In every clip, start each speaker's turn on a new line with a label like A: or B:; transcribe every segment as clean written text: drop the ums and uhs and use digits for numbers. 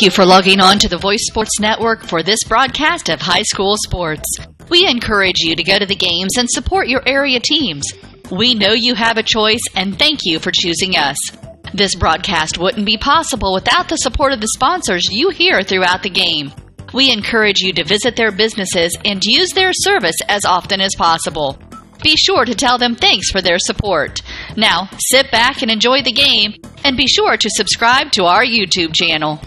A: you for logging on to the Voice Sports Network for this broadcast of high school sports. We encourage you to go to the games and support your area teams. We know you have a choice, and thank you for choosing us. This broadcast wouldn't be possible without the support of the sponsors you hear throughout the game. We encourage you to visit their businesses and use their service as often as possible. Be sure to tell them thanks for their support. Now, sit back and enjoy the game, and be sure to subscribe to our YouTube channel.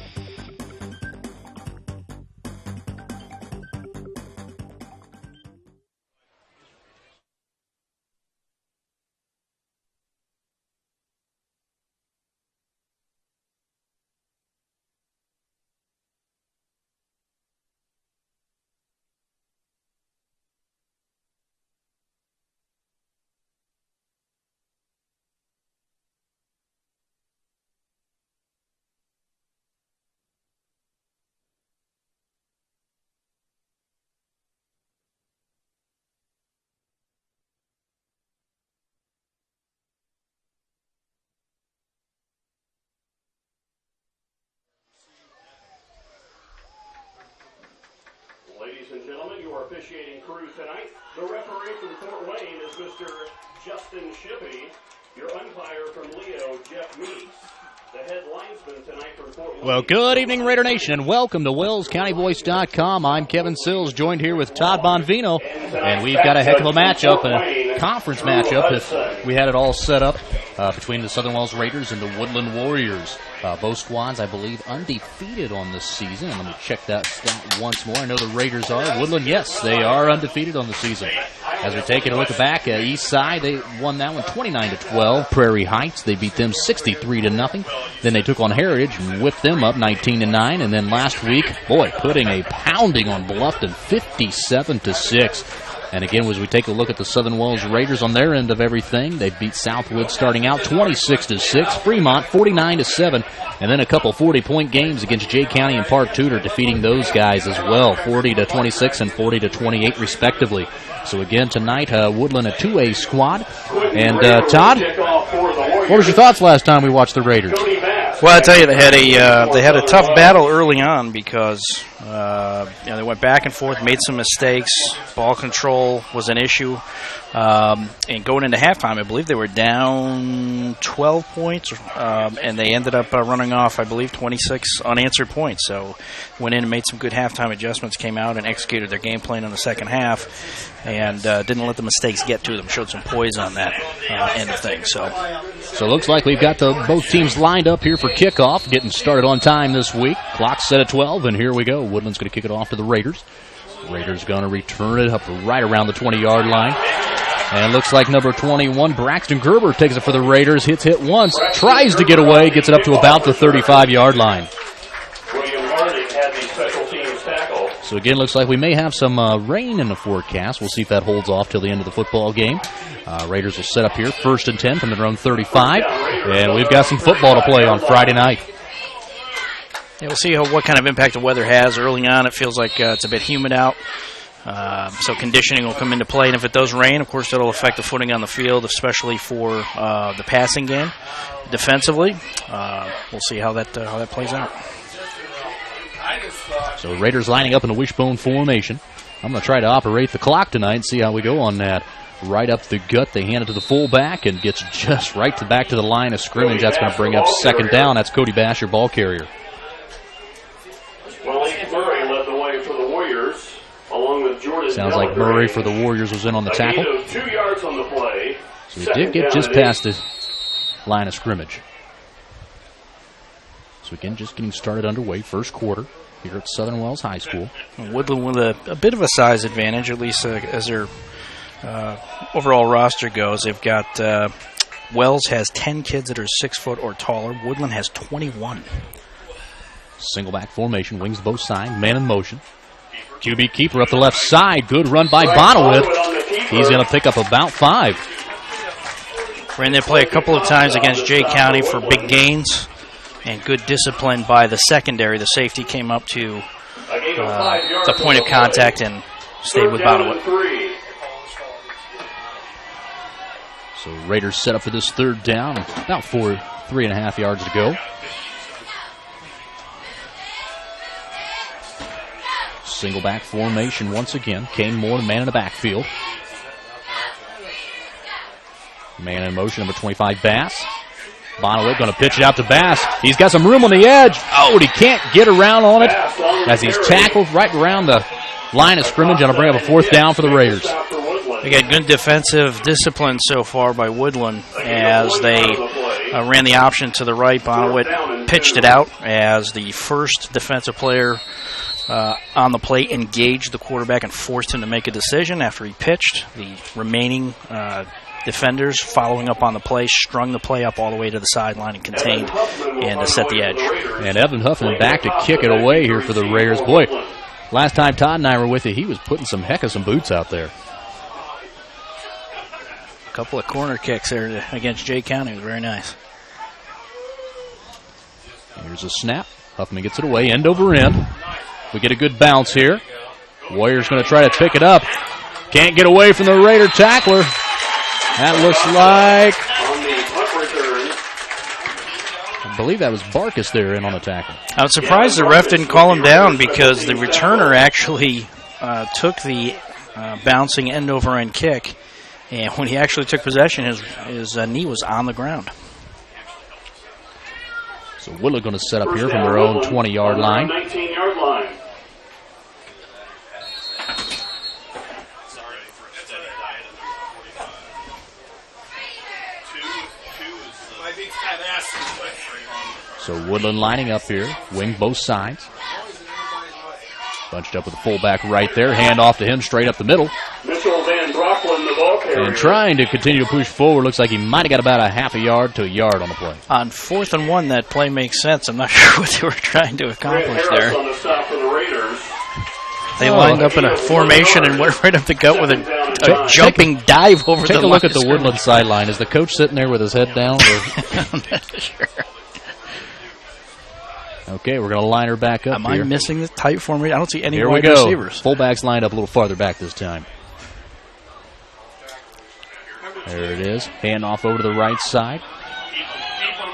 B: Ladies and gentlemen, your officiating crew tonight. The referee from Fort Wayne is Mr. Justin Shippey. Your umpire from Leo, Jeff Meeks. The head linesman tonight from Fort Wayne.
C: Well, good evening, Raider Nation, and welcome to WellsCountyVoice.com. I'm Kevin Sills, joined here with Todd Bonvino, and we've got a heck of a matchup, a conference matchup, if we had it all set up, between the Southern Wells Raiders and the Woodlan Warriors. Both squads, I believe, undefeated on this season. And let me check that stat once more. I know the Raiders are. Woodland, yes, they are undefeated on the season. As we're taking a look back at East Side, they won that one 29-12. Prairie Heights, they beat them 63-0. Then they took on Heritage and whipped them up 19-9. And then last week, boy, putting a pounding on Bluffton 57-6. And again, as we take a look at the Southern Wells Raiders on their end of everything, they beat Southwood starting out 26-6, Fremont 49-7, and then a couple 40-point games against Jay County and Park Tudor, defeating those guys as well, 40-26 and 40-28 respectively. So again, tonight, Woodland a 2A squad. And Todd, what was your thoughts last time we watched the Raiders?
D: Well, I tell you, they had a tough battle early on because they went back and forth, made some mistakes. Ball control was an issue, and going into halftime, I believe they were down 12 points, and they ended up running off, I believe, 26 unanswered points. So went in and made some good halftime adjustments, came out and executed their game plan in the second half, and didn't let the mistakes get to them. Showed some poise on that end of things. So
C: it looks like we've got both teams lined up here for kickoff, getting started on time this week. Clock's set at 12, and here we go. Woodland's going to kick it off to the Raiders. Raiders going to return it up right around the 20-yard line. And it looks like number 21, Braxton Gerber, takes it for the Raiders. Hit once, tries to get away, gets it up to about the 35-yard line. So again, looks like we may have some rain in the forecast. We'll see if that holds off till the end of the football game. Raiders will set up here, 1st and 10 from their own 35. And we've got some football to play on Friday night.
D: Yeah, we'll see what kind of impact the weather has. Early on, it feels like it's a bit humid out. So conditioning will come into play. And if it does rain, of course, that'll affect the footing on the field, especially for the passing game. Defensively, we'll see how that plays out.
C: So Raiders lining up in a wishbone formation. I'm going to try to operate the clock tonight and see how we go on that. Right up the gut, they hand it to the fullback and gets just right back to the line of scrimmage. That's going to bring up second down. That's Cody Basher, ball carrier.
B: Well, Murray led the way for the Warriors, along with Jordan.
C: Sounds like Murray for the Warriors was in on the tackle.
B: 2 yards on the play.
C: So he did get just past the line of scrimmage. So again, just getting started underway, first quarter here at Southern Wells High School.
D: Woodland with a bit of a size advantage, at least as their overall roster goes. They've got Wells has 10 kids that are 6 foot or taller. Woodland has 21.
C: Single back formation, wings both sides, man in motion. QB keeper up the left side. Good run by Bonowith. He's going to pick up about 5.
D: Ran their play a couple of times against Jay County for big gains and good discipline by the secondary. The safety came up to the point of contact and stayed with Bonowith.
C: So Raiders set up for this third down. About 3.5 yards to go. single back formation once again. Kane Moore, the man in the backfield. Man in motion, number 25, Bass. Bonaway going to pitch it out to Bass. He's got some room on the edge. Oh, and he can't get around on it as he's tackled right around the line of scrimmage. And will bring up a fourth down for the Raiders.
D: They got good defensive discipline so far by Woodlan as they ran the option to the right. Bonaway pitched it out as the first defensive player on the plate engaged the quarterback and forced him to make a decision after he pitched. The remaining defenders following up on the play, strung the play up all the way to the sideline and contained and to set the edge.
C: And Evan Huffman back to kick it away here for the Raiders. Boy, last time Todd and I were with you, he was putting some heck of some boots out there.
D: A couple of corner kicks there against Jay County. It was very nice.
C: Here's a snap. Huffman gets it away, end over end. We get a good bounce here. Warriors going to try to pick it up. Can't get away from the Raider tackler. That looks like, I believe that was Barkus there in on the tackle.
D: I was surprised the ref didn't call him down because the returner actually took the bouncing end-over-end kick, and when he actually took possession, his knee was on the ground.
C: So Woodlan going to set up here from their own 20-yard line.
B: 19-yard line.
C: So Woodlan lining up here, wing both sides. Bunched up with the fullback right there. Hand off to him straight up the middle.
B: Mitchell Van Brocklin, the ball carrier.
C: And trying to continue to push forward. Looks like he might have got about a half a yard to a yard on the play.
D: On 4th and 1, that play makes sense. I'm not sure what they were trying to accomplish there.
B: On the stop for the Raiders.
D: They lined up in a formation and went right up the gut with a jumping dive over the line.
C: Take a look at the Woodland sideline. Is the coach sitting there with his head down?
D: I'm not sure.
C: Okay, we're going to line her back up.
D: Am I missing the tight formation? I don't see any
C: here
D: wide
C: we go.
D: receivers.
C: Fullback's lined up a little farther back this time. There it is. Hand off over to the right side.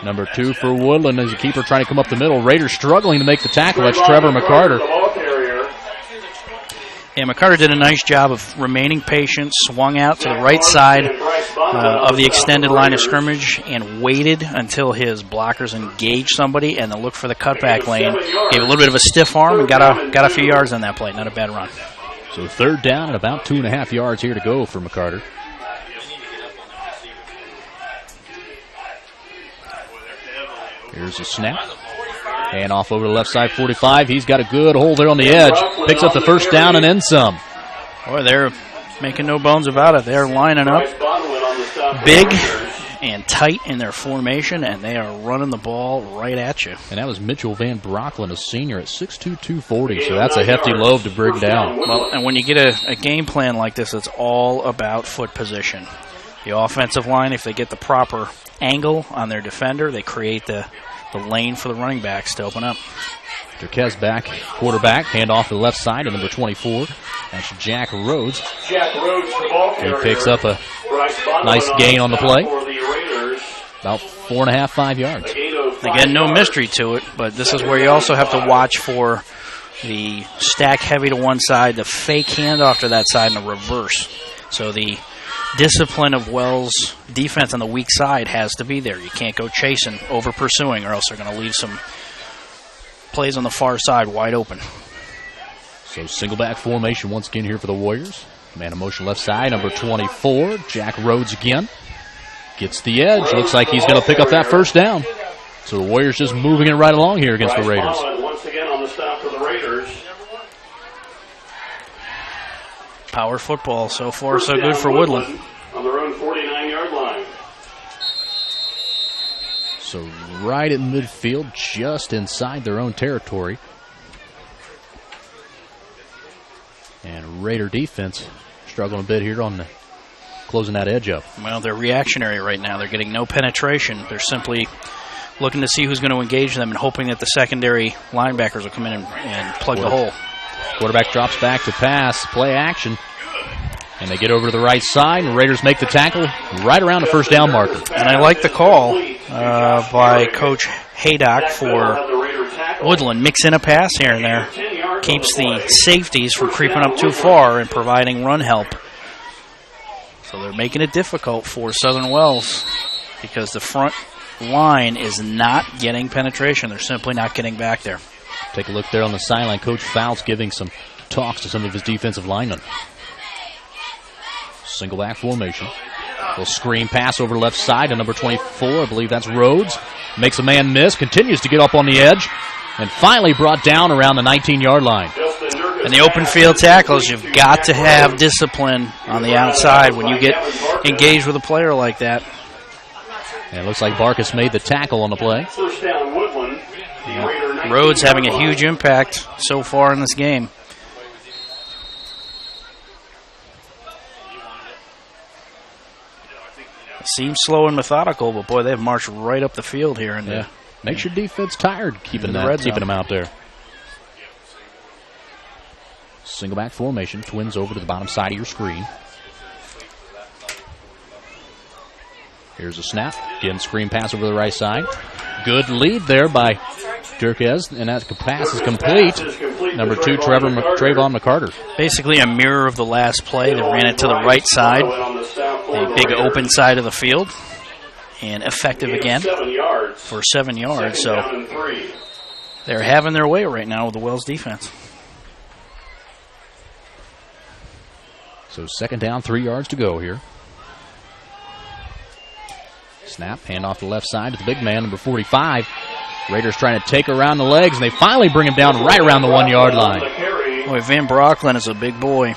C: Number 2 for Woodland as a keeper trying to come up the middle. Raiders struggling to make the tackle. That's Trevor McCarter.
D: And McCarter did a nice job of remaining patient, swung out to the right side of the extended line of scrimmage and waited until his blockers engaged somebody and then looked for the cutback lane. Gave a little bit of a stiff arm and got a few yards on that play. Not a bad run.
C: So 3rd down and about 2.5 yards here to go for McCarter. Here's a snap. Hand off over the left side, 45. He's got a good hold there on the edge. Picks up the first down and then some.
D: Boy, they're making no bones about it. They're lining up big and tight in their formation, and they are running the ball right at you.
C: And that was Mitchell Van Brocklin, a senior at 6'2", 240, so that's a hefty load to bring down.
D: Well, and when you get a game plan like this, it's all about foot position. The offensive line, if they get the proper angle on their defender, they create the lane for the running backs to open up.
C: Durquez back, quarterback, hand off to the left side to number 24. That's Jack Rhodes.
B: Jack Rhodes, the ball carrier.
C: He picks up a nice gain on the play. About 4.5, 5 yards.
D: Again, no mystery to it, but this is where you also have to watch for the stack heavy to one side, the fake handoff to that side, and the reverse. So the discipline of Wells' defense on the weak side has to be there. You can't go chasing, over pursuing, or else they're going to leave some plays on the far side wide open.
C: So single back formation once again here for the Warriors. Man in motion left side, number 24, Jack Rhodes again. Gets the edge. Looks like he's going to pick up that first down. So the Warriors just moving it right along here against the Raiders.
B: Once again on the stop for the Raiders.
D: Power football so far, so good for Woodlan.
B: On their own 49-yard line.
C: So right at midfield, just inside their own territory. And Raider defense struggling a bit here on closing that edge up.
D: Well, they're reactionary right now. They're getting no penetration. They're simply looking to see who's going to engage them and hoping that the secondary linebackers will come in and plug the hole.
C: Quarterback drops back to pass, play action. And they get over to the right side, and Raiders make the tackle right around the first down marker.
D: And I like the call by Coach Haydock for Woodlan. Mix in a pass here and there. keeps the safeties from creeping up too far and providing run help. So they're making it difficult for Southern Wells because the front line is not getting penetration. They're simply not getting back there.
C: Take a look there on the sideline. Coach Fouts giving some talks to some of his defensive linemen. Single back formation. Little screen pass over left side to number 24. I believe that's Rhodes. Makes a man miss. Continues to get up on the edge. And finally brought down around the 19-yard line.
D: And the open field tackles, you've got to have discipline on the outside when you get engaged with a player like that.
C: And it looks like Barkus made the tackle on the play.
B: First down, Woodlan.
D: Rhodes having a huge impact so far in this game. Seems slow and methodical, but boy, they've marched right up the field here. And
C: makes your defense tired keeping them out there. Single back formation, twins over to the bottom side of your screen. Here's a snap. Again, screen pass over the right side. Good lead there by Durkes, and that pass is complete. Number 2, Trayvon McCarter. Basically a mirror of the last play. They ran it to the right side, the big open side of the field, and effective again for 7 yards. So they're having their way right now with the Wells defense. So second down, 3 yards to go here. Snap, hand off the left side to the big man, number 45. Raiders trying to take around the legs, and they finally bring him down right around the 1 yard line.
D: Boy, Van Brocklin is a big boy.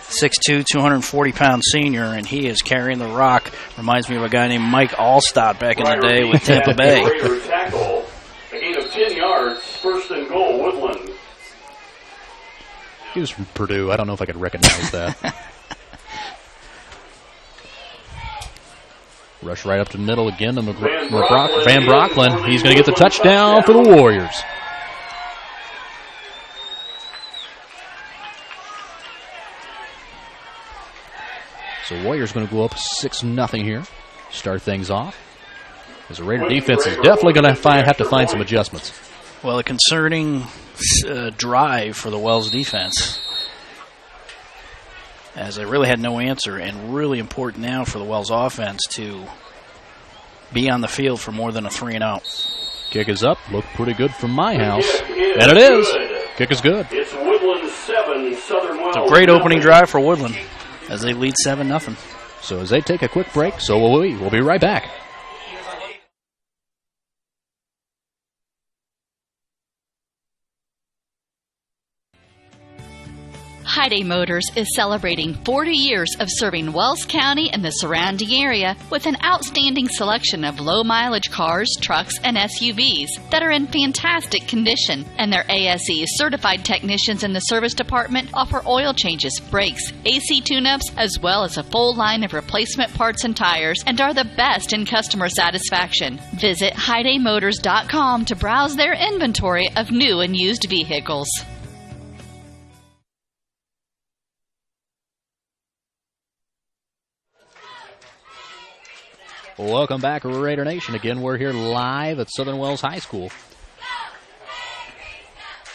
D: 6'2", 240-pound senior, and he is carrying the rock. Reminds me of a guy named Mike Allstott back in the day with Tampa Bay.
B: A gain of 10 yards, first and goal, Woodlan.
C: He was from Purdue. I don't know if I could recognize that. Rush right up to the middle again to Van Brocklin. He's going to get the touchdown for the Warriors. So Warriors going to go up 6-0 here. Start things off. As the Raider defense is definitely going to have to find some adjustments.
D: Well, a concerning drive for the Wells defense, as they really had no answer, and really important now for the Wells offense to be on the field for more than a 3-and-out.
C: Kick is up. Looked pretty good from my house. And it is. Kick is good.
B: It's Woodland 7, Southern Wells.
D: It's a great opening drive for Woodland as they lead 7-0.
C: So as they take a quick break, so will we. We'll be right back.
A: Hyundai Motors is celebrating 40 years of serving Wells County and the surrounding area with an outstanding selection of low-mileage cars, trucks, and SUVs that are in fantastic condition. And their ASE certified technicians in the service department offer oil changes, brakes, AC tune-ups, as well as a full line of replacement parts and tires, and are the best in customer satisfaction. Visit HyundaiMotors.com to browse their inventory of new and used vehicles.
C: Welcome back, Raider Nation. Again, we're here live at Southern Wells High School.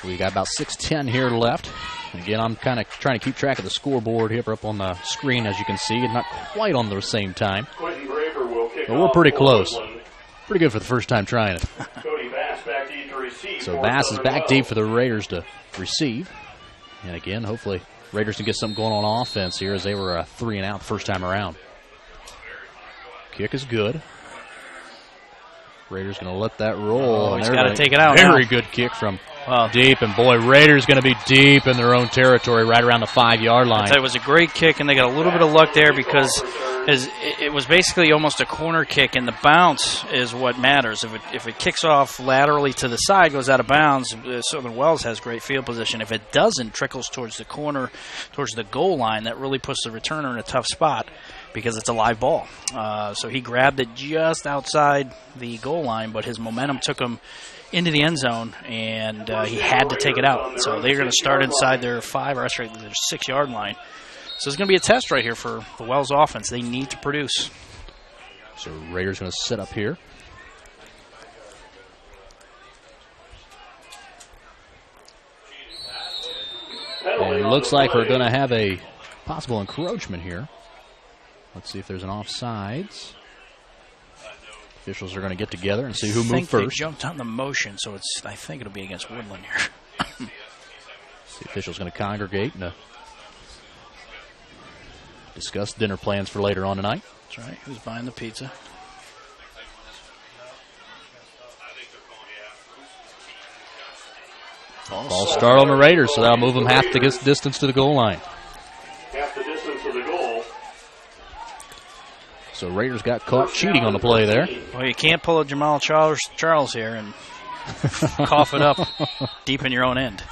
C: We got about 6:10 here left. Again, I'm kind of trying to keep track of the scoreboard here up on the screen, as you can see, and not quite on the same time.
B: Quentin Graver will kick
C: but we're
B: off
C: pretty
B: for
C: close.
B: Woodland.
C: Pretty good for the first time trying it.
B: Cody Bass back deep to receive.
C: So
B: for
C: Bass is
B: Southern
C: back
B: Wells.
C: deep for the Raiders to receive. And again, hopefully Raiders can get something going on offense here, as they were 3-and-out the first time around. Kick is good. Raiders going to let that roll.
D: He's got to take it out
C: Very
D: now.
C: good kick from deep. And, boy, Raiders going to be deep in their own territory right around the 5-yard line.
D: It was a great kick, and they got a little bit of luck there because it was basically almost a corner kick, and the bounce is what matters. If it kicks off laterally to the side, goes out of bounds, Southern Wells has great field position. If it doesn't, trickles towards the corner, towards the goal line, that really puts the returner in a tough spot, because it's a live ball. So he grabbed it just outside the goal line, but his momentum took him into the end zone, and he had to take it out. So they're going to start inside their 6-yard line. So it's going to be a test right here for the Wells offense. They need to produce.
C: So Raiders going to sit up here. It looks like we're going to have a possible encroachment here. Let's see if there's an offsides. Officials are going to get together and see who moved first.
D: They jumped on the motion, so I think it'll be against Woodlan here.
C: The officials going to congregate and discuss dinner plans for later on tonight.
D: That's right. Who's buying the pizza?
C: False start on the Raiders, so that'll move them half the distance to the goal line.
B: Half the distance to the goal.
C: So Raiders got caught cheating on the play there.
D: Well, you can't pull a Jamal Charles here and cough it up deep in your own end.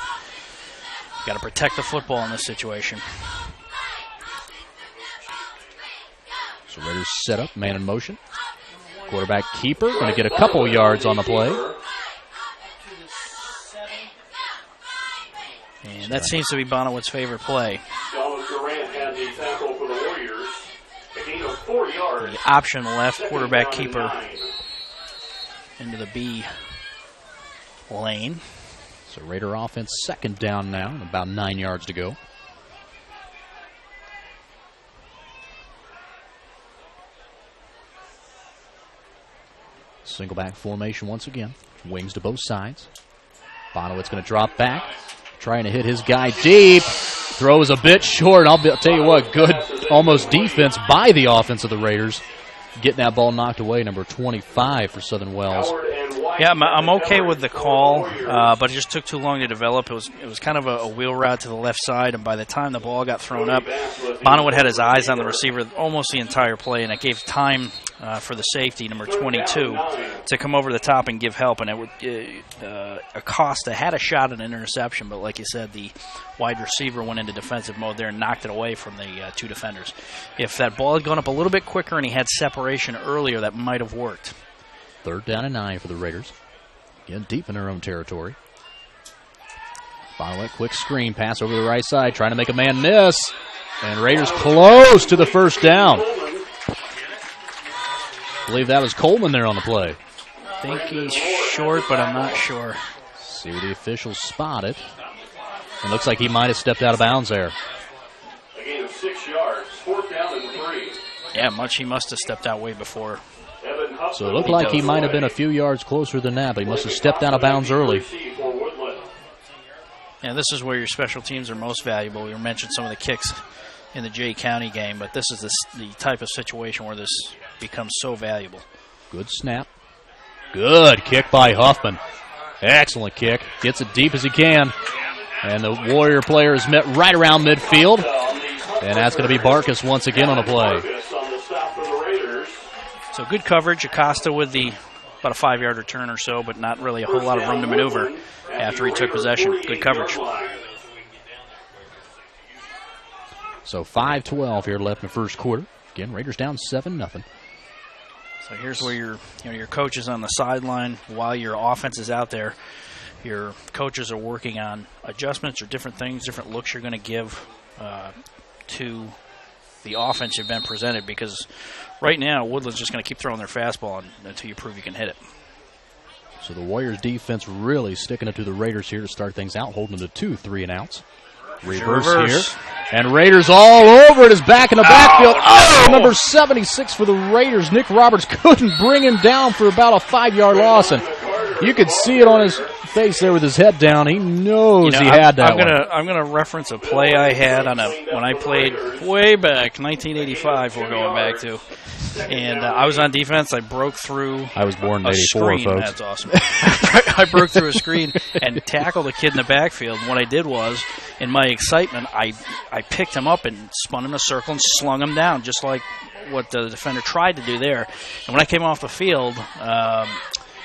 D: You got to protect the football in this situation.
C: So Raiders set up, man in motion. Quarterback keeper going to get a couple yards on the play.
D: And that seems to be Bonnewood's favorite play.
B: Durant had the tackle for the Warriors. A gain of 4 yards.
D: The option left, quarterback keeper into the B lane.
C: So Raider offense second down now, and about 9 yards to go. Single back formation once again. Wings to both sides. Bonnewood's going to drop back. Trying to hit his guy deep. Throws a bit short. I'll tell you what, good almost defense by the offense of the Raiders. Getting that ball knocked away, number 25 for Southern Wells.
D: Yeah, I'm okay with the call, but it just took too long to develop. It was kind of a wheel route to the left side, and by the time the ball got thrown up, Bonnewood had his eyes on the receiver almost the entire play, and it gave time for the safety, number 22, to come over the top and give help. And Acosta had a shot at an interception, but like you said, the wide receiver went into defensive mode there and knocked it away from the two defenders. If that ball had gone up a little bit quicker and he had separation earlier, that might have worked.
C: 3rd down and 9 for the Raiders. Again, deep in their own territory. Bonnewood, quick screen pass over the right side, trying to make a man miss. And Raiders close to the first down. I believe that was Coleman there on the play.
D: I think he's short, but I'm not sure.
C: See what the officials spotted. It looks like he might have stepped out of bounds there.
B: A gain of 6 yards. 4th down and 3.
D: Yeah, he must have stepped out way before.
C: So it looked like he might have been a few yards closer than that, but he must have stepped out of bounds early.
D: Yeah, this is where your special teams are most valuable. We mentioned some of the kicks in the Jay County game, but this is the type of situation where this becomes so valuable.
C: Good snap. Good kick by Huffman. Excellent kick. Gets it deep as he can. And the Warrior player is met right around midfield. And that's going to be Barkus once again on the play.
D: So good coverage. Acosta with about a 5-yard return or so, but not really a whole lot of room to maneuver after he took possession. Good coverage.
C: So 5:12 here left in the first quarter. Again, Raiders down 7-0.
D: So here's where your coach is on the sideline while your offense is out there. Your coaches are working on adjustments or different things, different looks you're going to give to the offense you've been presented, because right now Woodland's just going to keep throwing their fastball until you prove you can hit it.
C: So the Warriors defense really sticking it to the Raiders here to start things out, holding them to 2 3-and-outs. Reverse here. And Raiders all over it, is back in the backfield. Oh, number 76 for the Raiders. Nick Roberts couldn't bring him down for about a 5-yard loss, and you could see it on his face there with his head down. He knows he had that one.
D: I'm gonna reference a play I had when I played way back, 1985. We're going back to, and I was on defense. I broke through.
C: I was born in
D: '84,
C: folks.
D: That's awesome. I broke through a screen and tackled a kid in the backfield. And what I did was, in my excitement, I picked him up and spun in a circle and slung him down, just like what the defender tried to do there. And when I came off the field,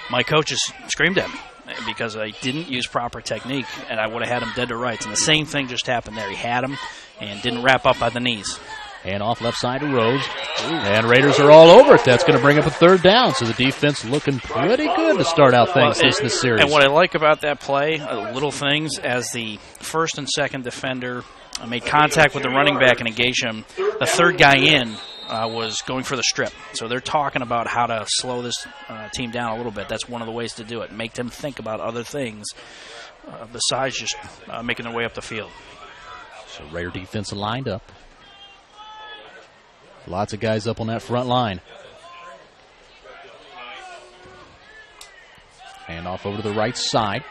D: my coaches screamed at me because I didn't use proper technique, and I would have had him dead to rights. And the same thing just happened there. He had him and didn't wrap up by the knees.
C: And off left side to Rose. And Raiders are all over it. That's going to bring up a 3rd down. So the defense looking pretty good to start out things this series.
D: And what I like about that play, little things, as the first and second defender made contact with the running back and engaged him, the third guy in was going for the strip. So they're talking about how to slow this team down a little bit. That's one of the ways to do it. Make them think about other things besides just making their way up the field.
C: So Raider defense lined up. Lots of guys up on that front line. Hand off over to the right side.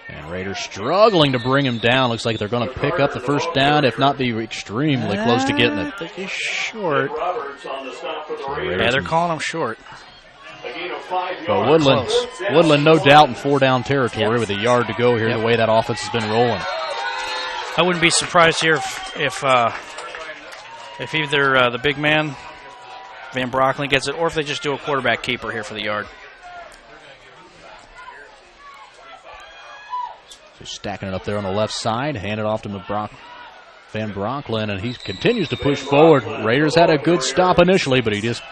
C: And Raiders struggling to bring him down. Looks like they're going to pick up the first down, if not be extremely close to getting it.
D: I think he's short.
C: Yeah,
D: they're calling him short.
C: But Woodlan, no doubt, in 4-down territory with a yard to go here, the way that offense has been rolling.
D: I wouldn't be surprised here if either the big man, Van Brocklin, gets it, or if they just do a quarterback keeper here for the yard.
C: So stacking it up there on the left side, hand it off to Van Brocklin, and he continues to push forward. Raiders had a good stop initially, but he just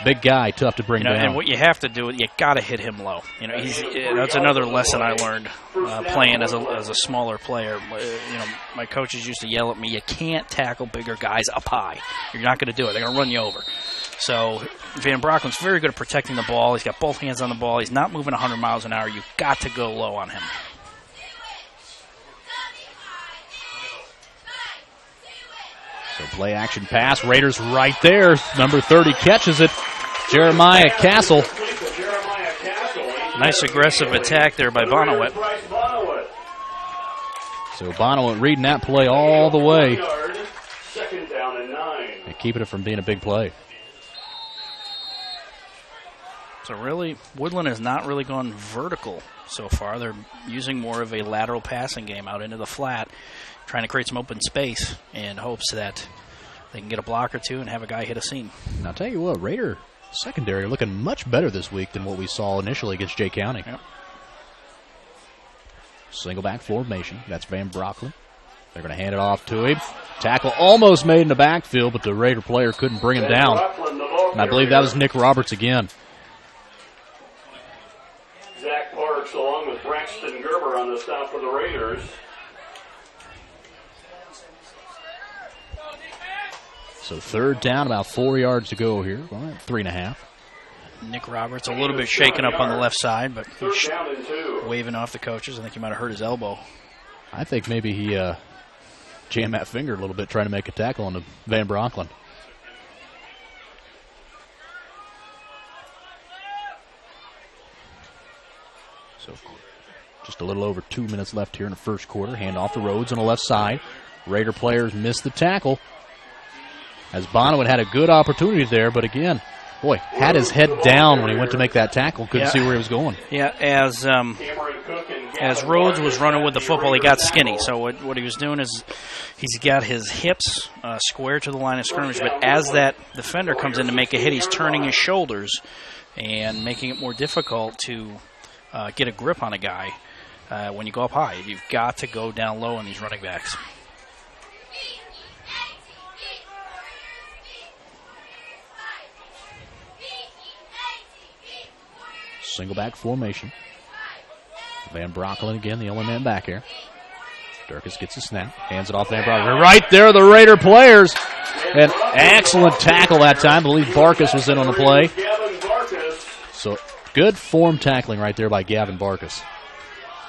C: big guy, tough to bring down.
D: And what you have to do, you got to hit him low. That's another lesson I learned playing as a smaller player. My coaches used to yell at me, you can't tackle bigger guys up high. You're not going to do it. They're going to run you over. So Van Brocklin's very good at protecting the ball. He's got both hands on the ball. He's not moving 100 miles an hour. You've got to go low on him.
C: So play action pass. Raiders right there. Number 30 catches it. Jeremiah Castle.
D: Nice aggressive attack there by Bonowit.
C: So Bonowit reading that play all the way. And keeping it from being a big play.
D: So really, Woodlan has not really gone vertical so far. They're using more of a lateral passing game out into the flat, trying to create some open space in hopes that they can get a block or two and have a guy hit a seam.
C: And I'll tell you what, Raider secondary are looking much better this week than what we saw initially against Jay County.
D: Yep.
C: Single back formation. That's Van Brocklin. They're going to hand it off to him. Tackle almost made in the backfield, but the Raider player couldn't bring him down. And I believe that was Nick Roberts again.
B: Zach Parks along with Braxton Gerber on the stop for the Raiders.
C: So third down, about 4 yards to go here. Well, 3.5.
D: Nick Roberts a little bit shaken up on the left side, but he's waving off the coaches. I think he might have hurt his elbow.
C: I think maybe he jammed that finger a little bit trying to make a tackle on the Van Brocklin. So just a little over 2 minutes left here in the first quarter. Hand off to Rhodes on the left side. Raider players missed the tackle. As Bonowit had a good opportunity there, but again, boy, had his head down when he went to make that tackle. Couldn't see where he was going.
D: Yeah, as Rhodes was running with the football, he got skinny. So what he was doing is he's got his hips square to the line of scrimmage, but as that defender comes in to make a hit, he's turning his shoulders and making it more difficult to get a grip on a guy when you go up high. You've got to go down low on these running backs.
C: Single back formation. Van Brocklin again, the only man back here. Durkis gets a snap, hands it off Van Brocklin. Right there, the Raider players. An excellent tackle that time. I believe Barkus was in on the play. So good form tackling right there by Gavin Barkus.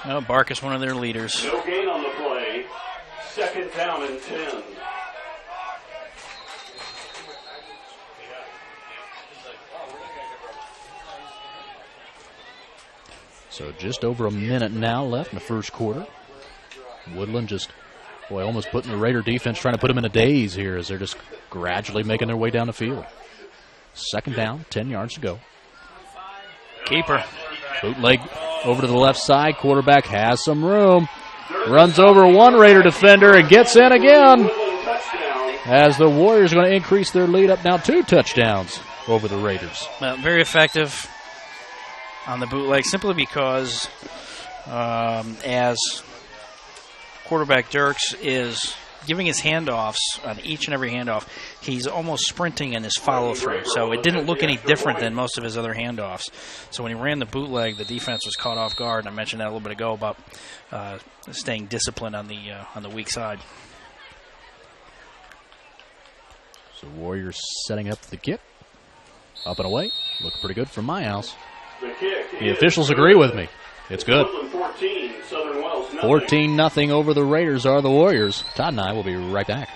D: Well, Barkus, one of their leaders.
B: No gain on the play. Second down and 10.
C: So just over a minute now left in the first quarter. Woodlan just, almost putting the Raider defense, trying to put them in a daze here as they're just gradually making their way down the field. Second down, 10 yards to go.
D: Keeper.
C: Bootleg over to the left side. Quarterback has some room. Runs over one Raider defender and gets in again. As the Warriors are going to increase their lead up now 2 touchdowns over the Raiders.
D: Very effective on the bootleg, simply because as quarterback Dirks is giving his handoffs on each and every handoff, he's almost sprinting in his follow-through. So it didn't look any different than most of his other handoffs. So when he ran the bootleg, the defense was caught off guard. And I mentioned that a little bit ago about staying disciplined on the weak side.
C: So Warriors setting up the kick. Up and away. Look pretty good from my house. The officials agree with me. It's good. 14-0 over the Raiders are the Warriors. Todd and I will be right back.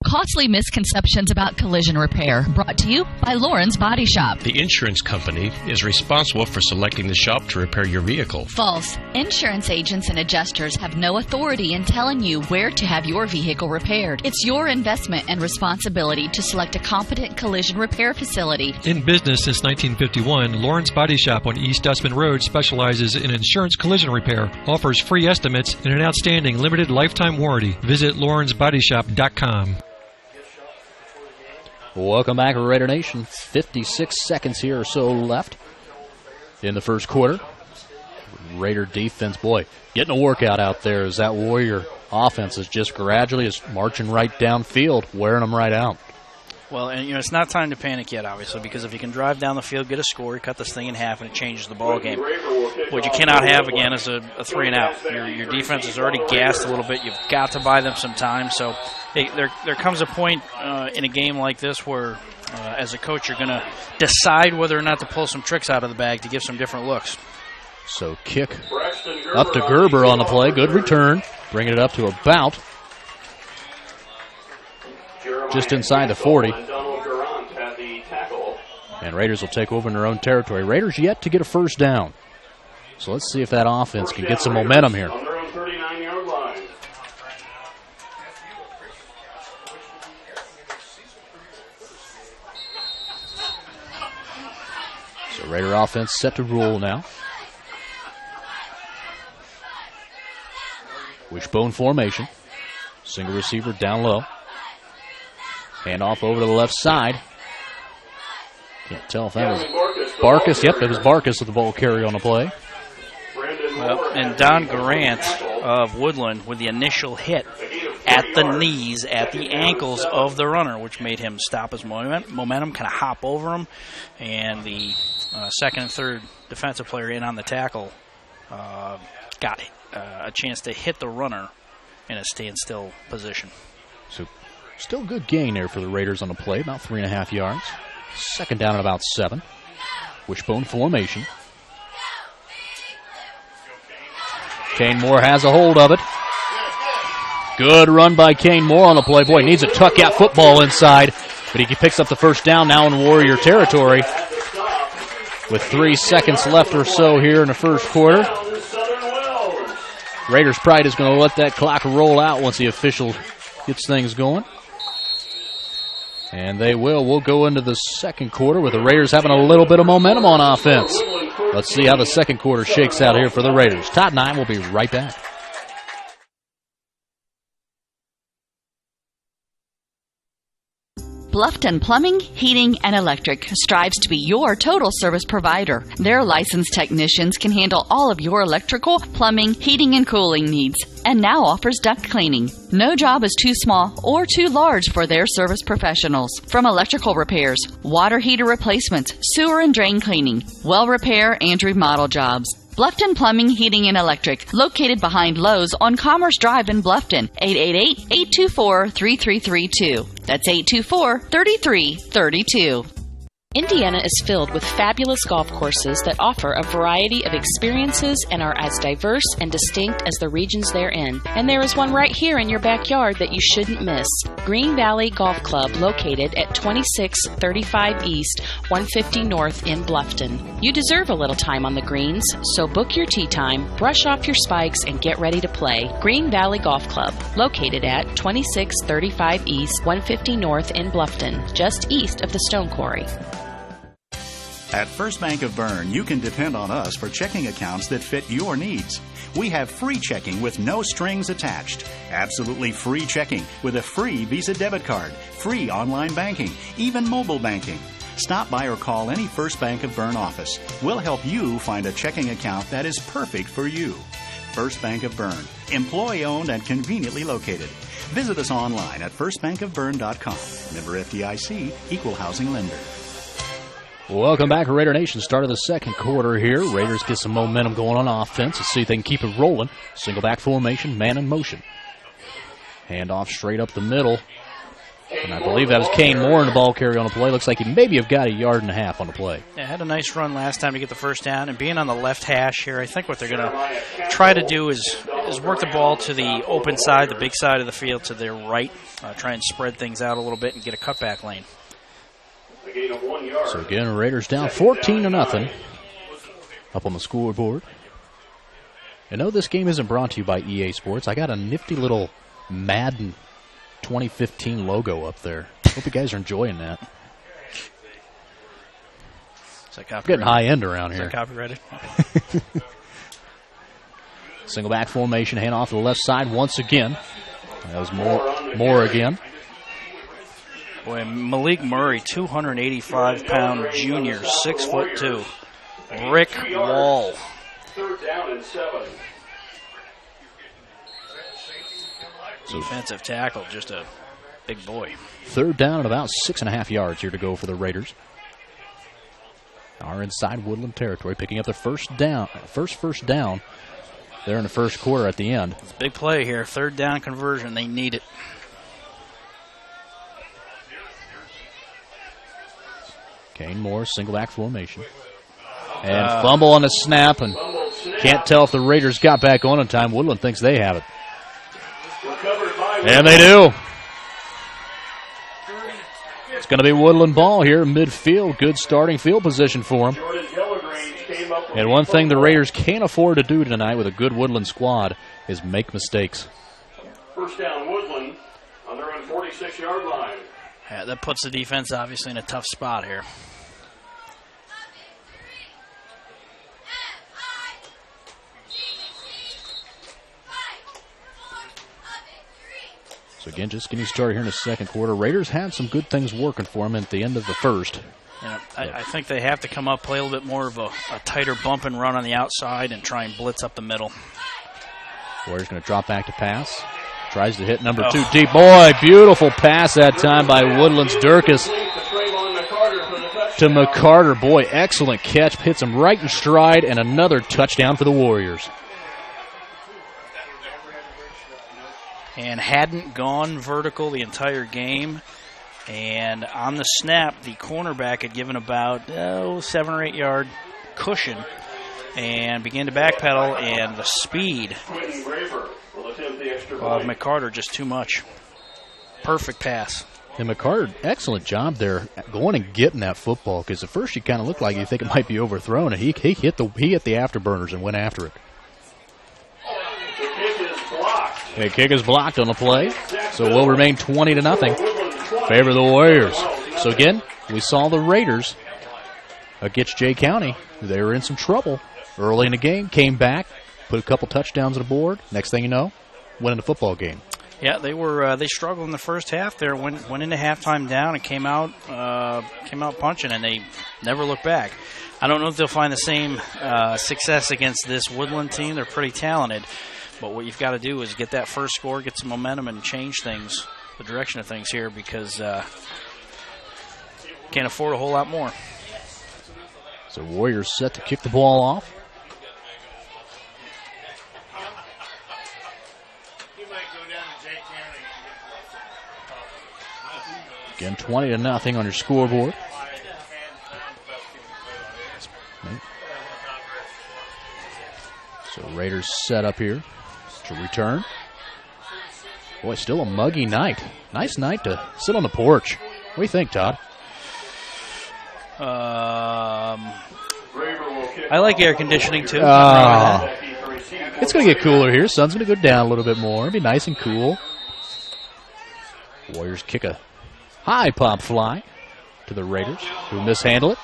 A: Costly misconceptions about collision repair. Brought to you by Lauren's Body Shop.
E: The insurance company is responsible for selecting the shop to repair your vehicle.
A: False. Insurance agents and adjusters have no authority in telling you where to have your vehicle repaired. It's your investment and responsibility to select a competent collision repair facility.
F: In business since 1951, Lauren's Body Shop on East Dustman Road specializes in insurance collision repair, offers free estimates, and an outstanding limited lifetime warranty. Visit laurensbodyshop.com.
C: Welcome back, Raider Nation. 56 seconds here or so left in the first quarter. Raider defense, boy, getting a workout out there as that Warrior offense is just gradually is marching right downfield, wearing them right out.
D: Well, and it's not time to panic yet, obviously, because if you can drive down the field, get a score, you cut this thing in half, and it changes the ball game. What you cannot have, again, is a 3-and-out. Your defense is already gassed a little bit. You've got to buy them some time. So there comes a point in a game like this where, as a coach, you're going to decide whether or not to pull some tricks out of the bag to give some different looks.
C: So kick up to Gerber on the play. Good return. Bringing it up to about just inside the 40. And Raiders will take over in their own territory. Raiders yet to get a first down. So let's see if that offense can get some momentum here. So Raider offense set to roll now. Wishbone formation. Single receiver down low. Hand off over to the left side. Can't tell if that was Barkus. Yep, it was Barkus with the ball carry on the play.
D: And Don Garant of Woodlan with the initial hit at the knees, at the ankles of the runner, which made him stop his momentum, kind of hop over him. And the second and third defensive player in on the tackle got a chance to hit the runner in a standstill position.
C: So still good gain there for the Raiders on the play, about 3.5 yards. Second down at about 7. Wishbone formation. Kane Moore has a hold of it. Good run by Kane Moore on the play. Boy, needs a tuck-out football inside, but he picks up the first down now in Warrior territory. With 3 seconds left or so here in the first quarter. Raiders' pride is going to let that clock roll out once the official gets things going. And they will. We'll go into the second quarter with the Raiders having a little bit of momentum on offense. Let's see how the second quarter shakes out here for the Raiders. Todd and I will be right back.
A: Bluffton Plumbing, Heating, and Electric strives to be your total service provider. Their licensed technicians can handle all of your electrical, plumbing, heating, and cooling needs, and now offers duct cleaning. No job is too small or too large for their service professionals. From electrical repairs, water heater replacements, sewer and drain cleaning, well repair, and remodel jobs. Bluffton Plumbing, Heating, and Electric, located behind Lowe's on Commerce Drive in Bluffton, 888-824-3332. That's 824-3332.
G: Indiana is filled with fabulous golf courses that offer a variety of experiences and are as diverse and distinct as the regions they're in. And there is one right here in your backyard that you shouldn't miss. Green Valley Golf Club, located at 2635 East, 150 North in Bluffton. You deserve a little time on the greens, so book your tee time, brush off your spikes, and get ready to play. Green Valley Golf Club, located at 2635 East, 150 North in Bluffton, just east of the Stone Quarry.
H: At First Bank of Bern, you can depend on us for checking accounts that fit your needs. We have free checking with no strings attached. Absolutely free checking with a free Visa debit card, free online banking, even mobile banking. Stop by or call any First Bank of Bern office. We'll help you find a checking account that is perfect for you. First Bank of Bern, employee-owned and conveniently located. Visit us online at firstbankofbern.com. Member FDIC, Equal Housing Lender.
C: Welcome back to Raider Nation. Start of the second quarter here. Raiders get some momentum going on offense. Let's see if they can keep it rolling. Single back formation, man in motion. Handoff straight up the middle. And I believe that was Kane Moore in the ball carry on the play. Looks like he maybe have got a yard and a half on the play.
D: Yeah, had a nice run last time to get the first down. And being on the left hash here, I think what they're going to try to do is work the ball to the open side, the big side of the field to their right. Try and spread things out a little bit and get a cutback lane.
C: So again, Raiders down 14-0 up on the scoreboard. I know this game isn't brought to you by EA Sports. I got a nifty little Madden 2015 logo up there. Hope you guys are enjoying that.
D: Is that copyrighted?
C: Getting high end around here.
D: Is that copyrighted?
C: Single back formation, hand off to the left side once again. That was Moore again.
D: Boy, Malik Murray, 285-pound junior, 6'2". Brick wall.
B: 3rd down and 7.
D: Defensive tackle, just a big boy.
C: 3rd down and about 6.5 yards here to go for the Raiders. Are inside Woodland territory, picking up their first down there in the first quarter at the end.
D: It's a big play here. 3rd down conversion. They need it.
C: Kane Moore, single back formation. And fumble on the snap, and can't tell if the Raiders got back on in time. Woodland thinks they have it. And they do. It's going to be Woodland ball here, midfield. Good starting field position for them. And one thing the Raiders can't afford to do tonight with a good Woodland squad is make mistakes.
B: First down, Woodland on their own 46-yard line.
D: Yeah, that puts the defense obviously in a tough spot here.
C: So again, just getting started here in the second quarter. Raiders had some good things working for them at the end of the first.
D: Yeah, I think they have to come up, play a little bit more of a tighter bump and run on the outside and try and blitz up the middle.
C: Warriors going to drop back to pass. Tries to hit number 2 deep. Boy, beautiful pass that time by Woodland's Durkis to McCarter. Boy, excellent catch. Hits him right in stride, and another touchdown for the Warriors.
D: And hadn't gone vertical the entire game. And on the snap, the cornerback had given about 7 or 8 yard cushion and began to backpedal, and the speed of McCarter just too much. Perfect pass.
C: And McCarter, excellent job there going and getting that football, because at first you kind of looked like you think it might be overthrown, and he hit the afterburners and went after it. The kick is blocked on the play, so it will remain 20-0. Favor the Warriors. So again, we saw the Raiders against Jay County. They were in some trouble early in the game, came back, put a couple touchdowns on the board. Next thing you know, winning the football game.
D: Yeah, they struggled in the first half there, went into halftime down and came out punching, and they never looked back. I don't know if they'll find the same success against this Woodland team. They're pretty talented. But what you've got to do is get that first score, get some momentum, and change things, the direction of things here, because can't afford a whole lot more.
C: So Warriors set to kick the ball off. Again, 20-0 on your scoreboard. So Raiders set up here to return. Boy, still a muggy night. Nice night to sit on the porch. What do you think, Todd?
D: I like air conditioning, too.
C: It's going to get cooler here. Sun's going to go down a little bit more. It'll be nice and cool. Warriors kick a high pop fly to the Raiders, who mishandle it.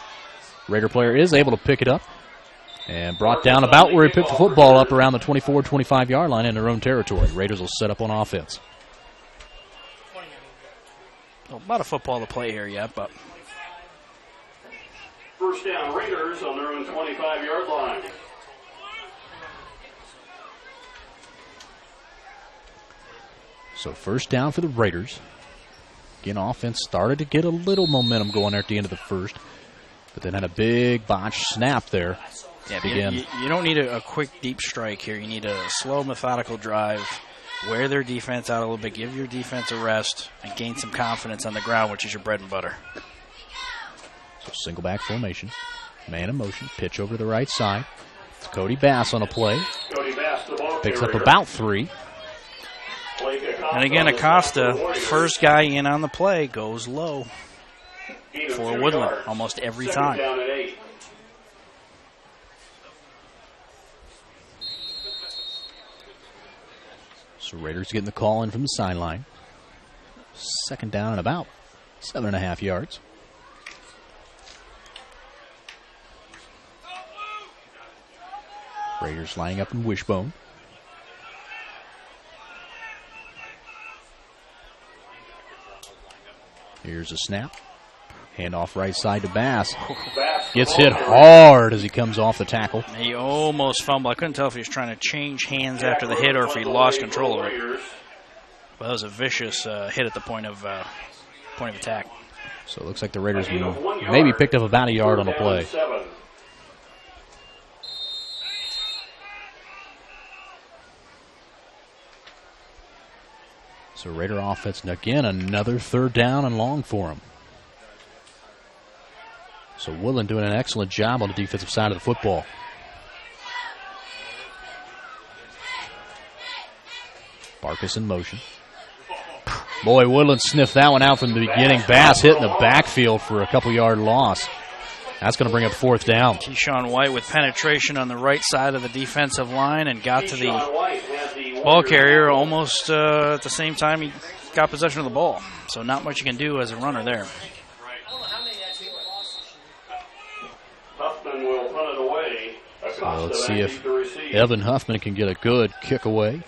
C: Raider player is able to pick it up and brought down about where he picked the football up, around the 24, 25-yard line in their own territory. Raiders will set up on offense.
D: Well, not a football to play here yet, but
B: first down, Raiders on their own 25-yard line.
C: So first down for the Raiders. Again, offense started to get a little momentum going there at the end of the first, but then had a big botch snap there.
D: Yeah, you don't need a quick, deep strike here. You need a slow, methodical drive, wear their defense out a little bit, give your defense a rest, and gain some confidence on the ground, which is your bread and butter.
C: So single back formation. Man in motion. Pitch over to the right side. It's Cody Bass on a play. Picks up about 3.
D: And again, Acosta, first guy in on the play, goes low for Woodlan almost every time.
C: So Raiders getting the call in from the sideline. Second down and about 7.5 yards. Raiders lining up in wishbone. Here's a snap. Handoff right side to Bass. Gets hit hard as he comes off the tackle.
D: He almost fumbled. I couldn't tell if he was trying to change hands after the hit or if he lost control of it. But that was a vicious hit at the point of attack.
C: So it looks like the Raiders maybe picked up about a yard on the play. So Raider offense, again, another third down and long for him. So Woodlan doing an excellent job on the defensive side of the football. Barkas in motion. Boy, Woodlan sniffed that one out from the beginning. Bass hit in the backfield for a couple-yard loss. That's going to bring up fourth down.
D: Keyshawn White with penetration on the right side of the defensive line and got to the ball carrier almost at the same time he got possession of the ball. So not much you can do as a runner there.
B: Huffman will punt it away.
C: So let's see if Evan Huffman can get a good kick away.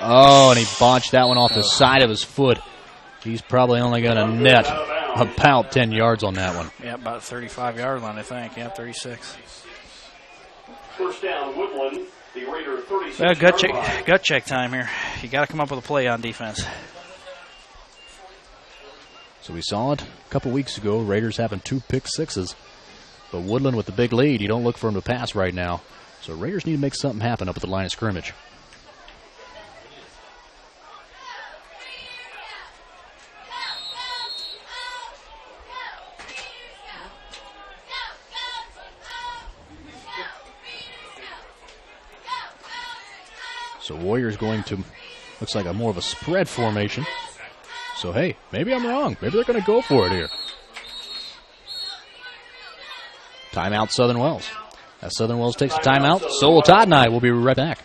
C: Oh, and he botched that one off the side of his foot. He's probably only going to net about 10 yards on that one.
D: Yeah, about 35-yard line, I think. Yeah, 36.
B: First down, Woodlan. The Raider 36.
D: Well, gut check time here. You got to come up with a play on defense.
C: So we saw it a couple weeks ago. Raiders having 2 pick sixes. But Woodlan with the big lead, you don't look for him to pass right now. So Raiders need to make something happen up at the line of scrimmage. So Warriors going to, looks like more of a spread formation. So, hey, maybe I'm wrong. Maybe they're going to go for it here. Timeout, Southern Wells. As Southern Wells takes a timeout, so will Todd and I. We'll be right back.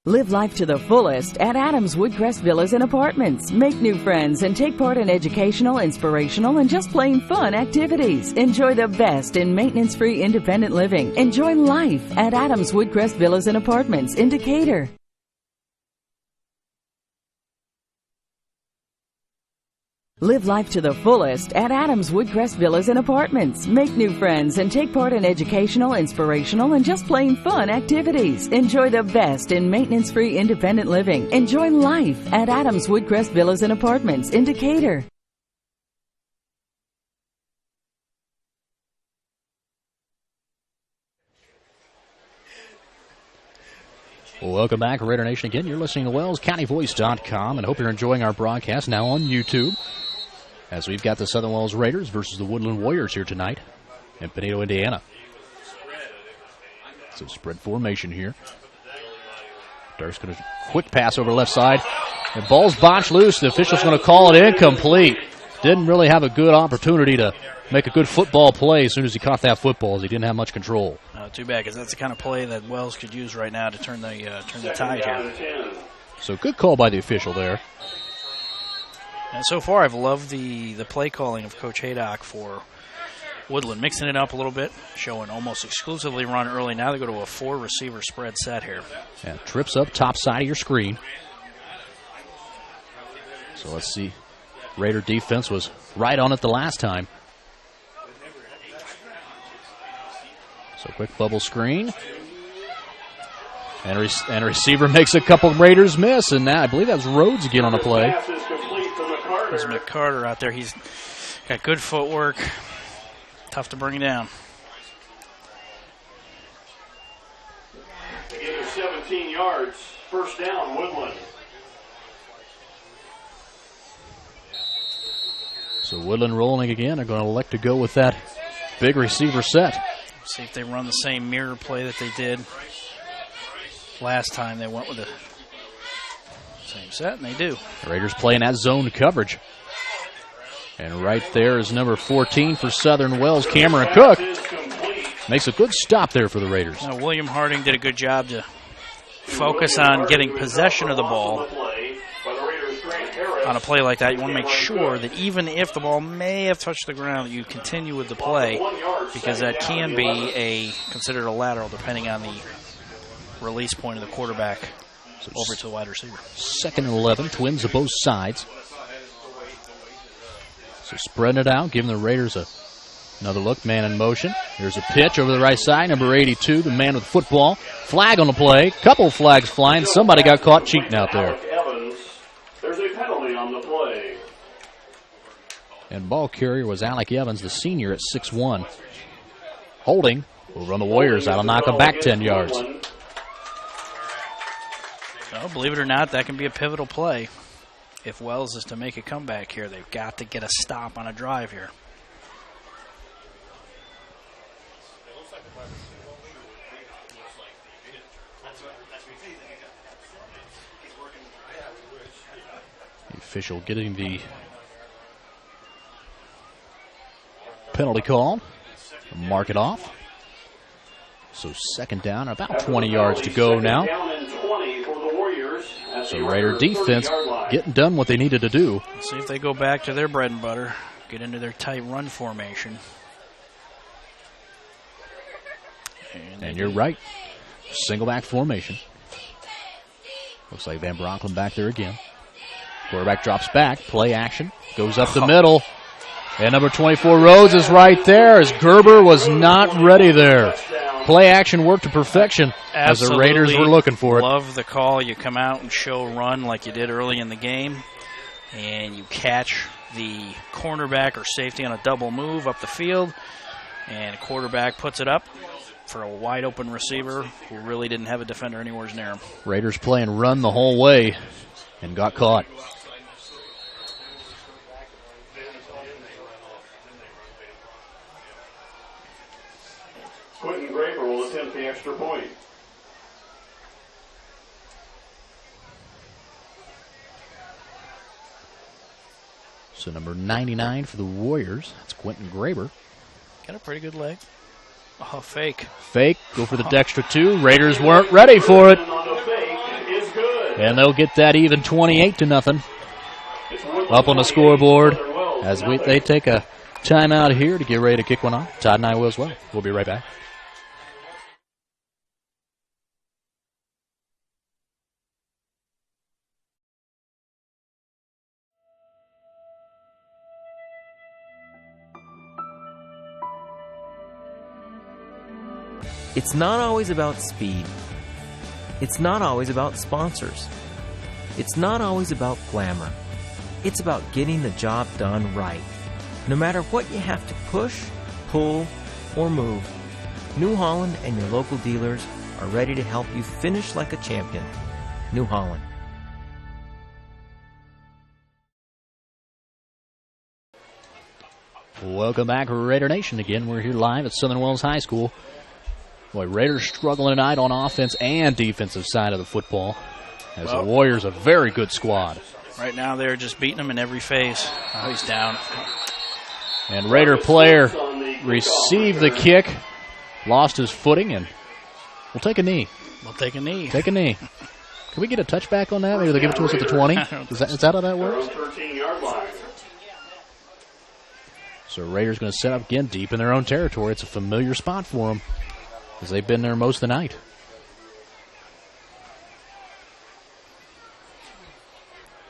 I: Live life to the fullest at Adams Woodcrest Villas and Apartments. Make new friends and take part in educational, inspirational, and just plain fun activities. Enjoy the best in maintenance-free independent living. Enjoy life at Adams Woodcrest Villas and Apartments in Decatur. Live life to the fullest at Adams Woodcrest Villas and Apartments. Make new friends and take part in educational, inspirational, and just plain fun activities. Enjoy the best in maintenance-free independent living. Enjoy life at Adams Woodcrest Villas and Apartments in Decatur.
C: Well, welcome back, Raider Nation. Again, you're listening to WellsCountyVoice.com, and hope you're enjoying our broadcast now on YouTube. As we've got the Southern Wells Raiders versus the Woodlan Warriors here tonight in Pinedo, Indiana. So spread formation here. Dirk's going to quick pass over left side. The ball's botched loose. The official's going to call it incomplete. Didn't really have a good opportunity to make a good football play as soon as he caught that football, as he didn't have much control.
D: Too bad, because that's the kind of play that Wells could use right now to turn the tide here.
C: So good call by the official there.
D: And so far, I've loved the play calling of Coach Haydock for Woodlan, mixing it up a little bit, showing almost exclusively run early. Now they go to a 4-receiver spread set here.
C: And trips up top side of your screen. So let's see. Raider defense was right on it the last time. So quick bubble screen. And receiver makes a couple Raiders miss, and now I believe that was Rhodes again on the play.
D: There's McCarter out there. He's got good footwork. Tough to bring down.
B: They get 17 yards. First down, Woodlan.
C: So Woodlan rolling again. They're going to elect to go with that big receiver set.
D: See if they run the same mirror play that they did last time. They went with the same set, and they do.
C: The Raiders playing that zone coverage. And right there is number 14 for Southern Wells, Cameron Cook. Makes a good stop there for the Raiders.
D: Now, William Harding did a good job to focus on getting possession of the ball. On a play like that, you want to make sure that even if the ball may have touched the ground, you continue with the play, because that can be considered a lateral depending on the release point of the quarterback over to the wide receiver.
C: 2nd and 11, Twins of both sides. So spreading it out, giving the Raiders another look, man in motion. There's a pitch over the right side, number 82, the man with the football. Flag on the play, couple flags flying. Somebody got caught cheating out there.
B: There's a penalty on the play.
C: And ball carrier was Alec Evans, the senior at 6'1". Holding will run the Warriors out. I'll knock them back 10 yards.
D: Well, believe it or not, that can be a pivotal play. If Wells is to make a comeback here, they've got to get a stop on a drive here.
C: The official getting the penalty call. Mark it off. So 2nd down, about 20 yards to go now. So Raider defense getting done what they needed to do.
D: See if they go back to their bread and butter, get into their tight run formation.
C: And you're right. Single back formation. Looks like Van Bronklin back there again. Quarterback drops back. Play action. Goes up the middle. And number 24, Rhodes, is right there as Gerber was not ready there. Play action worked to perfection as the Raiders were looking for it.
D: Love the call. You come out and show run like you did early in the game, and you catch the cornerback or safety on a double move up the field, and the quarterback puts it up for a wide open receiver who really didn't have a defender anywhere near him.
C: Raiders playing run the whole way and got caught.
B: Quentin Graber will attempt the extra point.
C: So number 99 for the Warriors, that's Quentin Graber.
D: Got a pretty good leg. Oh, fake.
C: Fake, go for the Dextra 2. Raiders weren't ready for it. And they'll get that even 28-0. Up on the scoreboard as they take a timeout here to get ready to kick one off. Todd and I will as well. We'll be right back.
J: It's not always about speed. It's not always about sponsors. It's not always about glamour. It's about getting the job done right. No matter what you have to push, pull, or move, New Holland and your local dealers are ready to help you finish like a champion. New Holland.
C: Welcome back, Raider Nation. Again, we're here live at Southern Wells High School. Boy, Raiders struggling tonight on offense and defensive side of the football. As the Warriors, a very good squad.
D: Right now, they're just beating them in every phase. Oh, he's down.
C: And Raider player received the kick, lost his footing, and we'll take a knee.
D: We'll take a knee.
C: Take a knee. Can we get a touchback on that? Maybe they'll give it to us at the 20. Is that how that works?
B: 13-yard line.
C: So Raiders going to set up again deep in their own territory. It's a familiar spot for them, because they've been there most of the night.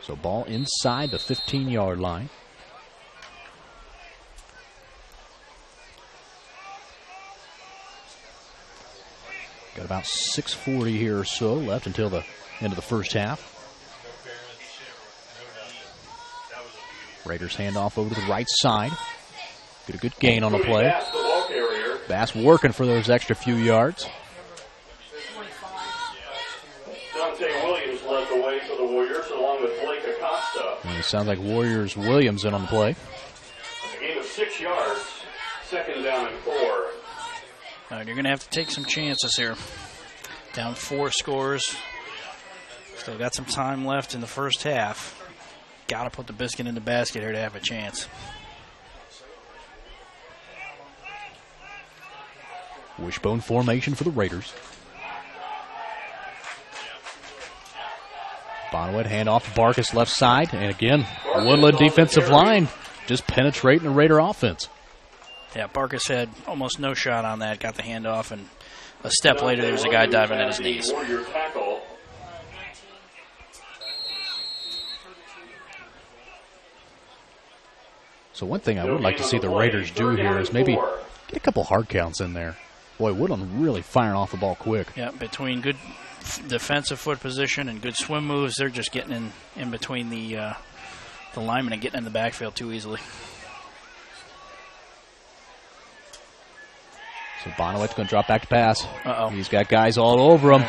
C: So ball inside the 15-yard line. Got about 6:40 here or so left until the end of the first half. Raiders hand off over to the right side. Get a good gain on the play. Bass working for those extra few yards.
B: Williams led the way for the Warriors along with Blake Acosta.
C: And it sounds like Warriors Williams in on the play.
B: A gain of 6 yards, 2nd down and 4.
D: You're going to have to take some chances here. Down 4 scores. Still got some time left in the first half. Got to put the biscuit in the basket here to have a chance.
C: Wishbone formation for the Raiders. Bonowit hand off to Barkus left side. And again, Woodland defensive line just penetrating the Raider offense.
D: Yeah, Barkus had almost no shot on that. Got the handoff, and a step later there was a guy diving at his knees.
C: So one thing I would like to see the Raiders do here is maybe get a couple hard counts in there. Boy, Woodland really firing off the ball quick.
D: Yeah, between good defensive foot position and good swim moves, they're just getting in between the linemen and getting in the backfield too easily.
C: So Bonowit's going to drop back to pass.
D: Uh-oh.
C: He's got guys all over him.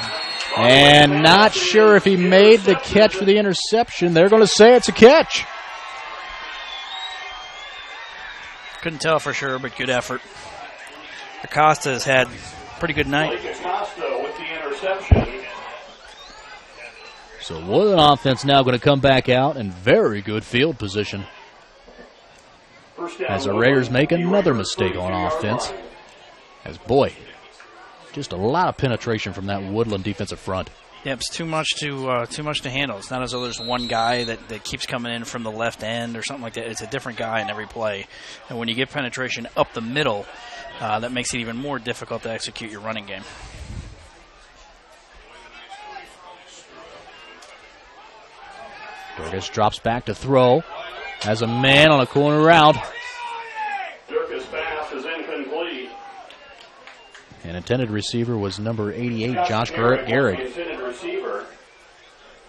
C: And not sure if he made the catch for the interception. They're going to say it's a catch.
D: Couldn't tell for sure, but good effort. Acosta has had a pretty good night.
B: Acosta with the interception.
C: So Woodland offense now going to come back out in very good field position. As the Raiders make another mistake on offense. As, boy, just a lot of penetration from that Woodland defensive front.
D: Yep, it's too much to handle. It's not as though there's one guy that keeps coming in from the left end or something like that. It's a different guy in every play. And when you get penetration up the middle, that makes it even more difficult to execute your running game.
C: Durgas drops back to throw. Has a man on a corner route.
B: Durgas' pass is incomplete.
C: An intended receiver was number 88, Josh Garrett.
B: Intended receiver.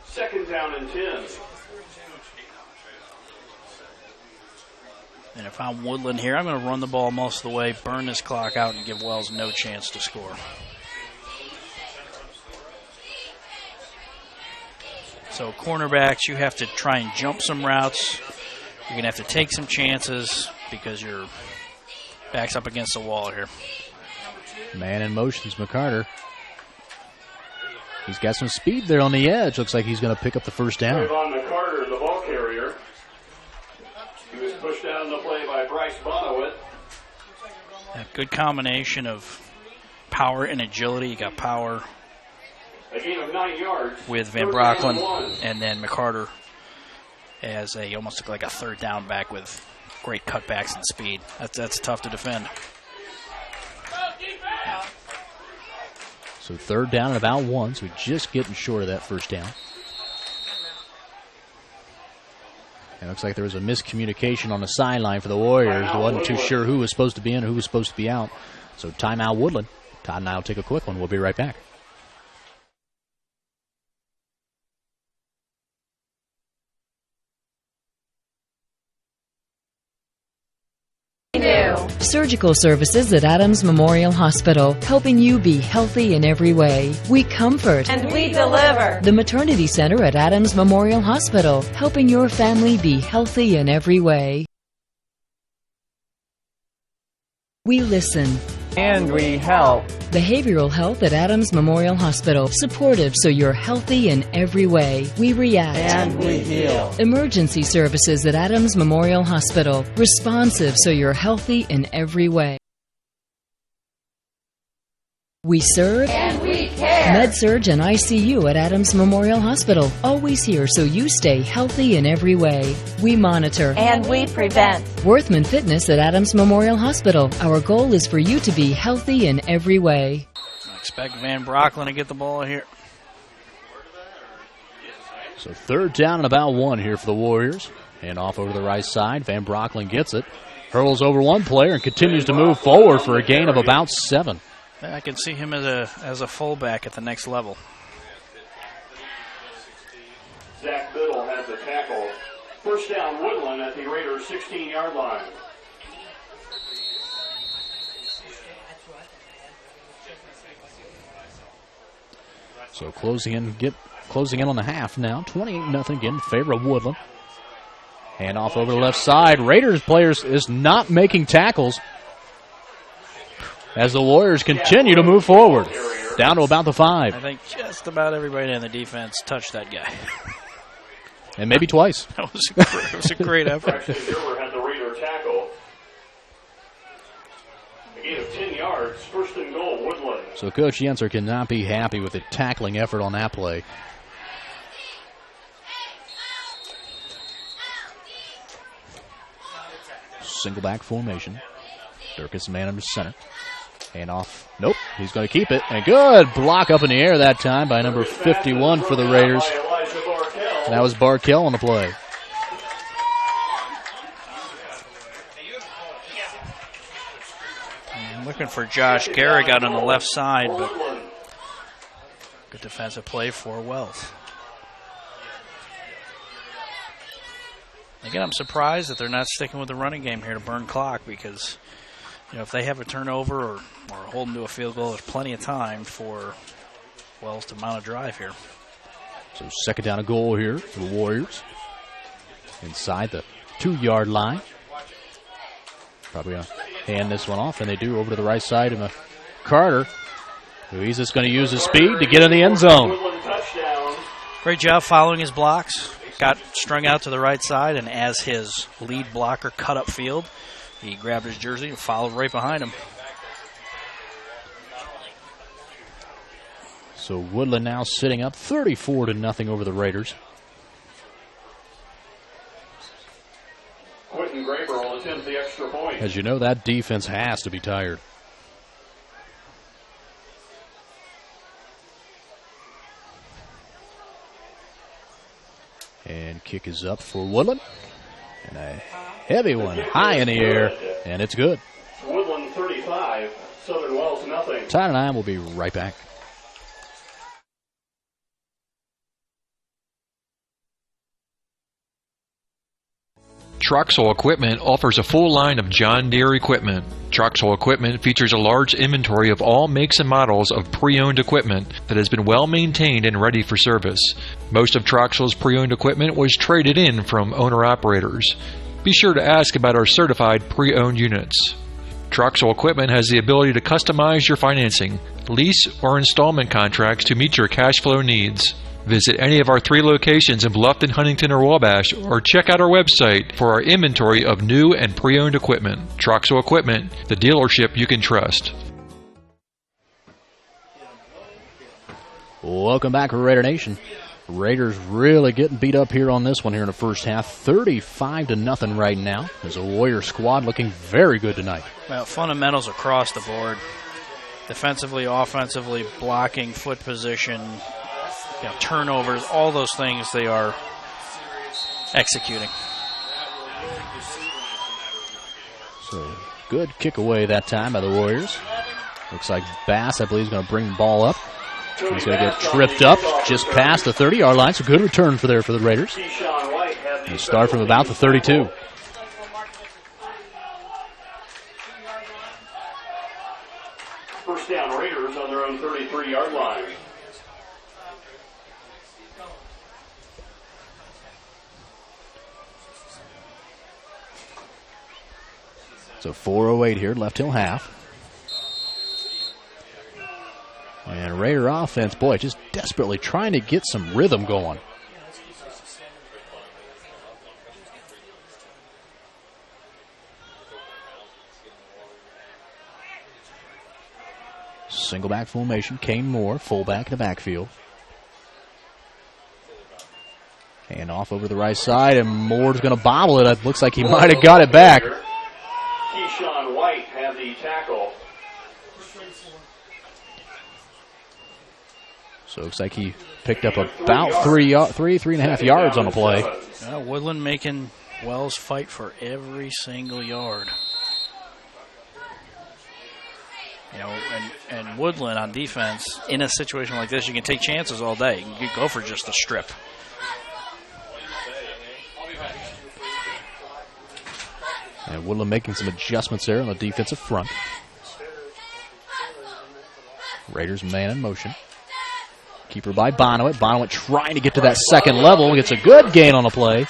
B: 2nd down and 10.
D: And if I'm Woodland here, I'm going to run the ball most of the way, burn this clock out, and give Wells no chance to score. So cornerbacks, you have to try and jump some routes. You're going to have to take some chances because your back's up against the wall here.
C: Man in motion's McCarter. He's got some speed there on the edge. Looks like he's going to pick up the first down.
B: Trayvon McCarter, the ball carrier. He was pushed out on the play by Bryce Bonowit.
D: A good combination of power and agility. You got power
B: A gain of 9 yards.
D: with Van Brocklin, and then McCarter as almost like a 3rd down back with great cutbacks and speed. That's tough to defend.
C: So 3rd down and about 1, so just getting short of that first down. It looks like there was a miscommunication on the sideline for the Warriors. They wasn't too sure who was supposed to be in and who was supposed to be out. So timeout Woodland. Todd and I will take a quick one. We'll be right back.
K: Surgical services at Adams Memorial Hospital, helping you be healthy in every way. We comfort
L: and we deliver.
K: The Maternity Center at Adams Memorial Hospital, helping your family be healthy in every way. We listen.
L: And we help.
K: Behavioral health at Adams Memorial Hospital. Supportive so you're healthy in every way. We react.
L: And we heal.
K: Emergency services at Adams Memorial Hospital. Responsive so you're healthy in every way. We serve.
L: And we care.
K: Med-Surg and ICU at Adams Memorial Hospital. Always here so you stay healthy in every way. We monitor.
L: And we prevent.
K: Worthman Fitness at Adams Memorial Hospital. Our goal is for you to be healthy in every way.
D: I expect Van Brocklin to get the ball here.
C: So 3rd down and about 1 here for the Warriors. And off over the right side. Van Brocklin gets it. Hurls over one player and continues to move forward for a gain of about 7.
D: I can see him as a fullback at the next level.
B: Zach Biddle has the tackle. First down, Woodlan at the Raiders' 16-yard line.
C: So closing in on the half now. 28-0 again in favor of Woodlan. Hand off over the left side. Raiders players is not making tackles as the Warriors continue to move forward. Down to about the 5.
D: I think just about everybody in the defense touched that guy.
C: And maybe twice.
D: That was a great effort.
B: Had the Raider tackle. A gain of 10 yards. First and goal, Woodland.
C: So Coach Yenser cannot be happy with the tackling effort on that play. Single back formation. Durkis man under center. Hand off. Nope. He's going to keep it. And good block up in the air that time by number 51 for the Raiders. And that was Barkell on the play.
D: And looking for Josh Garrick out on the left side, but good defensive play for Wells. Again, I'm surprised that they're not sticking with the running game here to burn clock because, if they have a turnover or hold them to a field goal, there's plenty of time for Wells to mount a drive here.
C: So second down a goal here for the Warriors. Inside the 2-yard line. Probably going to hand this one off, and they do over to the right side of Carter, who he's just going to use his speed to get in the end zone.
D: Great job following his blocks. Got strung out to the right side, and as his lead blocker cut up field, he grabbed his jersey and followed right behind him.
C: So Woodland now sitting up 34-0 over the Raiders.
B: Quentin Graber will attempt the extra point.
C: As you know, that defense has to be tired. And kick is up for Woodland. And a heavy one high in the air, and it's good.
B: Woodland 35, Southern Wells nothing.
C: Todd and I will be right back.
F: Troxel Equipment offers a full line of John Deere equipment. Troxel Equipment features a large inventory of all makes and models of pre-owned equipment that has been well maintained and ready for service. Most of Troxel's pre-owned equipment was traded in from owner-operators. Be sure to ask about our certified pre-owned units. Troxel Equipment has the ability to customize your financing, lease, or installment contracts to meet your cash flow needs. Visit any of our 3 locations in Bluffton, Huntington, or Wabash, or check out our website for our inventory of new and pre-owned equipment. Troxel Equipment, the dealership you can trust.
C: Welcome back, Raider Nation. Raiders really getting beat up here on this one here in the first half. 35-0 right now. There's a Warrior squad looking very good tonight.
D: Well, fundamentals across the board. Defensively, offensively, blocking, foot position, turnovers, all those things they are executing.
C: So good kick away that time by the Warriors. Looks like Bass, I believe, is going to bring the ball up. He's going to get tripped up just past the 30-yard line. So good return for the Raiders. They start from about the 32.
B: First down, Raiders on their own 33-yard line.
C: So 4:08 here, left till half. And Raider offense, boy, just desperately trying to get some rhythm going. Single back formation, Kane Moore, fullback in the backfield. Hand off over the right side, and Moore's going to bobble it. It looks like he might have got it back.
B: Keyshawn White had the tackle.
C: So it looks like he picked up about three and a half yards on the play.
D: Woodland making Wells fight for every single yard. And Woodlan on defense, in a situation like this, you can take chances all day. You can go for just a strip.
C: And Woodlan making some adjustments there on the defensive front. Raiders man in motion. Keeper by Bonowit. Bonowit trying to get to that second level. Gets a good gain on the play.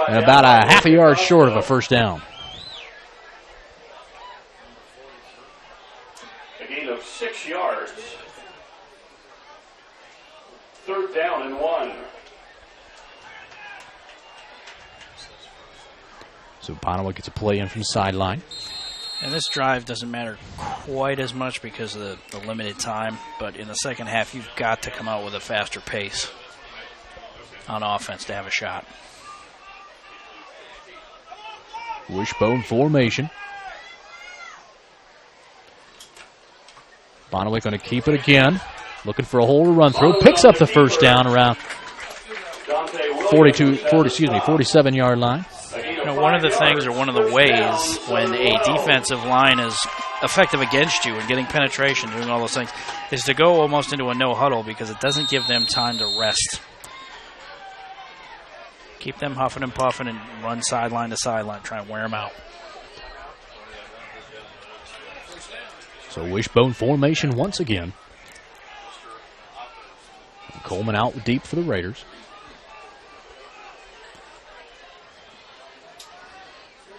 C: And about a half a yard short of a first down.
B: A gain of 6 yards. 3rd down and 1.
C: So Bonowit gets a play in from the sideline.
D: And this drive doesn't matter quite as much because of the limited time, but in the second half, you've got to come out with a faster pace on offense to have a shot.
C: Wishbone formation. Bonowit going to keep it again. Looking for a hole to run through. Picks up the first down around 47-yard line.
D: One of the things, or one of the ways, when a defensive line is effective against you and getting penetration, doing all those things, is to go almost into a no-huddle because it doesn't give them time to rest. Keep them huffing and puffing and run sideline to sideline, try and wear them out.
C: So wishbone formation once again. And Coleman out deep for the Raiders.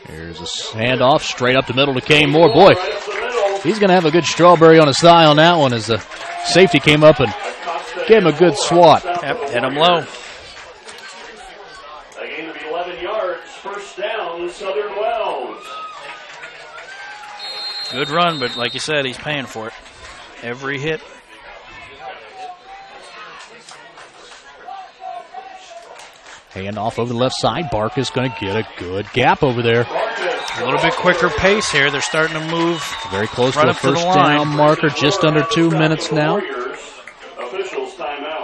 C: Here's a handoff straight up the middle to Kane Moore. Boy, he's going to have a good strawberry on his thigh on that one as the safety came up and gave him a good swat.
D: Yep, hit him low.
B: A gain of 11 yards. First down, Southern Wells.
D: Good run, but like you said, he's paying for it. Every hit.
C: Handoff over the left side. Bark is going to get a good gap over there.
D: A little bit quicker pace here. They're starting to move.
C: Very close to the first down marker. Just under 2 minutes now.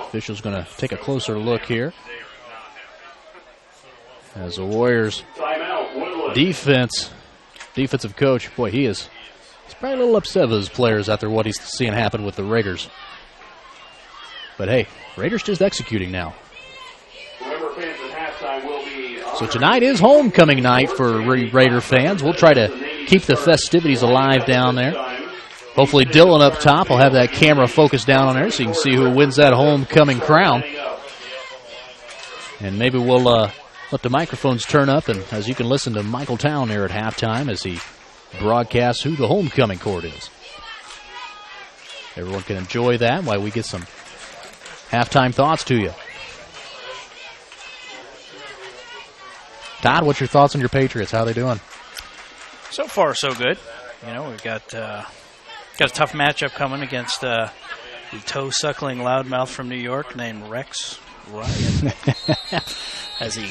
C: Officials going to take a closer look here. As the Warriors defensive coach, boy, he's probably a little upset with his players after what he's seeing happen with the Raiders. But hey, Raiders just executing now. So tonight is homecoming night for Raider fans. We'll try to keep the festivities alive down there. Hopefully Dylan up top will have that camera focused down on there so you can see who wins that homecoming crown. And maybe we'll let the microphones turn up, and as you can listen to Michael Town there at halftime as he broadcasts who the homecoming court is. Everyone can enjoy that while we get some halftime thoughts to you. Todd, what's your thoughts on your Patriots? How are they doing?
D: So far, so good. We've got a tough matchup coming against the toe-suckling loudmouth from New York named Rex Ryan. As he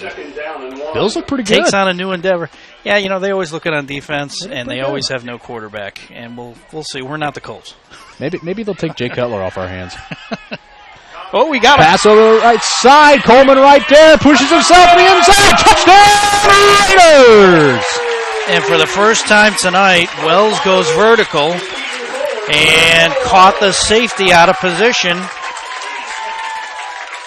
C: Bills look pretty good.
D: Takes on a new endeavor. Yeah, they always look good on defense, and they always have no quarterback. And we'll see. We're not the Colts.
C: Maybe they'll take Jay Cutler off our hands.
D: Oh, we got
C: pass over the right side. Coleman right there. Pushes himself to the inside. Touchdown, Raiders!
D: And for the first time tonight, Wells goes vertical and caught the safety out of position.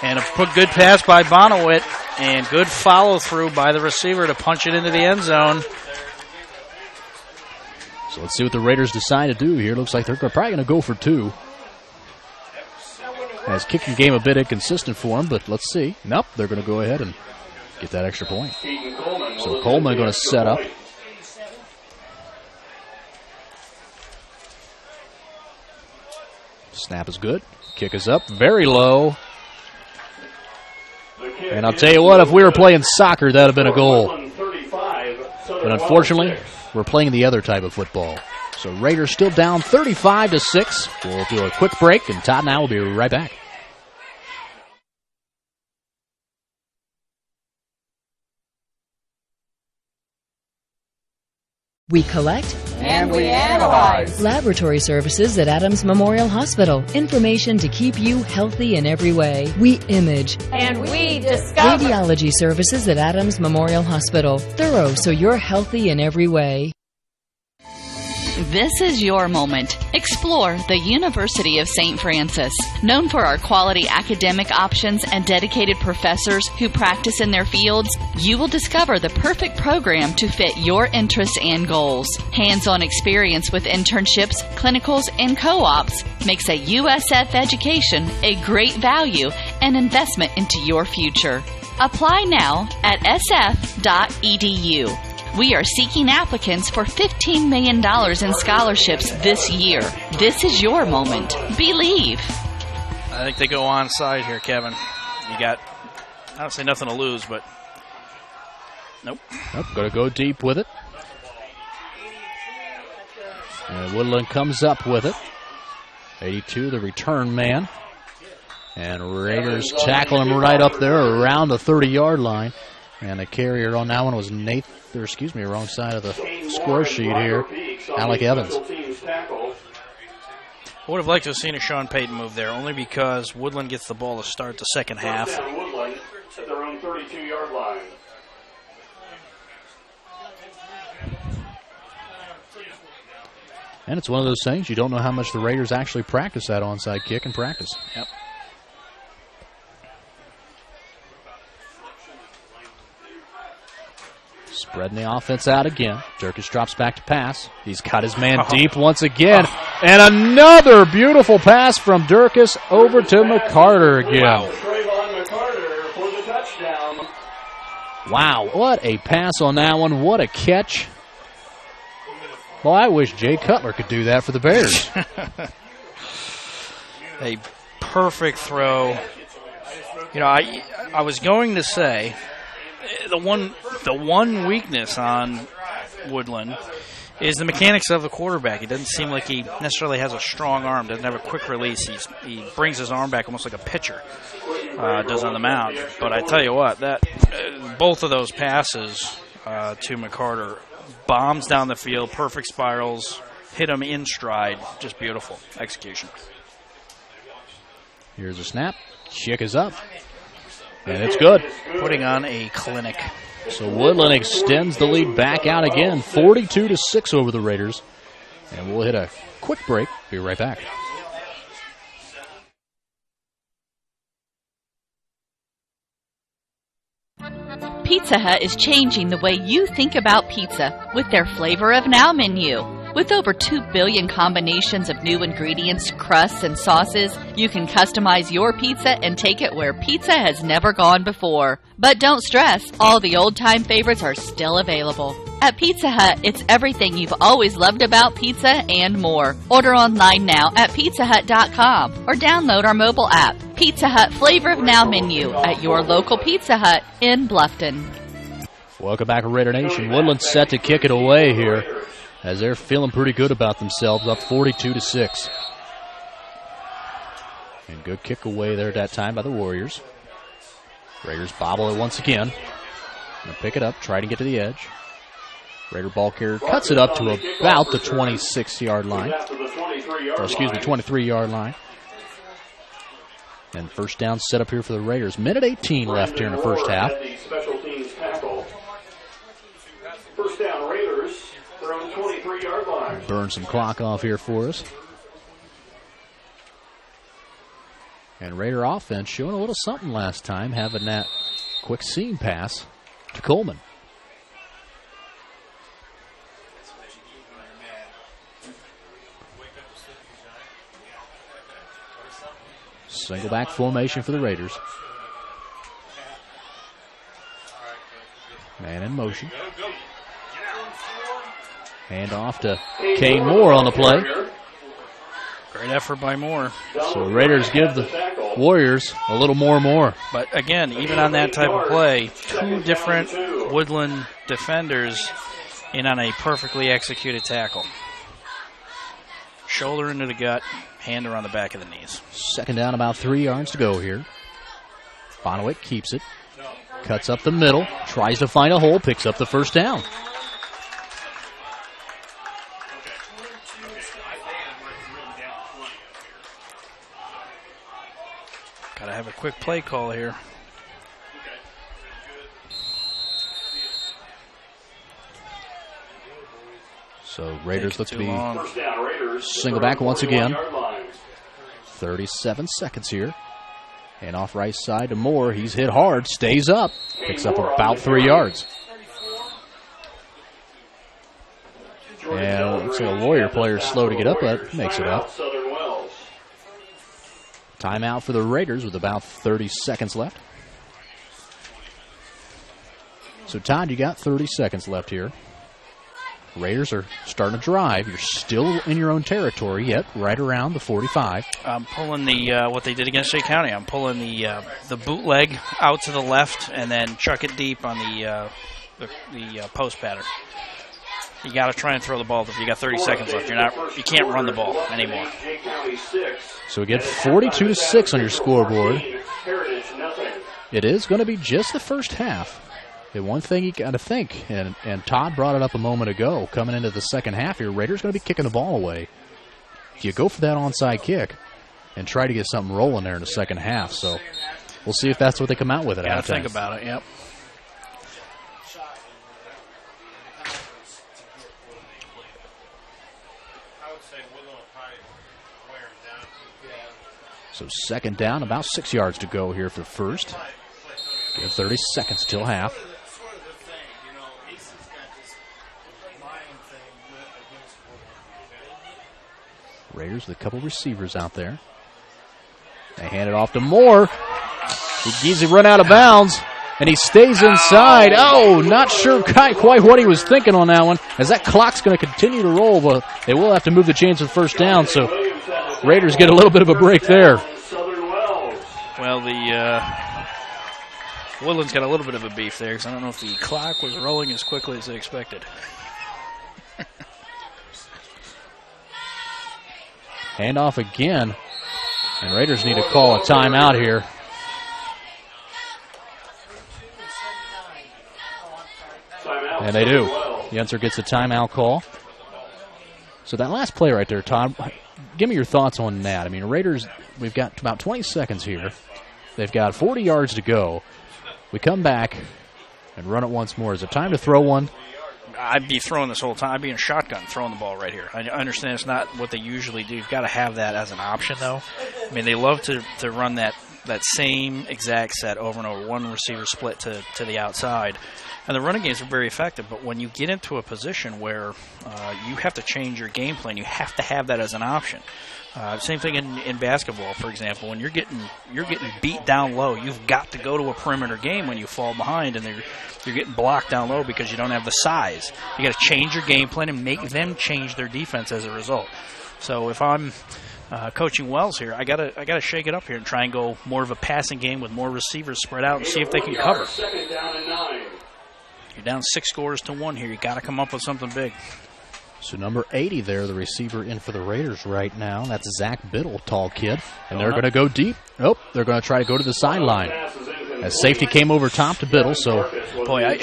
D: And a good pass by Bonowit and good follow-through by the receiver to punch it into the end zone.
C: So let's see what the Raiders decide to do here. Looks like they're probably going to go for 2. As kicking game a bit inconsistent for them, but let's see. Nope, they're going to go ahead and get that extra point. So Coleman going to set up. Snap is good. Kick is up. Very low. And I'll tell you what, if we were playing soccer, that would have been a goal. But unfortunately, we're playing the other type of football. So Raiders still down 35-6. We'll do a quick break, and Todd and I will be right back.
K: We collect
L: and we analyze.
K: Laboratory services at Adams Memorial Hospital. Information to keep you healthy in every way. We image
L: and we discover.
K: Radiology services at Adams Memorial Hospital. Thorough so you're healthy in every way.
A: This is your moment. Explore the University of St. Francis. Known for our quality academic options and dedicated professors who practice in their fields, you will discover the perfect program to fit your interests and goals. Hands-on experience with internships, clinicals, and co-ops makes a USF education a great value and investment into your future. Apply now at sf.edu. We are seeking applicants for $15 million in scholarships this year. This is your moment. Believe.
D: I think they go onside here, Kevin. You got, I don't say nothing to lose, but nope.
C: Going to go deep with it. And Woodland comes up with it. 82, the return man. And Raiders tackle him right up there around the 30-yard line. And the carrier on that one was wrong side of the score sheet here, Alec Evans.
D: I would have liked to have seen a Sean Payton move there, only because Woodland gets the ball to start the second half.
B: Woodland at their own 32-yard line.
C: And it's one of those things, you don't know how much the Raiders actually practice that onside kick in practice.
D: Yep.
C: Spreading the offense out again. Durkis drops back to pass. He's got his man deep once again. And another beautiful pass from Durkis over to McCarter again. Wow, what a pass on that one. What a catch. Well, I wish Jay Cutler could do that for the Bears.
D: A perfect throw. You know, I was going to say the one weakness on Woodland is the mechanics of the quarterback. It doesn't seem like he necessarily has a strong arm, doesn't have a quick release. He brings his arm back almost like a pitcher does on the mound. But I tell you what, that both of those passes to McCarter, bombs down the field, perfect spirals, hit him in stride, just beautiful execution.
C: Here's a snap. Chick is up. And it's good.
D: Putting on a clinic.
C: So Woodland extends the lead back out again, 42-6 over the Raiders. And we'll hit a quick break. Be right back.
A: Pizza Hut is changing the way you think about pizza with their Flavor of Now menu. With over 2 billion combinations of new ingredients, crusts, and sauces, you can customize your pizza and take it where pizza has never gone before. But don't stress, all the old-time favorites are still available. At Pizza Hut, it's everything you've always loved about pizza and more. Order online now at pizzahut.com or download our mobile app, Pizza Hut Flavor of Now menu at your local Pizza Hut in Bluffton.
C: Welcome back to Raider Nation. Woodland set to kick it away here, as they're feeling pretty good about themselves, up 42-6. And good kick away there at that time by the Warriors. Raiders bobble it once again. Gonna pick it up, try to get to the edge. Raider ball carrier cuts it up to about the 26-yard line. Or excuse me, 23-yard line. And first down set up here for the Raiders. Minute 18 left here in the first half.
B: First down, Raiders. They're on the 23-yard line.
C: Burn some clock off here for us. And Raider offense showing a little something last time, having that quick seam pass to Coleman. Single back formation for the Raiders. Man in motion. Hand off to Kane Moore on the play.
D: Great effort by Moore.
C: So Raiders give the Warriors a little more.
D: But again, even on that type of play, two different Woodland defenders in on a perfectly executed tackle. Shoulder into the gut, hand around the back of the knees.
C: Second down, about 3 yards to go here. Bonowit keeps it. Cuts up the middle, tries to find a hole, picks up the first down.
D: Got to have a quick play call here.
C: So Raiders look to be
B: First down, Raiders.
C: single back once again.
B: 41-yard line.
C: 37 seconds here. And off right side to Moore. He's hit hard, stays up, picks up about 3 yards. And it looks like a Warrior player is slow to get up, but makes it up. Timeout for the Raiders with about 30 seconds left. So, Todd, you got 30 seconds left here. Raiders are starting to drive. You're still in your own territory, yet right around the 45.
D: I'm pulling the what they did against Shea County. I'm pulling the bootleg out to the left and then chuck it deep on the post pattern. You got to try and throw the ball. If you got 30 seconds left, you can't run the ball anymore.
C: So we get 42-6 on your scoreboard. It is going to be just the first half. And one thing you got to think, and Todd brought it up a moment ago, coming into the second half here, Raiders going to be kicking the ball away. You go for that onside kick and try to get something rolling there in the second half. So we'll see if that's what they come out with at halftime.
D: Got to think about it, yep.
C: So second down, about 6 yards to go here for the first. Give 30 seconds till half. Raiders with a couple receivers out there. They hand it off to Moore. He gives it run out of bounds, and he stays inside. Oh, not sure quite what he was thinking on that one, as that clock's going to continue to roll, but they will have to move the chains of first down, so Raiders get a little bit of a break there.
D: Well, the Woodlan's got a little bit of a beef there, because I don't know if the clock was rolling as quickly as they expected.
C: Handoff again, and Raiders need to call a timeout here. And they do. Yentzer gets a timeout call. So that last play right there, Todd, give me your thoughts on that. I mean, Raiders, we've got about 20 seconds here. They've got 40 yards to go. We come back and run it once more. Is it time to throw one?
D: I'd be throwing this whole time. I'd be in shotgun throwing the ball right here. I understand it's not what they usually do. You've got to have that as an option, though. I mean, they love to run that same exact set over and over, one receiver split to the outside. And the running games are very effective, but when you get into a position where you have to change your game plan, you have to have that as an option. Same thing in basketball, for example. When you're getting beat down low, you've got to go to a perimeter game when you fall behind and you're getting blocked down low because you don't have the size. You got to change your game plan and make them change their defense as a result. So if I'm coaching Wells here, I gotta shake it up here and try and go more of a passing game with more receivers spread out and see if they can cover. You're down 6-1 here. You got to come up with something big.
C: So number 80 there, the receiver in for the Raiders right now. That's Zach Biddle, tall kid. And they're going to go deep. Oh, they're going to try to go to the sideline. As safety came over top to Biddle, so...
D: Boy,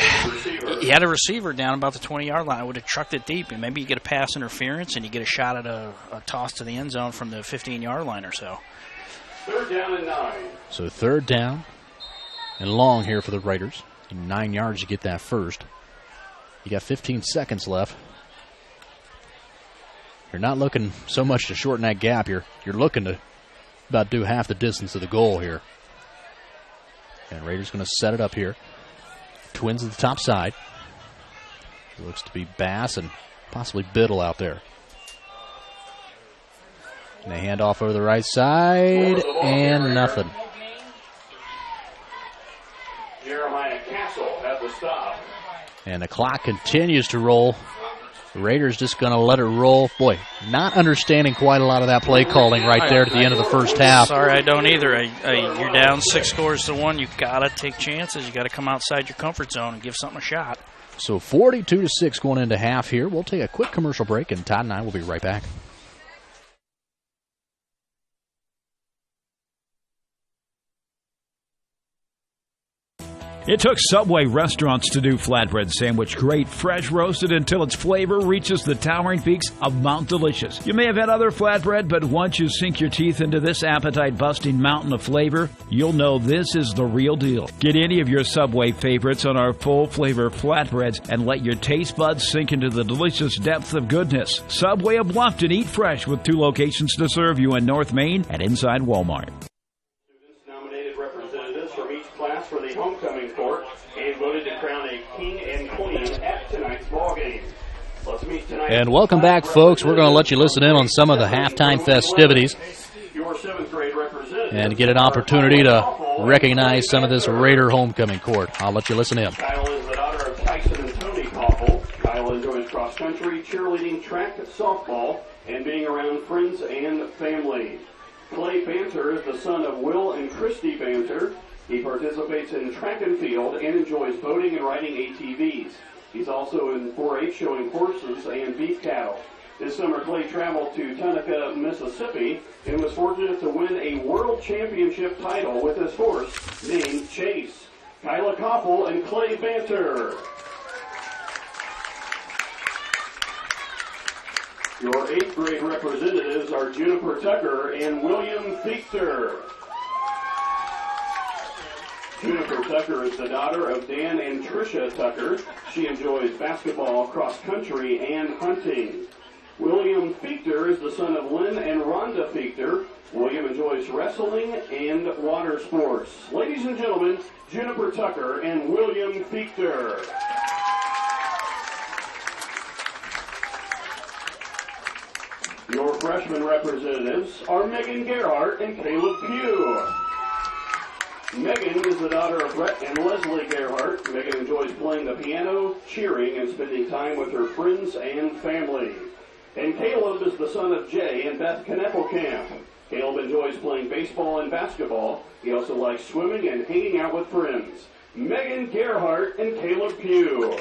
D: he had a receiver down about the 20-yard line. I would have trucked it deep, and maybe you get a pass interference and you get a shot at a toss to the end zone from the 15-yard line or so.
B: 3rd down and 9.
C: So 3rd down and long here for the Raiders. 9 yards to get that first. You got 15 seconds left. You're not looking so much to shorten that gap. You're looking to about do half the distance of the goal here. And Raiders going to set it up here. Twins at the top side. It looks to be Bass and possibly Biddle out there. And they hand off over the right side, and nothing.
B: Jeremiah Castle at the stop.
C: And the clock continues to roll. The Raiders just going to let it roll. Boy, not understanding quite a lot of that play calling right there at the end of the first half.
D: Sorry, I don't either. You're down 6-1. You've got to take chances. You've got to come outside your comfort zone and give something a shot.
C: So 42-6 going into half here. We'll take a quick commercial break, and Todd and I will be right back.
M: It took Subway restaurants to do flatbread sandwich great, fresh roasted until its flavor reaches the towering peaks of Mount Delicious. You may have had other flatbread, but once you sink your teeth into this appetite-busting mountain of flavor, you'll know this is the real deal. Get any of your Subway favorites on our full-flavor flatbreads and let your taste buds sink into the delicious depths of goodness. Subway of Bluffton, eat fresh with 2 locations to serve you in North Main and inside Walmart.
B: Students nominated representatives from each class for the homecoming court and voted to crown a king and queen at tonight's ball game. Let's meet tonight.
C: And welcome back, folks. We're going to let you listen in on some of the halftime festivities
B: Your 7th grade representative
C: and get an opportunity to recognize some of this Raider homecoming court. I'll let you listen in.
B: Kyle is the daughter of Tyson and Tony Koppel. Kyle enjoys cross country, cheerleading, track, softball, and being around friends and family. Clay Banter is the son of Will and Christy Banter. He participates in track and field and enjoys boating and riding ATVs. He's also in 4-H showing horses and beef cattle. This summer, Clay traveled to Tunica, Mississippi, and was fortunate to win a world championship title with his horse named Chase. Kyla Koppel and Clay Banter. Your 8th grade representatives are Juniper Tucker and William Fichter. Juniper Tucker is the daughter of Dan and Tricia Tucker. She enjoys basketball, cross country, and hunting. William Fichter is the son of Lynn and Rhonda Fichter. William enjoys wrestling and water sports. Ladies and gentlemen, Juniper Tucker and William Fichter. Your freshman representatives are Megan Gerhardt and Caleb Pugh. Megan is the daughter of Brett and Leslie Gerhardt. Megan enjoys playing the piano, cheering, and spending time with her friends and family. And Caleb is the son of Jay and Beth Kneppelkamp. Caleb enjoys playing baseball and basketball. He also likes swimming and hanging out with friends. Megan Gerhardt and Caleb Pugh.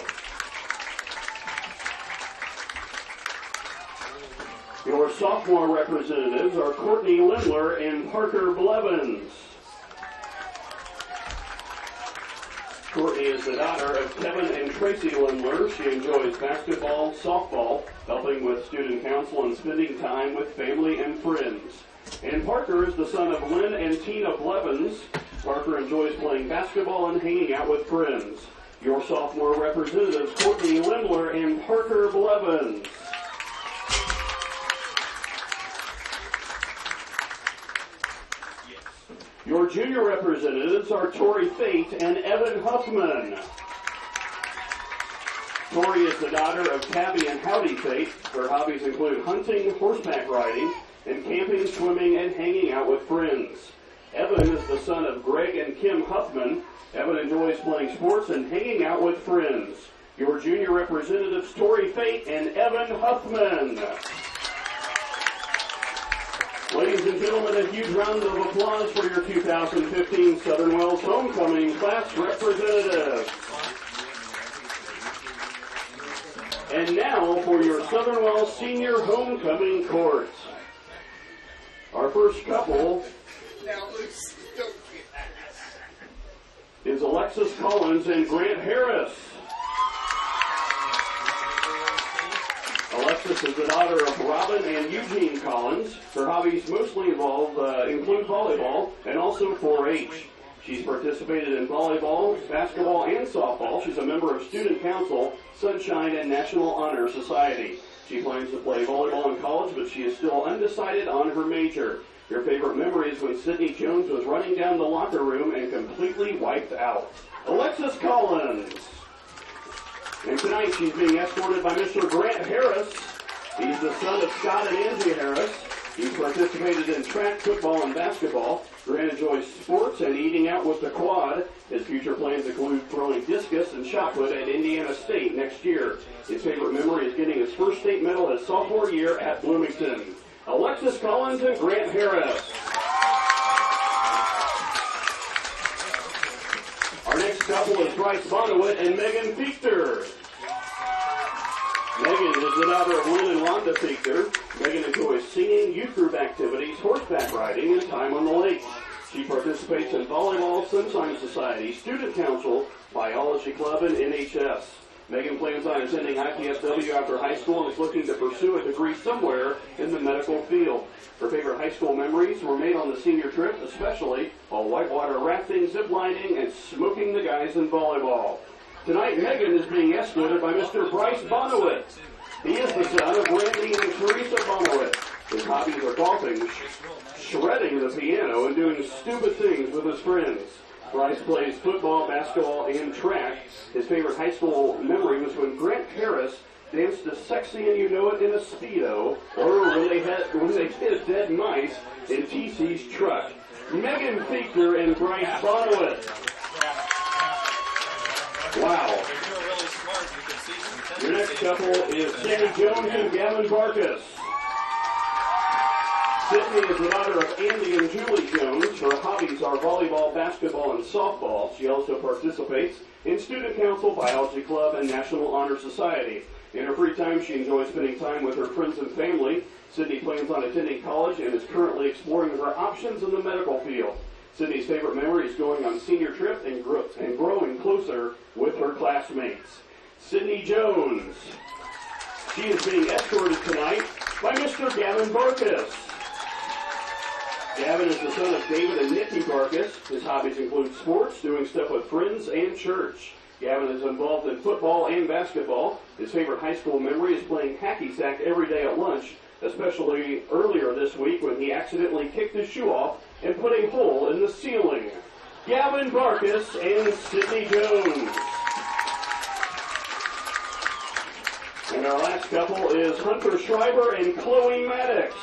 B: Your sophomore representatives are Courtney Lindler and Parker Blevins. Courtney is the daughter of Kevin and Tracy Lindler. She enjoys basketball, softball, helping with student council, and spending time with family and friends. And Parker is the son of Lynn and Tina Blevins. Parker enjoys playing basketball and hanging out with friends. Your sophomore representatives, Courtney Lindler and Parker Blevins. Your junior representatives are Tori Fate and Evan Huffman. Tori is the daughter of Tabby and Howdy Fate. Her hobbies include hunting, horseback riding, and camping, swimming, and hanging out with friends. Evan is the son of Greg and Kim Huffman. Evan enjoys playing sports and hanging out with friends. Your junior representatives, Tori Fate and Evan Huffman. Ladies and gentlemen, a huge round of applause for your 2015 Southern Wells Homecoming Class representatives. And now for your Southern Wells Senior Homecoming Court. Our first couple is Alexis Collins and Grant Harris. Alexis is the daughter of Robin and Eugene Collins. Her hobbies mostly include volleyball and also 4-H. She's participated in volleyball, basketball, and softball. She's a member of Student Council, Sunshine, and National Honor Society. She plans to play volleyball in college, but she is still undecided on her major. Her favorite memory is when Sydney Jones was running down the locker room and completely wiped out. Alexis Collins. And tonight she's being escorted by Mr. Grant Harris. He's the son of Scott and Angie Harris. He's participated in track, football, and basketball. Grant enjoys sports and eating out with the quad. His future plans include throwing discus and shot put at Indiana State next year. His favorite memory is getting his first state medal his sophomore year at Bloomington. Alexis Collins and Grant Harris. Our next couple is Bryce Bonowit and Megan Fichter. Megan is the daughter of Lynn and Rhonda Fichter. Megan enjoys singing, youth group activities, horseback riding, and time on the lake. She participates in volleyball, Sunshine Society, Student Council, Biology Club, and NHS. Megan plans on attending IPSW after high school and is looking to pursue a degree somewhere in the medical field. Her favorite high school memories were made on the senior trip, especially while whitewater rafting, ziplining, and smoking the guys in volleyball. Tonight, Megan is being escorted by Mr. Bryce Bonowitz. He is the son of Randy and Teresa Bonowitz. His hobbies are golfing, shredding the piano, and doing stupid things with his friends. Bryce plays football, basketball, and track. His favorite high school memory was when Grant Harris danced to Sexy and You Know It in a Speedo, or when they hit dead mice in TC's truck. Megan Fichter and Bryce Bonowitz. Wow. Your next couple is Sammy Jones and Gavin Barkas. Sydney is the daughter of Andy and Julie Jones. Her hobbies are volleyball, basketball, and softball. She also participates in Student Council, Biology Club, and National Honor Society. In her free time, she enjoys spending time with her friends and family. Sydney plans on attending college and is currently exploring her options in the medical field. Sydney's favorite memory is going on senior trip and growing closer with her classmates. Sydney Jones. She is being escorted tonight by Mr. Gavin Barkas. Gavin is the son of David and Nikki Barkas. His hobbies include sports, doing stuff with friends, and church. Gavin is involved in football and basketball. His favorite high school memory is playing hacky sack every day at lunch, especially earlier this week when he accidentally kicked his shoe off and put a hole in the ceiling. Gavin Barkas and Sydney Jones. And our last couple is Hunter Schreiber and Chloe Maddox.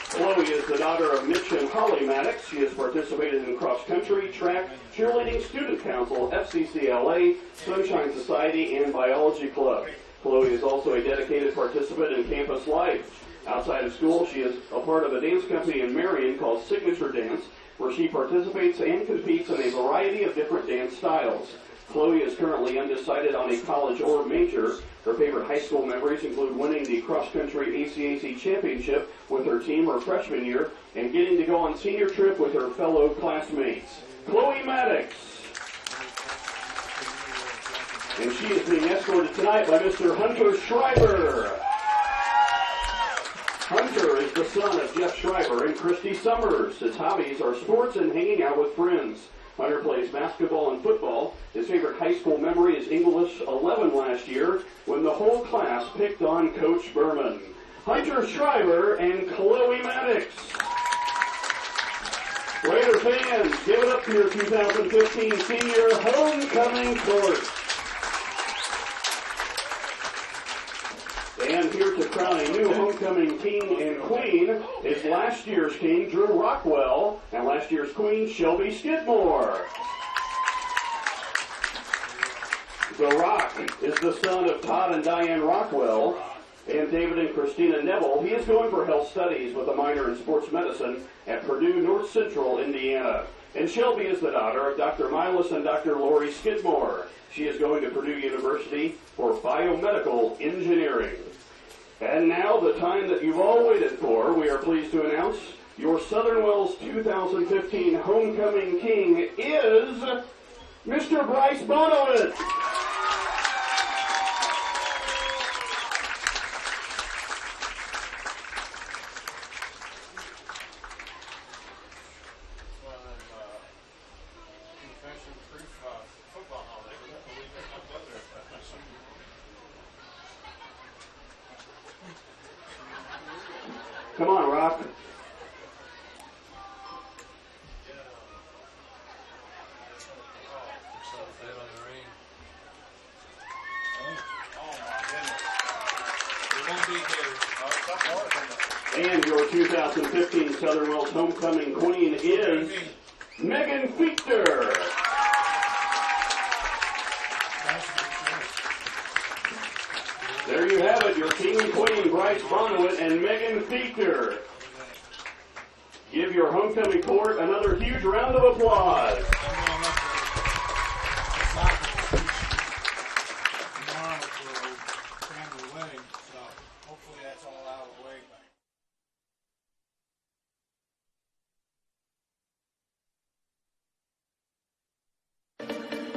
B: Chloe is the daughter of Mitch and Holly Maddox. She has participated in cross-country, track, cheerleading, student council, FCCLA, Sunshine Society, and Biology Club. Chloe is also a dedicated participant in campus life. Outside of school, she is a part of a dance company in Marion called Signature Dance, where she participates and competes in a variety of different dance styles. Chloe is currently undecided on a college or major. Her favorite high school memories include winning the cross-country ACAC championship with her team her freshman year and getting to go on senior trip with her fellow classmates. Chloe Maddox. And she is being escorted tonight by Mr. Hunter Schreiber. Hunter is the son of Jeff Schreiber and Christy Summers. His hobbies are sports and hanging out with friends. Hunter plays basketball and football. His favorite high school memory is English 11 last year when the whole class picked on Coach Berman. Hunter Schreiber and Chloe Maddox. Raider fans, give it up to your 2015 senior homecoming court. And here to crown a new homecoming king and queen is last year's king, Drew Rockwell, and last year's queen, Shelby Skidmore. The Rock is the son of Todd and Diane Rockwell and David and Christina Neville. He is going for health studies with a minor in sports medicine at Purdue North Central, Indiana. And Shelby is the daughter of Dr. Milas and Dr. Lori Skidmore. She is going to Purdue University for biomedical engineering. And now, the time that you've all waited for, we are pleased to announce your Southern Wells 2015 Homecoming King is Mr. Bryce Bonowitz. Come on, Rock. And your 2015 Southern Wells Homecoming Queen is Megan Fichter. There you have it, your king and queen, Bryce Bonowitz and Megan Fichter. Give your homecoming court another huge round of applause.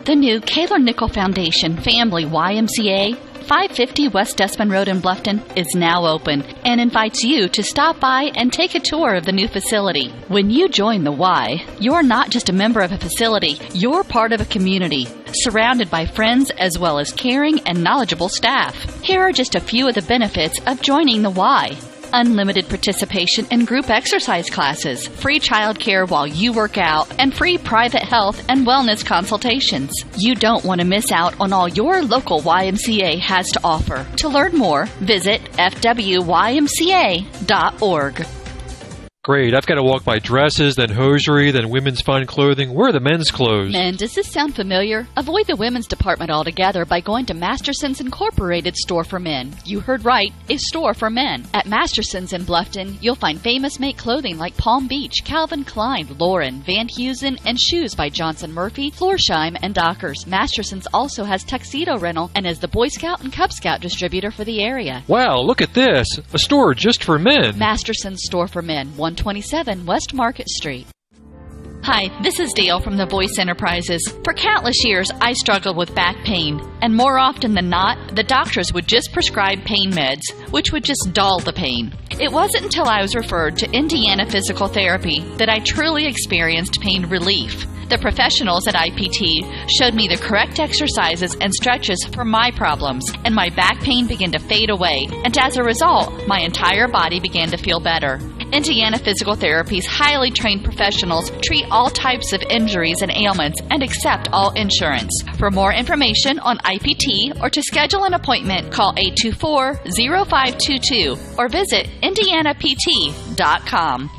A: The new Kaler Nickel Foundation Family YMCA, 550 West Desmond Road in Bluffton, is now open and invites you to stop by and take a tour of the new facility. When you join the Y, you're not just a member of a facility, you're part of a community, surrounded by friends as well as caring and knowledgeable staff. Here are just a few of the benefits of joining the Y. Unlimited participation in group exercise classes, free childcare while you work out, and free private health and wellness consultations. You don't want to miss out on all your local YMCA has to offer. To learn more, visit fwymca.org.
F: Great. I've got to walk by dresses, then hosiery, then women's fine clothing. Where are the men's clothes?
A: Men, does this sound familiar? Avoid the women's department altogether by going to Masterson's Incorporated Store for Men. You heard right, a store for men. At Masterson's in Bluffton, you'll find famous make clothing like Palm Beach, Calvin Klein, Lauren, Van Heusen, and shoes by Johnson Murphy, Florsheim, and Dockers. Masterson's also has tuxedo rental and is the Boy Scout and Cub Scout distributor for the area.
F: Wow, look at this. A store just for men.
A: Masterson's Store for Men, 127 West Market Street. Hi, this is Dale from the Voice Enterprises. For countless years, I struggled with back pain, and more often than not, the doctors would just prescribe pain meds, which would just dull the pain. It wasn't until I was referred to Indiana Physical Therapy that I truly experienced pain relief. The professionals at IPT showed me the correct exercises and stretches for my problems, and my back pain began to fade away, and as a result, my entire body began to feel better. Indiana Physical Therapy's highly trained professionals treat all types of injuries and ailments and accept all insurance. For more information on IPT or to schedule an appointment, call 824-0522 or visit indianapt.com.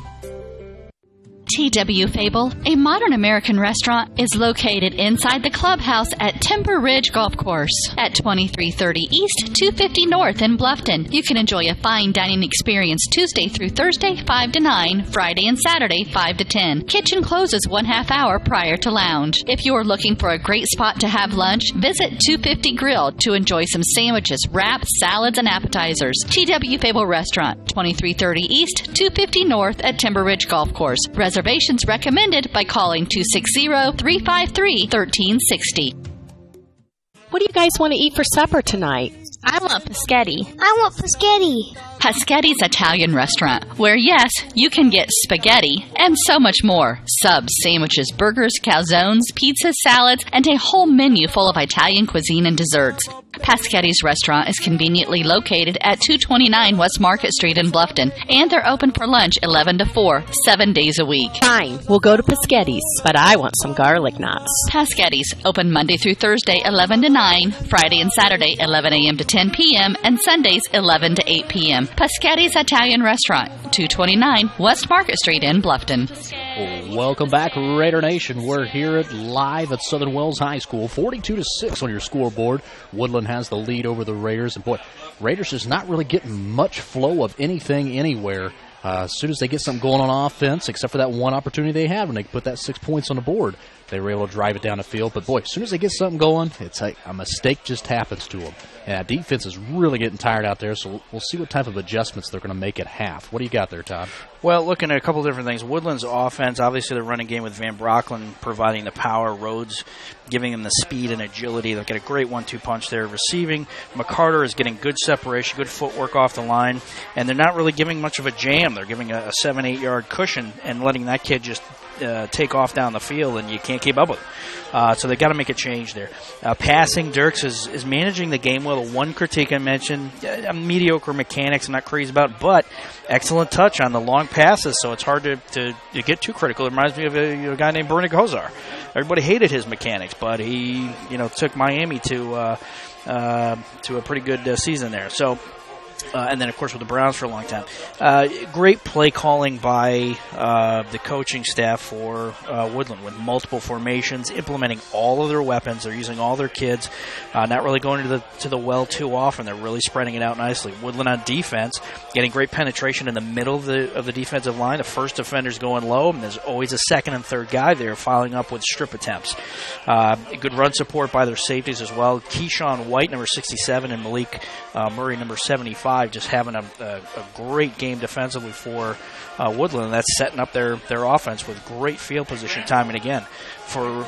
A: T.W. Fable, a modern American restaurant, is located inside the clubhouse at Timber Ridge Golf Course at 2330 East, 250 North in Bluffton. You can enjoy a fine dining experience Tuesday through Thursday, 5 to 9, Friday and Saturday, 5 to 10. Kitchen closes 1/2 hour prior to lounge. If you are looking for a great spot to have lunch, visit 250 Grill to enjoy some sandwiches, wraps, salads, and appetizers. T.W. Fable Restaurant, 2330 East, 250 North at Timber Ridge Golf Course. Reservations recommended by calling 260-353-1360.
N: What do you guys want to eat for supper tonight?
L: I want Paschetti. I want Paschetti.
A: Paschetti's Italian restaurant, where yes, you can get spaghetti and so much more. Subs, sandwiches, burgers, calzones, pizzas, salads, and a whole menu full of Italian cuisine and desserts. Paschetti's restaurant is conveniently located at 229 West Market Street in Bluffton, and they're open for lunch 11 to 4, 7 days a week.
N: Fine, we'll go to Paschetti's, but I want some garlic knots.
A: Paschetti's, open Monday through Thursday 11 to 9, Friday and Saturday 11 a.m. to 10 p.m., and Sundays 11 to 8 p.m. Paschetti's Italian Restaurant, 229 West Market Street in Bluffton.
C: Welcome back, Raider Nation. We're here live at Southern Wells High School, 42-6 on your scoreboard. Woodland has the lead over the Raiders, and boy, Raiders just not really getting much flow of anything anywhere. As soon as they get something going on offense, except for that one opportunity they had when they put that 6 points on the board, they were able to drive it down the field. But boy, as soon as they get something going, it's like a mistake just happens to them. And defense is really getting tired out there, so we'll see what type of adjustments they're going to make at half. What do you got there, Todd?
D: Well, looking at a couple of different things. Woodland's offense, obviously the running game with Van Brocklin providing the power, Rhodes giving them the speed and agility. They'll get a great 1-2 punch there. Receiving, McCarter is getting good separation, good footwork off the line, and they're not really giving much of a jam. They're giving a 7-8 yard cushion and letting that kid just take off down the field, and you can't keep up with it. So they've got to make a change there. Passing, Dirks is managing the game well. The one critique I mentioned, mediocre mechanics I'm not crazy about, but excellent touch on the long passes, so it's hard to get too critical. It reminds me of a guy named Bernie Gozar. Everybody hated his mechanics, but he took Miami to a pretty good season there. So. And then, of course, with the Browns for a long time. Great play calling by the coaching staff for Woodland with multiple formations, implementing all of their weapons. They're using all their kids, not really going to the well too often. They're really spreading it out nicely. Woodland on defense, getting great penetration in the middle of the defensive line. The first defender's going low, and there's always a second and third guy there following up with strip attempts. Good run support by their safeties as well. Keyshawn White, number 67, and Malik Murray, number 75. Just having a great game defensively for Woodland, and that's setting up their offense with great field position time and again. For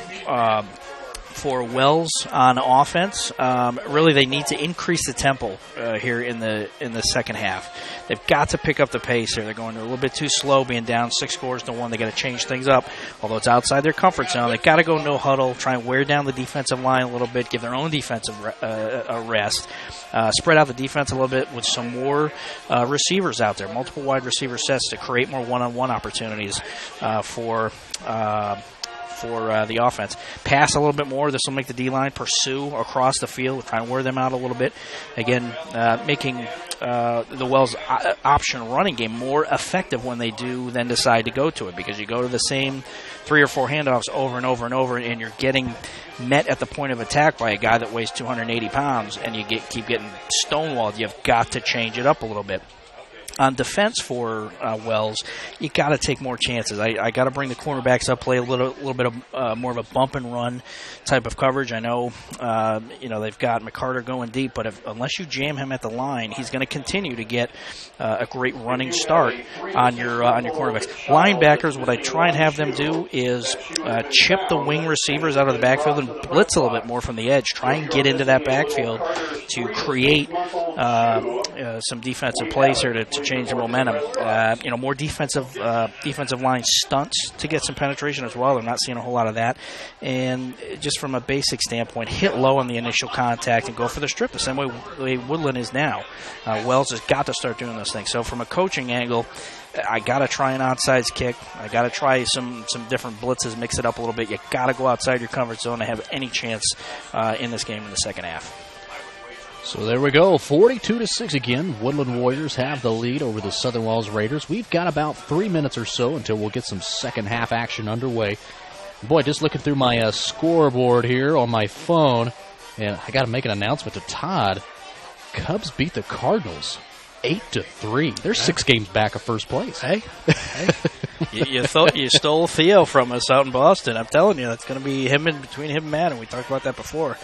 D: for Wells on offense, really they need to increase the tempo here in the second half. They've got to pick up the pace here. They're going a little bit too slow, being down 6-1. They got to change things up. Although it's outside their comfort zone, they've got to go no huddle, try and wear down the defensive line a little bit, give their own defensive a rest, spread out the defense a little bit with some more receivers out there, multiple wide receiver sets to create more one-on-one opportunities for the offense. Pass a little bit more. This will make the D-line pursue across the field, try and wear them out a little bit. Again, making the Wells option running game more effective when they do then decide to go to it, because you go to the same 3 or 4 handoffs over and over and over, and you're getting met at the point of attack by a guy that weighs 280 pounds, and you keep getting stonewalled. You've got to change it up a little bit. On defense for Wells, you got to take more chances. I got to bring the cornerbacks up, play a little bit of more of a bump and run type of coverage. I know, they've got McCarter going deep, but unless you jam him at the line, he's going to continue to get a great running start on your cornerbacks. Linebackers, what I try and have them do is chip the wing receivers out of the backfield and blitz a little bit more from the edge. Try and get into that backfield to create some defensive plays here to change the momentum. More defensive line stunts to get some penetration as well. I'm not seeing a whole lot of that. And just from a basic standpoint, hit low on the initial contact and go for the strip the same way Woodlan is now. Wells has got to start doing those things. So from a coaching angle, I got to try an outsides kick. I got to try some different blitzes, mix it up a little bit. You got to go outside your comfort zone to have any chance in this game in the second half.
C: So there we go, 42-6 again. Woodland Warriors have the lead over the Southern Wells Raiders. We've got about 3 minutes or so until we'll get some second half action underway. Boy, just looking through my scoreboard here on my phone, and I got to make an announcement to Todd. Cubs beat the Cardinals 8-3. They're 6 games back of first place.
D: Hey. You thought you stole Theo from us out in Boston. I'm telling you, that's going to be between him and Madden. We talked about that before.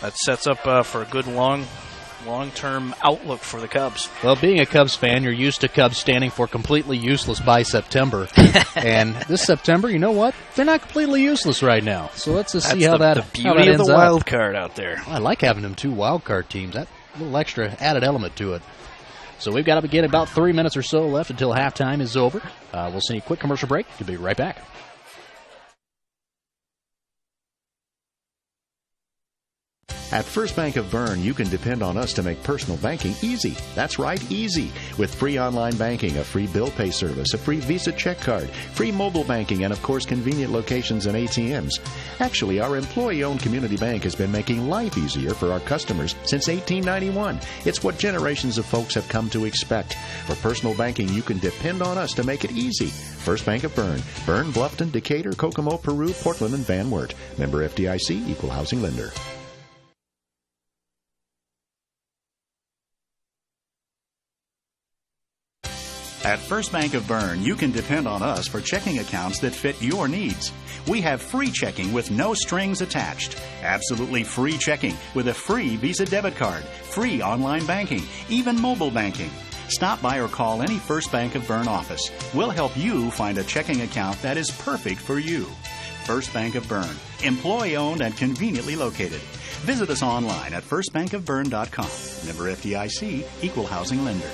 D: That sets up for a good long-term outlook for the Cubs.
C: Well, being a Cubs fan, you're used to Cubs standing for completely useless by September. And this September, you know what? They're not completely useless right now. So let's just see how that ends up.
D: The beauty of the wild card out there.
C: I like having them 2 wild card teams. That little extra added element to it. So we've got to begin about 3 minutes or so left until halftime is over. We'll send you a quick commercial break. We'll be right back.
H: At First Bank of Bern, you can depend on us to make personal banking easy. That's right, easy. With free online banking, a free bill pay service, a free Visa check card, free mobile banking, and, of course, convenient locations and ATMs. Actually, our employee-owned community bank has been making life easier for our customers since 1891. It's what generations of folks have come to expect. For personal banking, you can depend on us to make it easy. First Bank of Bern. Bern, Bluffton, Decatur, Kokomo, Peru, Portland, and Van Wert. Member FDIC, Equal Housing Lender. At First Bank of Bern, you can depend on us for checking accounts that fit your needs. We have free checking with no strings attached. Absolutely free checking with a free Visa debit card, free online banking, even mobile banking. Stop by or call any First Bank of Bern office. We'll help you find a checking account that is perfect for you. First Bank of Bern, employee-owned and conveniently located. Visit us online at firstbankofbern.com. Member FDIC, Equal Housing Lender.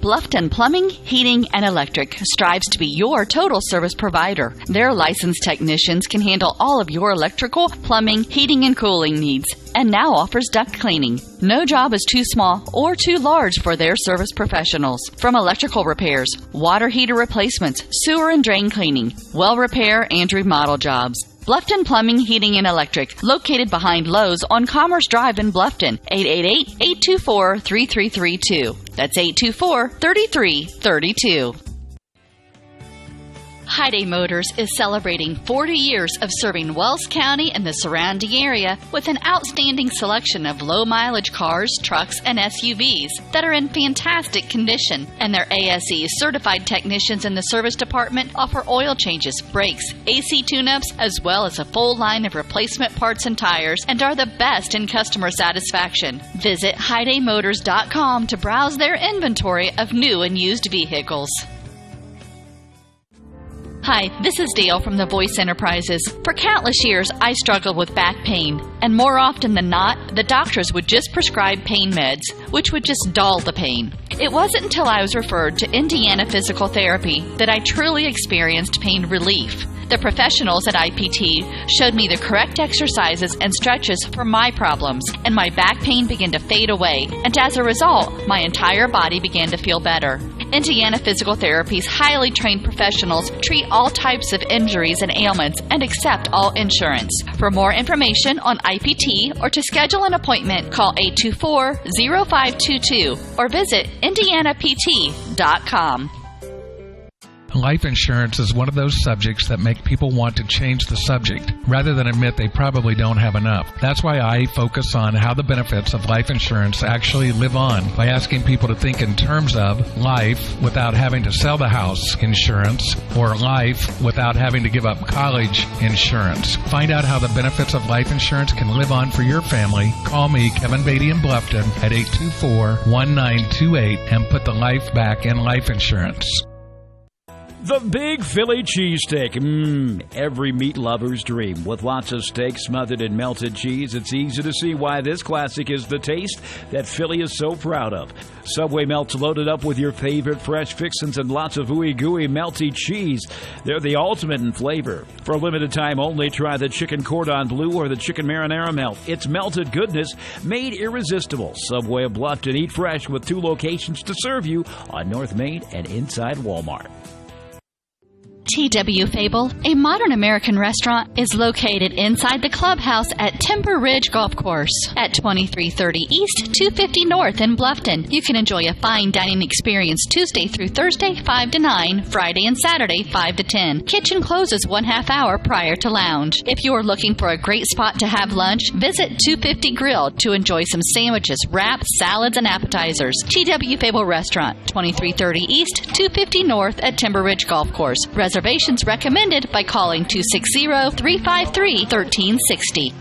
A: Bluffton Plumbing, Heating, and Electric strives to be your total service provider. Their licensed technicians can handle all of your electrical, plumbing, heating, and cooling needs, and now offers duct cleaning. No job is too small or too large for their service professionals. From electrical repairs, water heater replacements, sewer and drain cleaning, well repair, and remodel jobs. Bluffton Plumbing, Heating, and Electric, located behind Lowe's on Commerce Drive in Bluffton, 888-824-3332. That's 824-3332. Hyundai Motors is celebrating 40 years of serving Wells County and the surrounding area with an outstanding selection of low-mileage cars, trucks, and SUVs that are in fantastic condition. And their ASE certified technicians in the service department offer oil changes, brakes, AC tune-ups, as well as a full line of replacement parts and tires, and are the best in customer satisfaction. Visit HyundaiMotors.com to browse their inventory of new and used vehicles. Hi, this is Dale from the Voice Enterprises. For countless years, I struggled with back pain, and more often than not, the doctors would just prescribe pain meds, which would just dull the pain. It wasn't until I was referred to Indiana Physical Therapy that I truly experienced pain relief. The professionals at IPT showed me the correct exercises and stretches for my problems, and my back pain began to fade away, and as a result, my entire body began to feel better. Indiana Physical Therapy's highly trained professionals treat all types of injuries and ailments and accept all insurance. For more information on IPT or to schedule an appointment, call 824-0522 or visit indianapt.com.
O: Life insurance is one of those subjects that make people want to change the subject rather than admit they probably don't have enough. That's why I focus on how the benefits of life insurance actually live on by asking people to think in terms of life without having to sell the house insurance or life without having to give up college insurance. Find out how the benefits of life insurance can live on for your family. Call me, Kevin Beatty in Bluffton, at 824-1928 and put the life back in life insurance.
M: The Big Philly Cheesesteak. Every meat lover's dream. With lots of steak smothered in melted cheese, it's easy to see why this classic is the taste that Philly is so proud of. Subway melts loaded up with your favorite fresh fixins and lots of ooey gooey melty cheese. They're the ultimate in flavor. For a limited time only, try the chicken cordon bleu or the chicken marinara melt. It's melted goodness made irresistible. Subway of Bluffton. Eat fresh with 2 locations to serve you on North Main and inside Walmart.
A: T.W. Fable, a modern American restaurant, is located inside the clubhouse at Timber Ridge Golf Course at 2330 East, 250 North in Bluffton. You can enjoy a fine dining experience Tuesday through Thursday, 5 to 9, Friday and Saturday, 5 to 10. Kitchen closes 1/2 hour prior to lounge. If you are looking for a great spot to have lunch, visit 250 Grill to enjoy some sandwiches, wraps, salads, and appetizers. T.W. Fable Restaurant, 2330 East, 250 North at Timber Ridge Golf Course. Reservations recommended by calling 260-353-1360.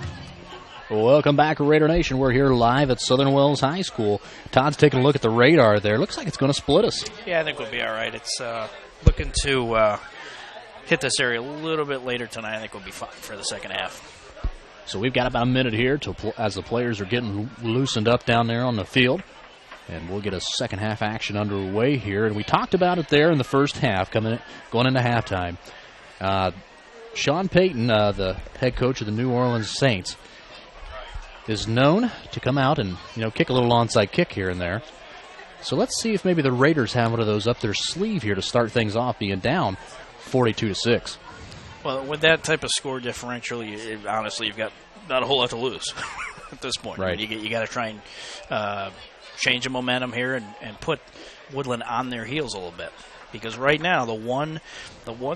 C: Welcome back, Raider Nation. We're here live at Southern Wells High School. Todd's taking a look at the radar there. Looks like it's going to split us.
D: Yeah, I think we'll be all right. It's looking to hit this area a little bit later tonight. I think we'll be fine for the second half.
C: So we've got about a minute here as the players are getting loosened up down there on the field. And we'll get a second half action underway here. And we talked about it there in the first half, going into halftime. Sean Payton, the head coach of the New Orleans Saints, is known to come out and kick a little onside kick here and there. So let's see if maybe the Raiders have one of those up their sleeve here to start things off, being down 42-6.
D: Well, with that type of score differential, honestly, you've got not a whole lot to lose at this point.
C: Right.
D: You got to try and change the momentum here and put Woodlan on their heels a little bit. Because right now, the one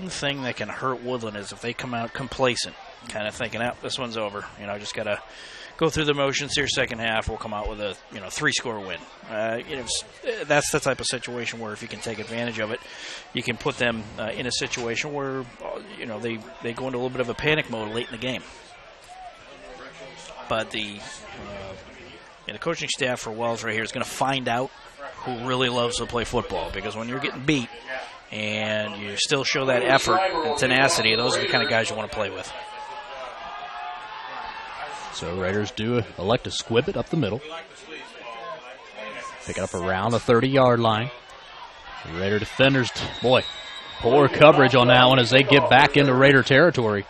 D: thing that can hurt Woodlan is if they come out complacent, kind of thinking, this one's over. Just got to go through the motions here second half. We'll come out with a 3-score win. That's the type of situation where if you can take advantage of it, you can put them in a situation where they go into a little bit of a panic mode late in the game. But the coaching staff for Wells right here is going to find out who really loves to play football, because when you're getting beat and you still show that effort and tenacity, those are the kind of guys you want to play with.
C: So Raiders do elect to squib it up the middle. Pick it up around the 30-yard line. The Raider defenders, poor coverage on that one as they get back into Raider territory.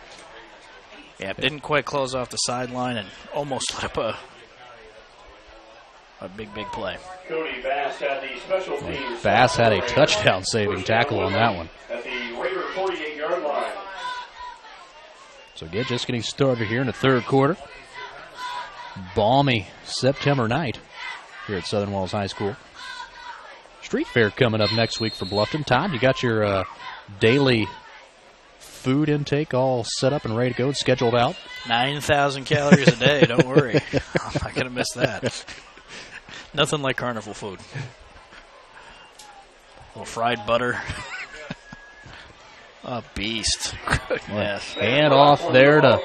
D: Yeah, didn't quite close off the sideline and almost let up a big play.
B: Cody Bass had the special teams.
C: Bass had a touchdown-saving tackle on that one.
B: At the Raider 48-yard line.
C: So just getting started here in the third quarter. Balmy September night here at Southern Wells High School. Street Fair coming up next week for Bluffton. Todd, you got your daily food intake all set up and ready to go and scheduled out?
D: 9,000 calories a day, don't worry. I'm not going to miss that. Nothing like carnival food. A little fried butter. A beast. Goodness.
C: And off there to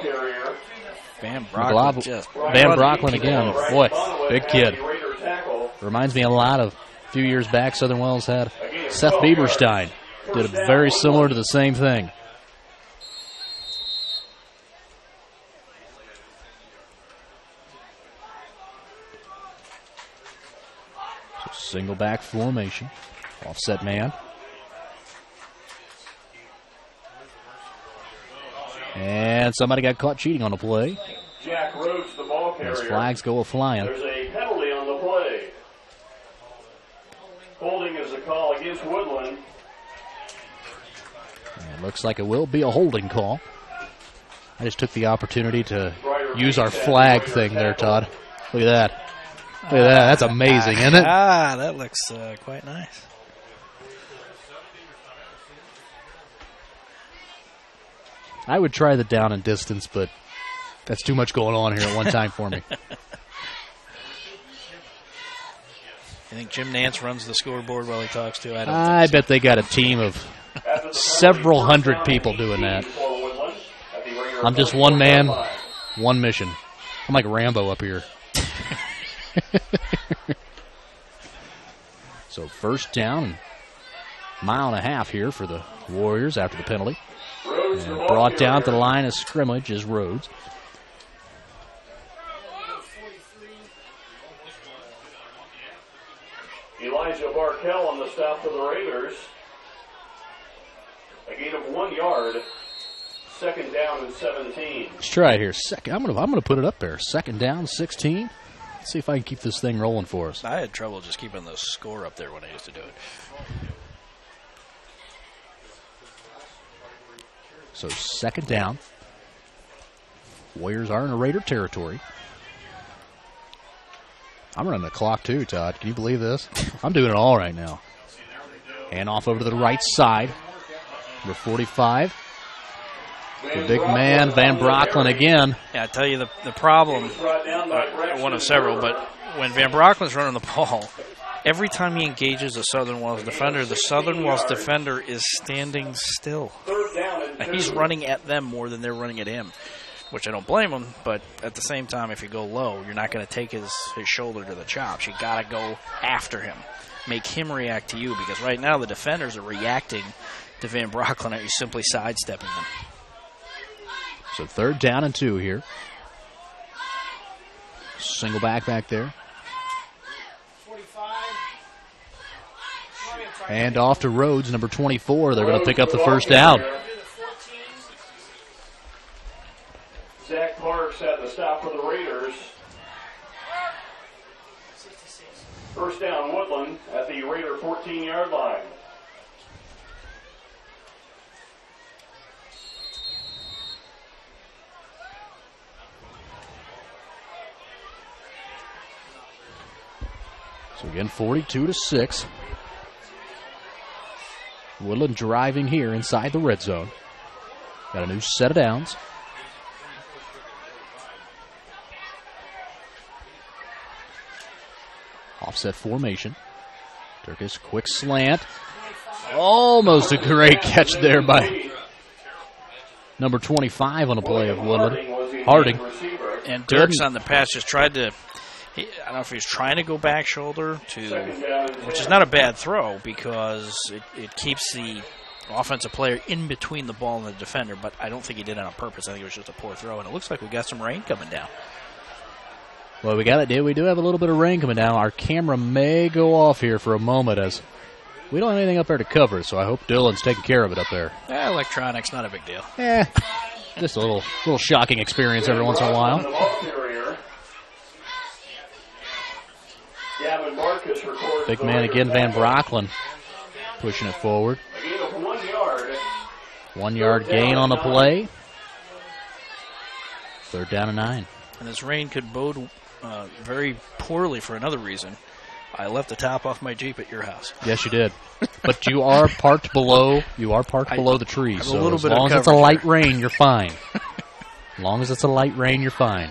D: Van Brocklin.
C: Van Brocklin again. Boy, big kid. Reminds me a lot of a few years back, Southern Wells had Seth Bieberstein. Did very similar to the same thing. Single back formation. Offset man. And somebody got caught cheating on the play.
B: Jack Rhodes, the ball carrier.
C: Those flags go a-flying.
B: There's a penalty on the play. Holding is a call against Woodlan.
C: And it looks like it will be a holding call. I just took the opportunity to use our flag thing there, Todd. Look at that. Look at that. That's amazing, isn't it?
D: That looks quite nice.
C: I would try the down and distance, but that's too much going on here at one time for me.
D: You think Jim Nance runs the scoreboard while he talks to?
C: I bet they got a team of several hundred people doing that. I'm just one man, one mission. I'm like Rambo up here. So first down, mile and a half here for the Warriors after the penalty. And brought down to the line of scrimmage is Rhodes.
B: Elijah Barkell on the stop for the Raiders. A gain of 1 yard. Second down and 17.
C: Let's try it here. I'm gonna put it up there. Second down, 16. Let's see if I can keep this thing rolling for us.
D: I had trouble just keeping the score up there when I used to do it.
C: So second down. Warriors are in a Raider territory. I'm running the clock too, Todd. Can you believe this? I'm doing it all right now. Hand off over to the right side. Number 45. The big man, Van Brocklin again.
D: Yeah, I tell you the problem, one of several, but when Van Brocklin's running the ball, every time he engages a Southern Wells defender, the Southern Wells defender is standing still. And he's running at them more than they're running at him, which I don't blame him, but at the same time, if you go low, you're not going to take his shoulder to the chops. You got to go after him. Make him react to you, because right now the defenders are reacting to Van Brocklin, and you're simply sidestepping them.
C: So third down and 2 here. Single back there. And off to Rhodes, number 24. They're going to pick up the first down.
B: Zach Clark's at the stop for the Raiders. First down, Woodland at the Raider 14-yard line.
C: So again, 42-6. Woodland driving here inside the red zone. Got a new set of downs. Offset formation. Turkish quick slant. Almost a great catch there by number 25 on a play of Woodland. Harding.
D: And Dirks on the pass just tried to, I don't know if he was trying to go back shoulder which is not a bad throw because it keeps the offensive player in between the ball and the defender, but I don't think he did it on purpose. I think it was just a poor throw, and it looks like we got some rain coming down.
C: Well, we do have a little bit of rain coming down. Our camera may go off here for a moment as we don't have anything up there to cover, so I hope Dylan's taking care of it up there.
D: Electronics, not a big deal.
C: Just a little shocking experience every once in a while. Big man again, Van Brocklin, pushing it forward. 1 yard gain on the play. Third down and 9.
D: And this rain could bode very poorly for another reason. I left the top off my Jeep at your house.
C: Yes, you did. But you are parked below. The trees. So as long as it's a light rain, you're fine. As long as it's a light rain, you're fine.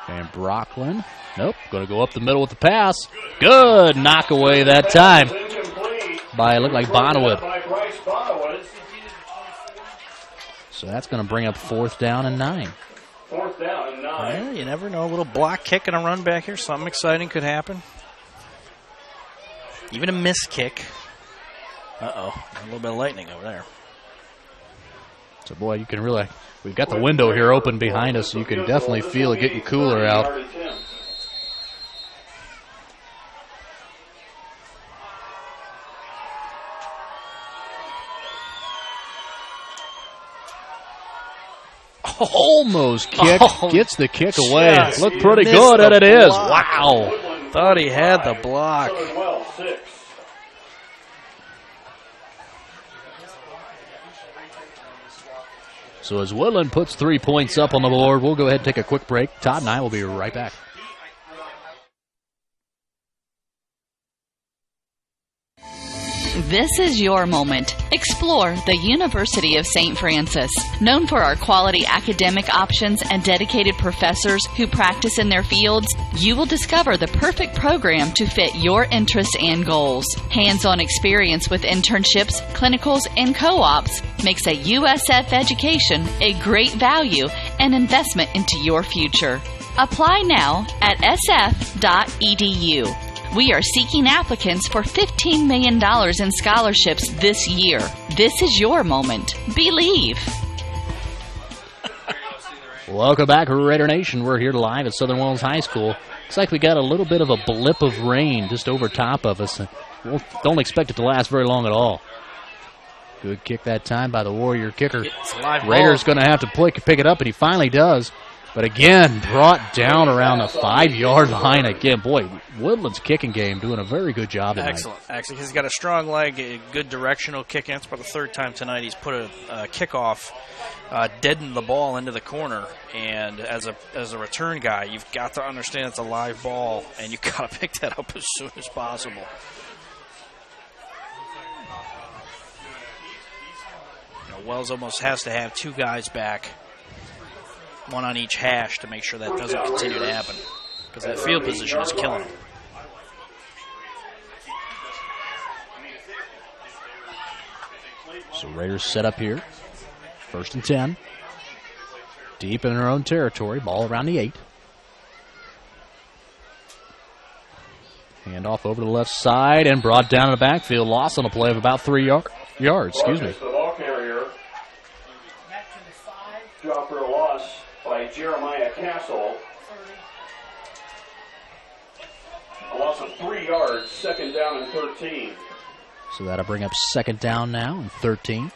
C: Van Brocklin. Nope. Going to go up the middle with the pass. Good knock away that time by, it looked like Bonnewood. So that's going to bring up fourth down and 9.
B: Fourth down and 9.
D: Well, you never know. A little block kick and a run back here. Something exciting could happen. Even a miss kick. A little bit of lightning over there.
C: So, boy, you can really, we've got the window here open behind us, so you can definitely feel it getting cooler out. Almost kicked, gets the kick away. Looked pretty good, and it is. Wow.
D: Thought he had the block.
C: So as Woodlan puts 3 points up on the board, we'll go ahead and take a quick break. Todd and I will be right back.
A: This is your moment. Explore the University of St. Francis. Known for our quality academic options and dedicated professors who practice in their fields, you will discover the perfect program to fit your interests and goals. Hands-on experience with internships, clinicals, and co-ops makes a USF education a great value and investment into your future. Apply now at sf.edu. We are seeking applicants for $15 million in scholarships this year. This is your moment. Believe.
C: Welcome back, Raider Nation. We're here live at Southern Wells High School. Looks like we got a little bit of a blip of rain just over top of us. Don't expect it to last very long at all. Good kick that time by the Warrior kicker. Raiders going to have to pick it up, and he finally does. But again, brought down around the 5-yard line again. Boy, Woodlan's kicking game doing a very good job tonight.
D: Excellent. He's got a strong leg, a good directional kick. That's about the third time tonight he's put a kickoff, deadened the ball into the corner. And as a return guy, you've got to understand it's a live ball, and you've got to pick that up as soon as possible. Wells almost has to have two guys back, one on each hash, to make sure that doesn't continue to happen, because that field position is killing them.
C: So Raiders set up here. 1st and 10. Deep in their own territory. Ball around the 8. Handoff over to the left side and brought down in the backfield. Loss on a play of about 3 yards. Excuse me.
B: The ball carrier. Drop for a loss by Jeremiah Castle. A loss of 3 yards, 2nd down and 13.
C: So that'll bring up 2nd down now and 13.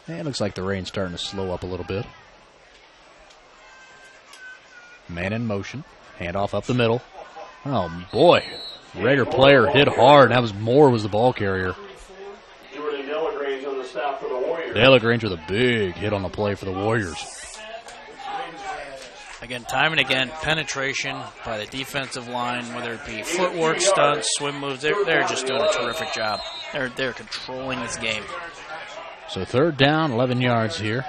C: And it looks like the rain's starting to slow up a little bit. Man in motion. Handoff up the middle. Oh, boy. Raider player hit hard. That was Moore was the ball carrier.
B: Delagrange on the stop for the Warriors.
C: Delagrange with a big hit on the play for the Warriors.
D: Again, time and again, penetration by the defensive line, whether it be footwork, stunts, swim moves, they're just doing a terrific job. They're controlling this game.
C: So 3rd down, 11 yards here.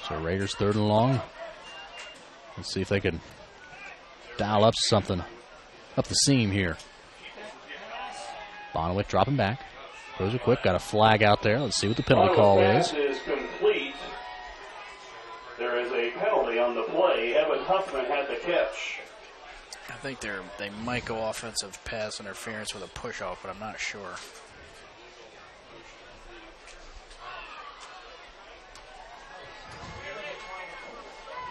C: So Raiders 3rd and long. Let's see if they can dial up something up the seam here. Bonowit dropping back. Throws it quick. Got a flag out there. Let's see what the penalty call is.
B: Is complete. There is a penalty on the play. Evan Huffman had the catch.
D: I think they might go offensive pass interference with a push-off, but I'm not sure.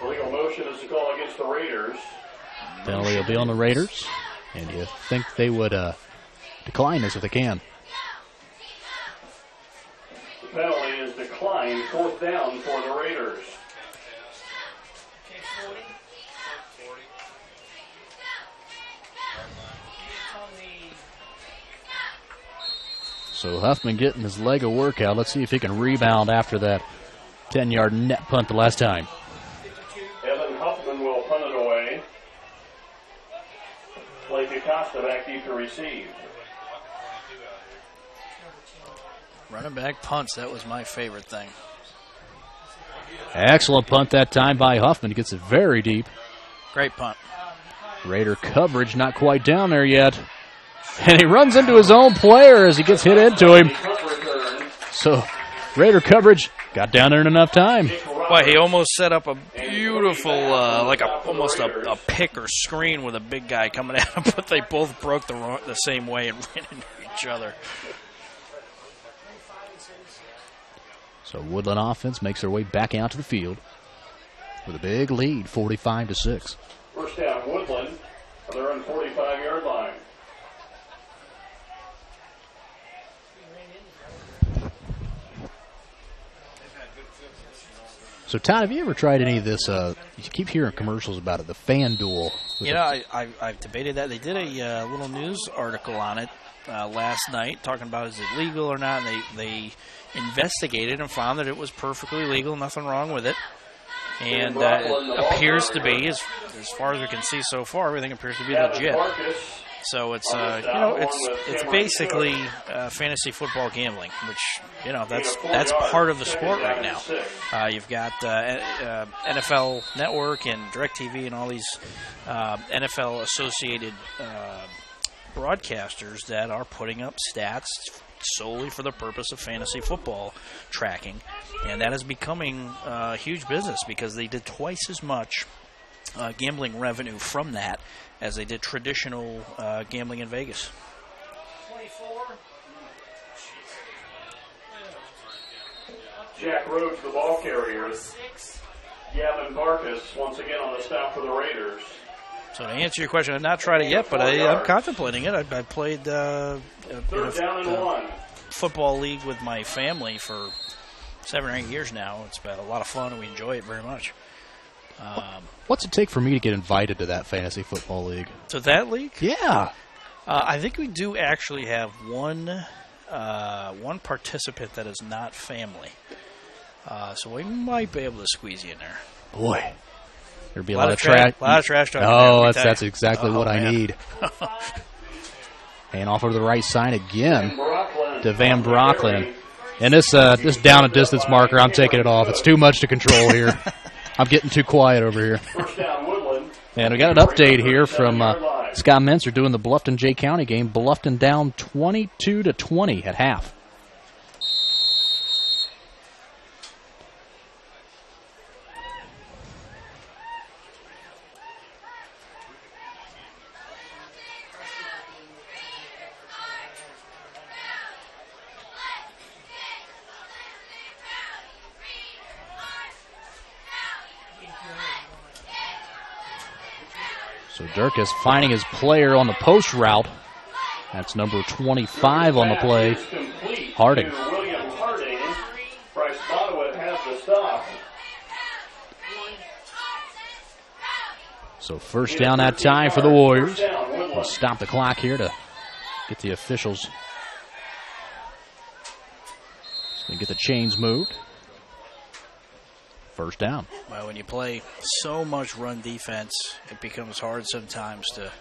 B: Illegal motion is a call against the Raiders.
C: Penalty will be on the Raiders, and you think they would decline this if they can.
B: The penalty is declined. 4th down for the Raiders.
C: So Huffman getting his leg a workout. Let's see if he can rebound after that 10-yard net punt the last time.
B: Evan Huffman will punt it away. Blake Acosta back deep to receive.
D: Running back punts, that was my favorite thing.
C: Excellent punt that time by Huffman. He gets it very deep.
D: Great punt.
C: Raider coverage not quite down there yet. And he runs into his own player as he gets hit into him. So Raider coverage got down there in enough time.
D: Boy, he almost set up a beautiful, almost a pick or screen with a big guy coming at him, but they both broke the same way and ran into each other.
C: So Woodlan offense makes their way back out to the field with a big lead, 45-6.
B: First down, Woodlan on their own 45-yard line.
C: So, Todd, have you ever tried any of this? You keep hearing commercials about it, the FanDuel.
D: I've debated that. They did a little news article on it last night talking about is it legal or not, and they investigated and found that it was perfectly legal, nothing wrong with it. And it appears to be, as far as we can see so far, everything appears to be legit. So it's it's basically fantasy football gambling, which that's part of the sport right now. You've got NFL Network and DirecTV and all these NFL associated broadcasters that are putting up stats solely for the purpose of fantasy football tracking, and that is becoming a huge business because they did twice as much gambling revenue from that as they did traditional gambling in Vegas.
B: 24. Jack Rhodes, the ball carrier. Gavin Barkas once again on the stop for the Raiders.
D: So to answer your question, I've not tried it yet, but I'm contemplating it. I played in a football league with my family for 7 or 8 years now. It's been a lot of fun, and we enjoy it very much.
C: What's it take for me to get invited to that fantasy football league?
D: To that league?
C: Yeah.
D: I think we do actually have one participant that is not family. So we might be able to squeeze you in there.
C: Boy. There'd be a lot of trash.
D: A lot of trash talking.
C: Oh, that's exactly what I need. And off to the right side again to Van Brocklin. And this down and distance marker, I'm taking it off. It's too much to control here. I'm getting too quiet over here. And we got an update here from Scott Menser doing the Bluffton-Jay County game. Bluffton down 22-20 at half. So Durkis finding his player on the post route. That's number 25 on the play, Harding.
B: William Harding. Bryce Bonowit has the stop.
C: So first down that time for the Warriors. We'll stop the clock here to get the officials. Going to get the chains moved. First down.
D: Well, when you play so much run defense, it becomes hard sometimes to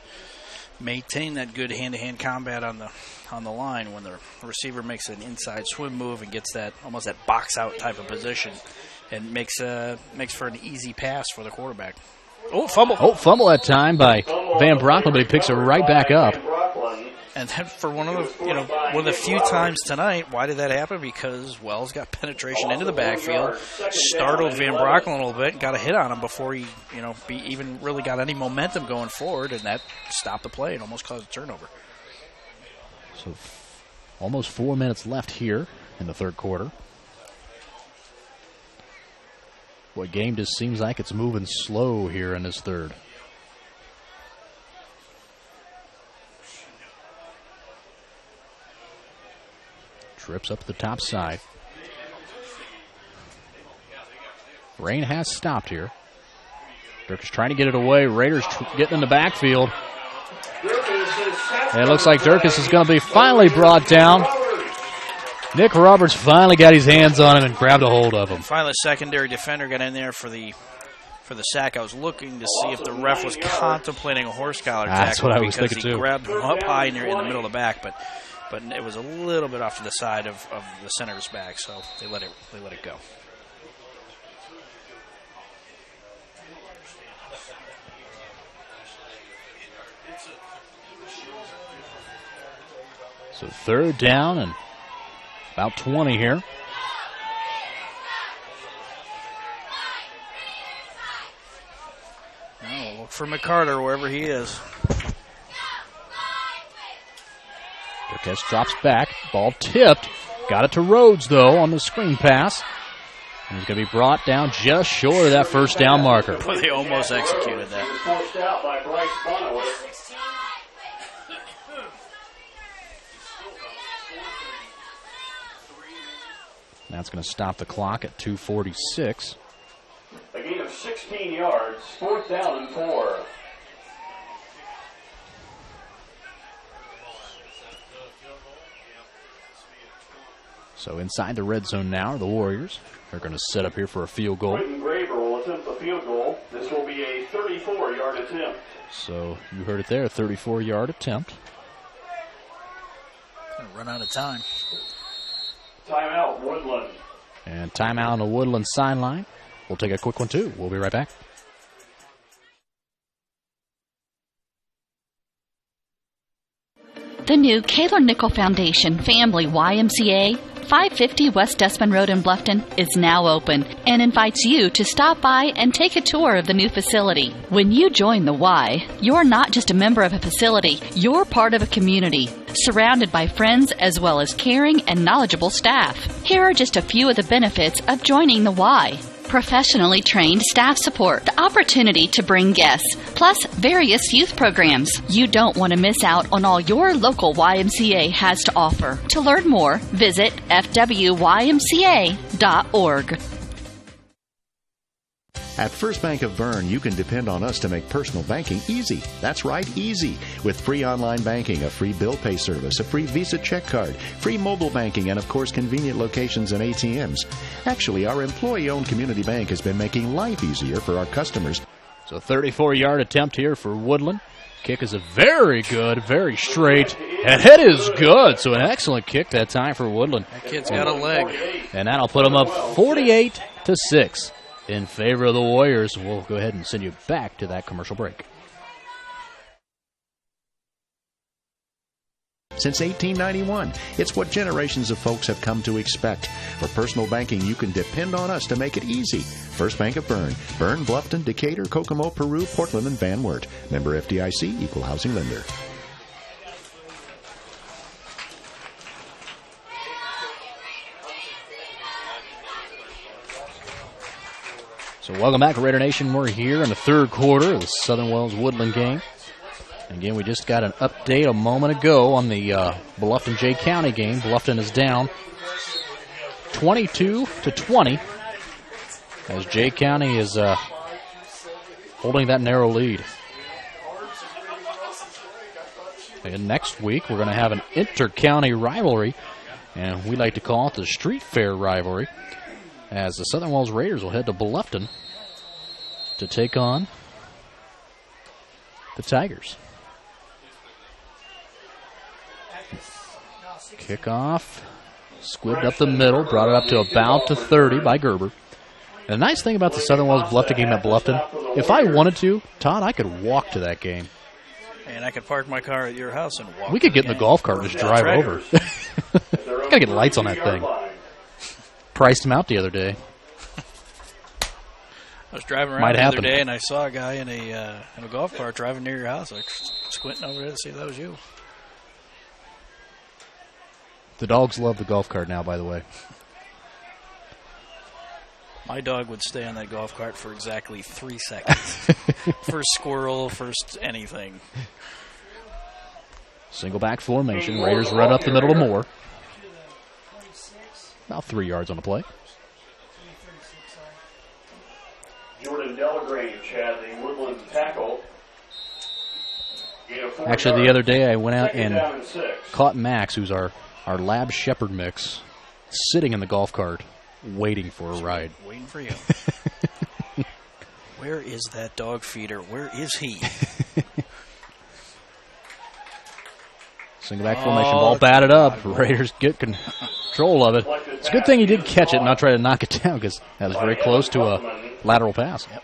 D: maintain that good hand-to-hand combat on the line when the receiver makes an inside swim move and gets that almost that box-out type of position and makes for an easy pass for the quarterback. Oh, fumble.
C: Oh, fumble that time by Van Brocklin, but he picks it right back up.
D: And then for one of the few times tonight, why did that happen? Because Wells got penetration into the backfield, startled Van Brocklin a little bit, got a hit on him before he, even really got any momentum going forward, and that stopped the play and almost caused a turnover.
C: So almost 4 minutes left here in the third quarter. Boy, game just seems like it's moving slow here in this third. Trips up the top side. Rain has stopped here. Dirk is trying to get it away. Raiders getting in the backfield. And it looks like Dirkus is going to be finally brought down. Nick Roberts finally got his hands on him and grabbed a hold of him.
D: Finally, secondary defender got in there for the sack. I was looking to see if the ref was contemplating a horse collar tackle.
C: That's what I was thinking, too.
D: He grabbed him up high in the middle of the back, but it was a little bit off to the side of the center's back, so they let it go.
C: So third down and about 20 here.
D: for McCarter, wherever he is.
C: Cortez drops back. Ball tipped. Got it to Rhodes, though, on the screen pass. And he's going to be brought down just short of that first down marker.
D: Boy, they almost executed that.
B: Forced out by Bryce Bonowitz.
C: That's going to stop the clock at 2:46.
B: A gain of 16 yards, 4th down and 4.
C: So inside the red zone now, the Warriors are going to set up here for a field goal.
B: Quentin Graver will attempt the field goal. This will be a 34-yard attempt.
C: So you heard it there, a 34-yard attempt.
D: Gonna run out of time.
B: Timeout, Woodlan.
C: And timeout on the Woodland sideline. We'll take a quick one, too. We'll be right back.
A: The new Kaler Nickel Foundation Family YMCA, 550 West Desmond Road in Bluffton, is now open and invites you to stop by and take a tour of the new facility. When you join the Y, you're not just a member of a facility, you're part of a community, surrounded by friends as well as caring and knowledgeable staff. Here are just a few of the benefits of joining the Y. Professionally trained staff support, the opportunity to bring guests, plus various youth programs. You don't want to miss out on all your local YMCA has to offer. To learn more, visit fwymca.org.
H: At First Bank of Bern, you can depend on us to make personal banking easy. That's right, easy. With free online banking, a free bill pay service, a free Visa check card, free mobile banking, and of course, convenient locations and ATMs. Actually, our employee-owned community bank has been making life easier for our customers.
C: So 34-yard attempt here for Woodland. Kick is a very good, very straight, and hit is good. So an excellent kick that time for Woodland.
D: That kid's got a leg.
C: And that'll put them up 48-6. In favor of the Warriors. We'll go ahead and send you back to that commercial break.
H: Since 1891, it's what generations of folks have come to expect. For personal banking, you can depend on us to make it easy. First Bank of Bern. Bern, Bluffton, Decatur, Kokomo, Peru, Portland, and Van Wert. Member FDIC, Equal Housing Lender.
C: So welcome back, Raider Nation. We're here in the third quarter of the Southern Wells Woodland game. Again, we just got an update a moment ago on the Bluffton-Jay County game. Bluffton is down 22-20 as Jay County is holding that narrow lead. And next week, we're going to have an inter-county rivalry, and we like to call it the Street Fair rivalry, as the Southern Wells Raiders will head to Bluffton to take on the Tigers. Kickoff, squibbed up the middle, brought it up to about to 30 by Gerber. And the nice thing about the Southern Wells Bluffton game at Bluffton, if I wanted to, Todd, I could walk to that game.
D: And I could park my car at your house and walk.
C: We could get in the golf cart and just drive over. Gotta get lights on that thing. Priced them out the other day.
D: I was driving around the other day and I saw a guy in a golf cart driving near your house. I was squinting over there to see if that was you.
C: The dogs love the golf cart now, by the way.
D: My dog would stay on that golf cart for exactly 3 seconds. First squirrel, first anything.
C: Single back formation. Raiders run up the middle to Moore. About 3 yards on the play.
B: Jordan Delagrange had the Woodland tackle.
C: Actually, the other day I went out and caught Max, who's our lab shepherd mix, sitting in the golf cart, waiting for a ride.
D: Waiting for you. Where is that dog feeder? Where is he?
C: Single back formation, ball batted up. Raiders get control of it. It's a good thing he did catch it and not try to knock it down, because that was very close to a lateral pass.
D: Yep.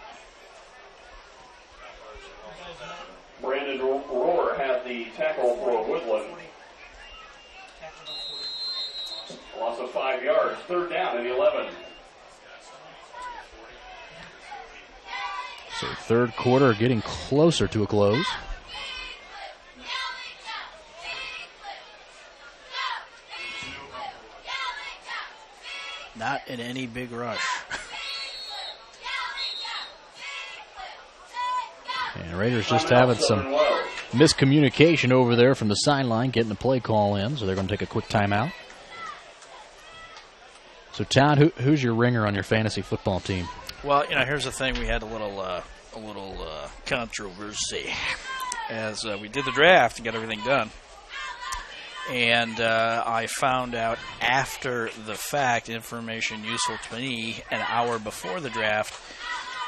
B: Brandon Rohr had the tackle for Woodland. Loss of 5 yards, 3rd down and 11.
C: So Third quarter getting closer to a close.
D: Not in any big rush.
C: And Raiders just having some miscommunication over there from the sideline, getting the play call in, so they're going to take a quick timeout. So, Todd, who's your ringer on your fantasy football team?
D: Well, here's the thing: we had a little controversy as we did the draft and got everything done, and I found out after the fact information useful to me an hour before the draft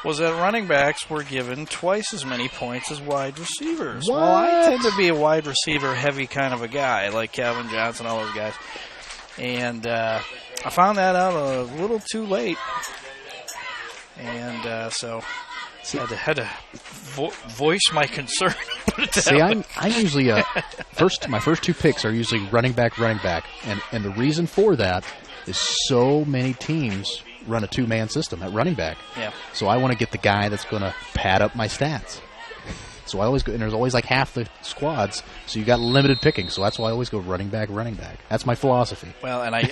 D: was that running backs were given twice as many points as wide receivers.
C: What?
D: Well, I tend to be a wide receiver heavy kind of a guy, like Calvin Johnson, all those guys, and I found that out a little too late, and so had to voice my concern.
C: See, I usually my first two picks are usually running back, and the reason for that is so many teams run a two-man system at running back.
D: Yeah. So
C: I want to get the guy that's going to pad up my stats. So I always go, and there's always like half the squads, so you got limited picking. So that's why I always go running back. That's my philosophy.
D: Well, and I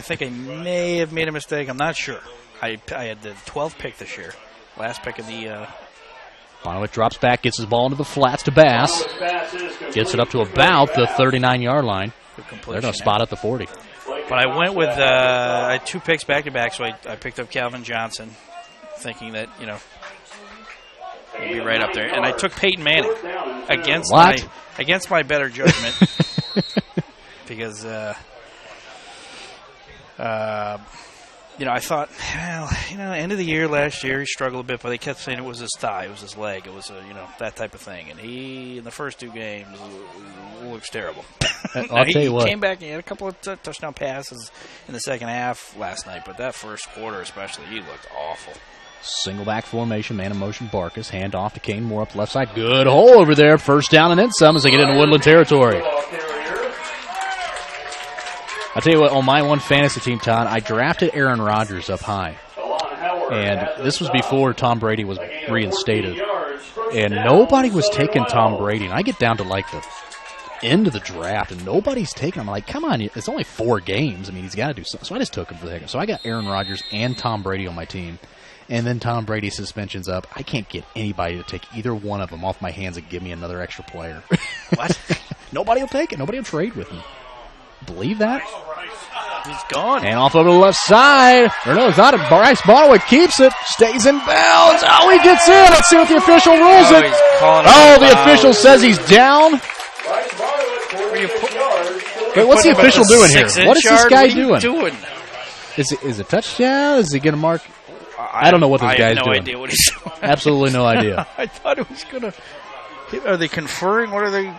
D: think I may have made a mistake. I'm not sure. I had the 12th pick this year, last pick of the.
C: Bonowit drops back, gets his ball into the flats to Bass, gets it up to about the 39-yard line. They're going to spot at the 40.
D: But I went with I had two picks back to back, so I picked up Calvin Johnson, thinking that he'd be right up there, and I took Peyton Manning against my better judgment because I thought, end of the year last year he struggled a bit, but they kept saying it was his thigh, it was his leg, it was that type of thing, and he in the first two games looks terrible.
C: I'll tell you what.
D: He came back and he had a couple of touchdown passes in the second half last night, but that first quarter especially, he looked awful.
C: Single back formation, man in motion, Barkas, hand off to Kane Moore up the left side. Good hole over there. First down and then some as they get into Woodland territory. I'll tell you what, on my one fantasy team, Todd, I drafted Aaron Rodgers up high. And this was before Tom Brady was reinstated. And nobody was taking Tom Brady. And I get down to like the end of the draft, and nobody's taking him. I'm like, come on, it's only 4 games. I mean, he's got to do something. So I just took him for the heck of it. So I got Aaron Rodgers and Tom Brady on my team. And then Tom Brady's suspension's up. I can't get anybody to take either one of them off my hands and give me another extra player.
D: What?
C: Nobody will take it. Nobody will trade with me. Believe that?
D: He's gone.
C: And off over the left side. Or no, it's not. Bryce Bonowit keeps it. Stays in bounds. Oh, he gets in. Let's see what the official rules it. The official says he's down. Wait, what's the official doing here? What is this guy doing? Is it touchdown? Is he going to mark? I don't know what this guy's doing.
D: I have no idea what he's doing.
C: Absolutely no idea.
D: I thought it was going to. Are they conferring? What are they?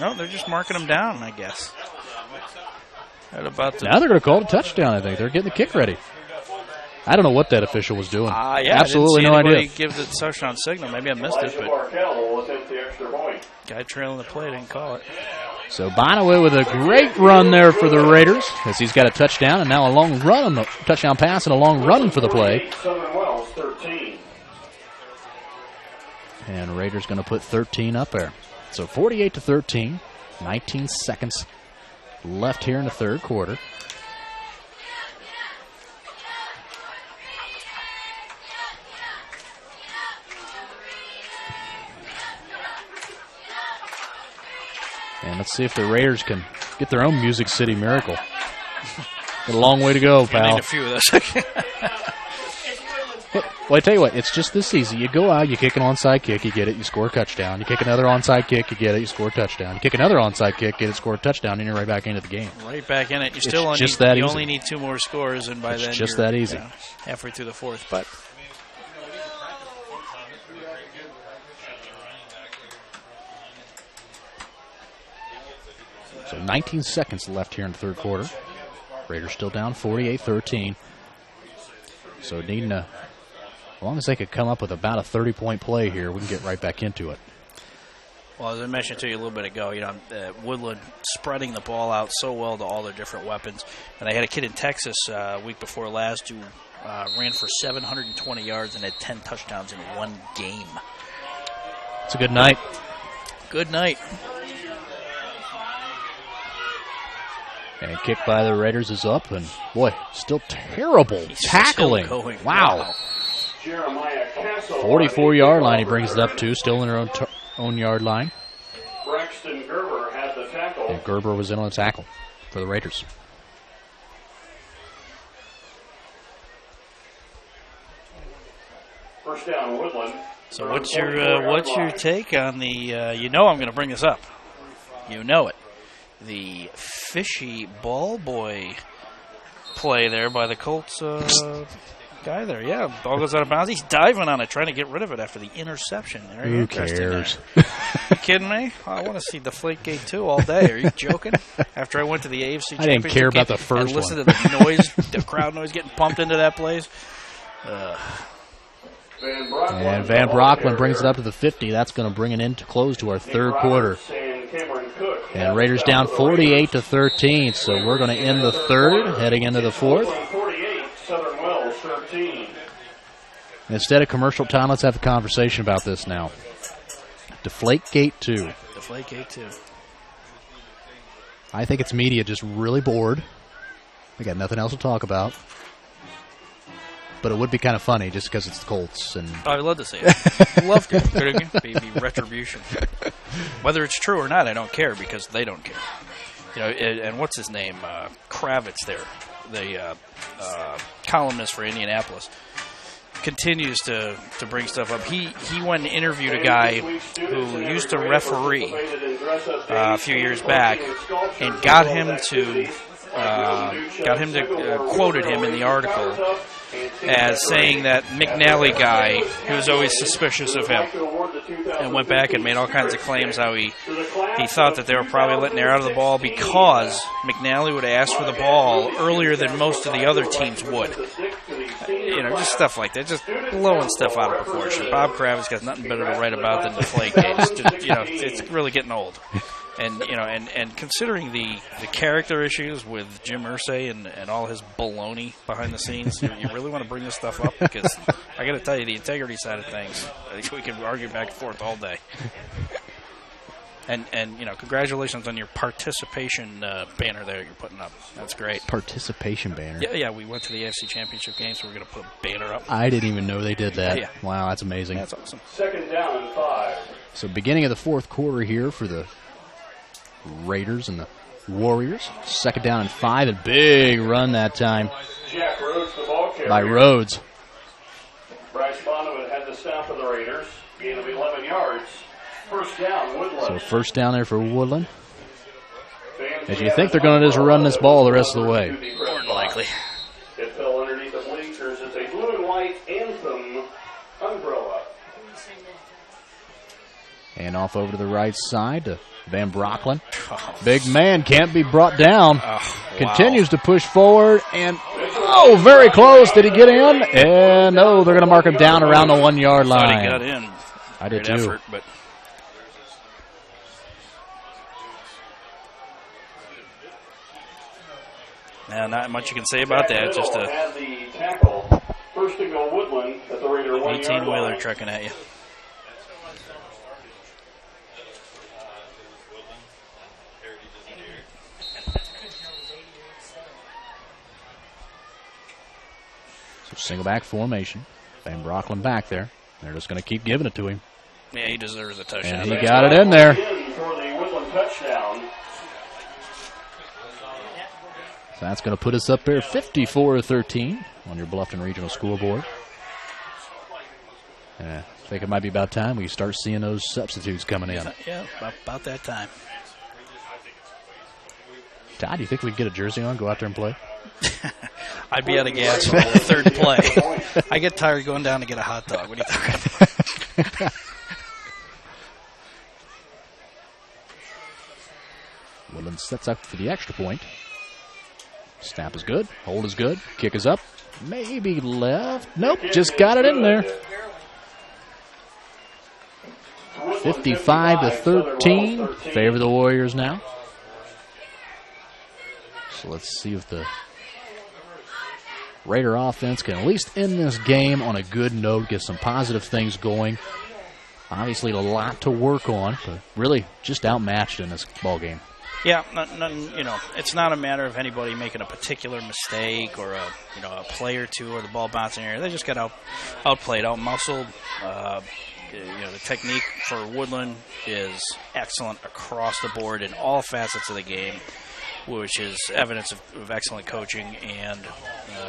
D: No, they're just marking him down, I guess.
C: Now they're going to call it a touchdown, I think. They're getting the kick ready. I don't know what that official was doing. Absolutely no idea.
D: Give the touchdown signal. Maybe I missed it, but guy trailing the play didn't call it.
C: So Bonaway with a great run there for the Raiders as he's got a touchdown and now a long run on the touchdown pass and a long run for the play. And Raiders going to put 13 up there. So 48-13, 19 seconds left here in the third quarter. And let's see if the Raiders can get their own Music City miracle. Got a long way to go, pal.
D: I need a few of those.
C: Well, I tell you what, it's just this easy. You go out, you kick an onside kick, you get it, you score a touchdown. You kick another onside kick, you get it, you score a touchdown. You kick another onside kick, get it, score a touchdown, and you're right back into the game.
D: Right back in it. You only need 2 more scores, and by then
C: just that easy.
D: Halfway through the fourth. But
C: so 19 seconds left here in the third quarter. Raiders still down 48-13. So needing as long as they could come up with about a 30-point play here, we can get right back into it.
D: Well, as I mentioned to you a little bit ago, Woodland spreading the ball out so well to all their different weapons. And I had a kid in Texas week before last who ran for 720 yards and had 10 touchdowns in one game.
C: It's a good night.
D: Good night.
C: And kick by the Raiders is up, and boy, still terrible tackling.
D: Still going.
C: Wow. 44-yard line he brings it up to, still in their own yard line.
B: Braxton Gerber had the tackle.
C: And Gerber was in on the tackle for the Raiders.
B: First down, Woodlan.
D: So what's your take on the? You know I'm going to bring this up. You know it. The fishy ball boy play there by the Colts guy there. Yeah, ball goes out of bounds. He's diving on it, trying to get rid of it after the interception. Very
C: Who
D: interesting.
C: cares?
D: You kidding me? I want to see Deflategate 2 all day. Are you joking? After I went to the AFC Championship
C: I didn't care about the
D: game
C: first
D: and listened
C: one.
D: to the noise, the crowd noise getting pumped into that place.
C: And Van Brocklin brings it up to the 50. That's going to bring it in to close to our third quarter. And Raiders down 48-13. So we're going to end the third, heading into the fourth.
B: 48, Southern Wells 13.
C: Instead of commercial time, let's have a conversation about this now. Deflategate 2.
D: Deflategate 2.
C: I think it's media just really bored. They got nothing else to talk about. But it would be kind of funny just because it's the Colts. And
D: I'd love to see it. Love to. Maybe retribution. Whether it's true or not, I don't care because they don't care. You know, and what's his name? Kravitz there, the columnist for Indianapolis, continues to bring stuff up. He went and interviewed a guy who used to referee a few years back and got him to quoted him in the article as saying that McNally guy, he was always suspicious of him, and went back and made all kinds of claims how he thought that they were probably letting air out of the ball because McNally would ask for the ball earlier than most of the other teams would. You know, just stuff like that, just blowing stuff out of proportion. Bob Kravitz got nothing better to write about than Deflategate. You know, it's really getting old. And you know, and considering the character issues with Jim Irsay and all his baloney behind the scenes, you really want to bring this stuff up because I got to tell you, the integrity side of things, I think we can argue back and forth all day. And you know, congratulations on your participation banner there you're putting up. That's great.
C: Participation banner.
D: Yeah. We went to the AFC Championship game, so we're going to put a banner up.
C: I didn't even know they did that.
D: Yeah.
C: Wow, that's amazing.
D: That's awesome.
B: Second down and 5.
C: So beginning of the fourth quarter here for the Raiders and the Warriors. Second down and 5, and big run that time
B: Jack Rhodes, the ball carrier.
C: by Rhodes.
B: Bryce Bonneman had the stop for the Raiders. Gain of 11 yards. First down, Woodlan.
C: So first down there for Woodland. As you think they're going to just run this ball the rest of the way.
D: More than likely.
B: It fell underneath the bleachers. It's a blue and white anthem umbrella.
C: And off over to the right side to Van Brocklin. Big man can't be brought down. Continues to push forward, and very close. Did he get in? And no, they're going to mark him down around the 1 yard line.
D: Thought he got in.
C: I did
D: Great
C: too.
D: Effort, but now, not much you can say about that. Just a
B: had the tackle. First to go Woodland at the Raider 1 yard
D: 18-wheeler
B: line.
D: trucking at you.
C: So single back formation. Van Brocklin back there. They're just going to keep giving it to him.
D: Yeah, he deserves a touchdown.
C: And he got it in there.
B: For the Woodland touchdown.
C: So that's going to put us up there 54-13 on your Bluffton Regional Scoreboard. I think it might be about time we start seeing those substitutes coming in.
D: Yeah, about that time.
C: Todd, do you think we can get a jersey on, go out there and play?
D: I'd be out of gas on the third play. I get tired going down to get a hot dog. What are you talking about?
C: Woodland sets up for the extra point. Snap is good. Hold is good. Kick is up. Maybe left. Nope, just got it in there. 55-13. Favor the Warriors now. So let's see if the Raider offense can at least end this game on a good note, get some positive things going. Obviously, a lot to work on, but really just outmatched in this ball game.
D: Yeah, it's not a matter of anybody making a particular mistake or a play or two or the ball bouncing in the air. They just got outplayed, outmuscled. The technique for Woodlan is excellent across the board in all facets of the game, which is evidence of excellent coaching and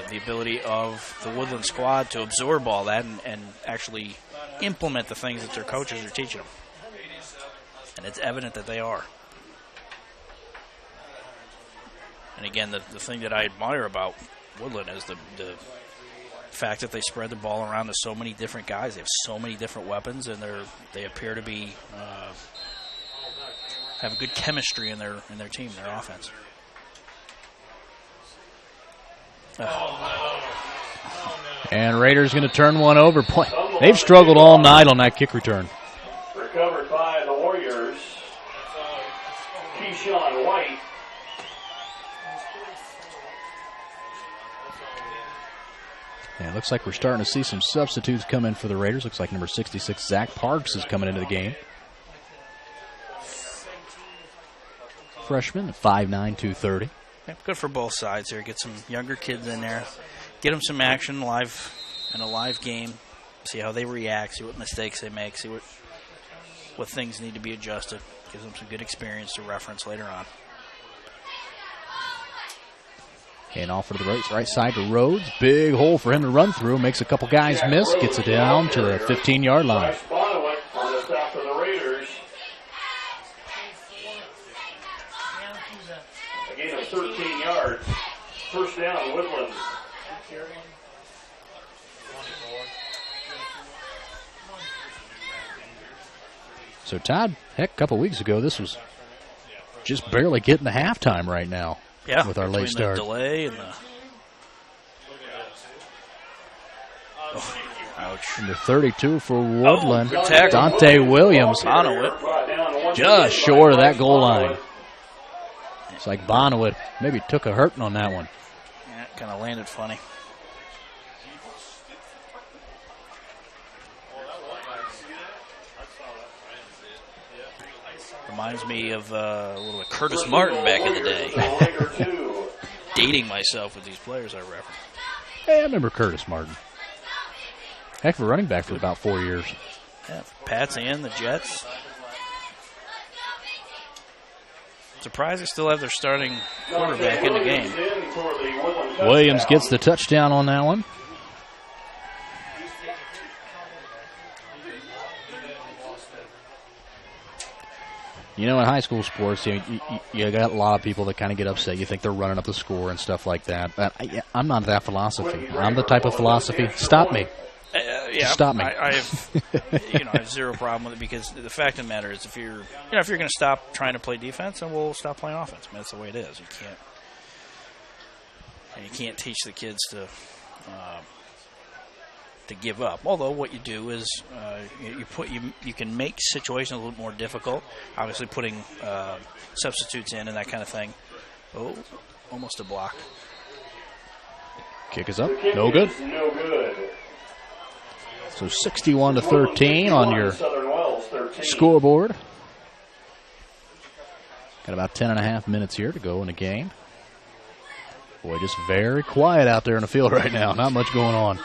D: the ability of the Woodlan squad to absorb all that and actually implement the things that their coaches are teaching them. And it's evident that they are. And again, the thing that I admire about Woodlan is the fact that they spread the ball around to so many different guys. They have so many different weapons, and they appear to be have good chemistry in their team, their offense.
C: And Raiders going to turn one over. They've struggled all night on that kick return.
B: Recovered by the Warriors. Keyshawn White.
C: And it looks like we're starting to see some substitutes come in for the Raiders. Looks like number 66, Zach Parks, is coming into the game. Freshman, 5'9", 230.
D: Yeah, good for both sides here. Get some younger kids in there. Get them some action in a live game. See how they react. See what mistakes they make. See what things need to be adjusted. Gives them some good experience to reference later on.
C: And off to the right side to Rhodes. Big hole for him to run through. Makes a couple guys miss. Gets it down to the 15-yard line.
B: On the top of the Raiders. A gain of 13 yards. First down, Woodland.
C: So, Todd, a couple weeks ago, this was just barely getting to halftime right now.
D: Yeah,
C: with our late start.
D: The delay and the ouch.
C: Number 32 for Woodland.
D: Good tackle.
C: Dante Williams.
D: Bonowit.
C: Just short of that goal line. It's like Bonowit maybe took a hurting on that one.
D: Yeah, kind of landed funny. Reminds me of a little Curtis Martin back in the day. Dating myself with these players I reference.
C: Hey, I remember Curtis Martin. Heck of a running back for about 4 years.
D: Yeah, Pats and the Jets. Surprised they still have their starting quarterback in the game.
C: Williams gets the touchdown on that one. You know, in high school sports, you got a lot of people that kind of get upset. You think they're running up the score and stuff like that. But I'm not that philosophy. I'm the type of philosophy, stop me.
D: Yeah,
C: stop me.
D: I have, I have zero problem with it because the fact of the matter is, if you're going to stop trying to play defense, then we'll stop playing offense. I mean, that's the way it is. You can't teach the kids to give up. Although what you do is you can make situations a little more difficult. Obviously, putting substitutes in and that kind of thing. Oh, almost a block.
C: Kick is up. No good.
B: No good.
C: So 61-13 on your scoreboard. Got about 10.5 minutes here to go in the game. Boy, just very quiet out there in the field right now. Not much going on.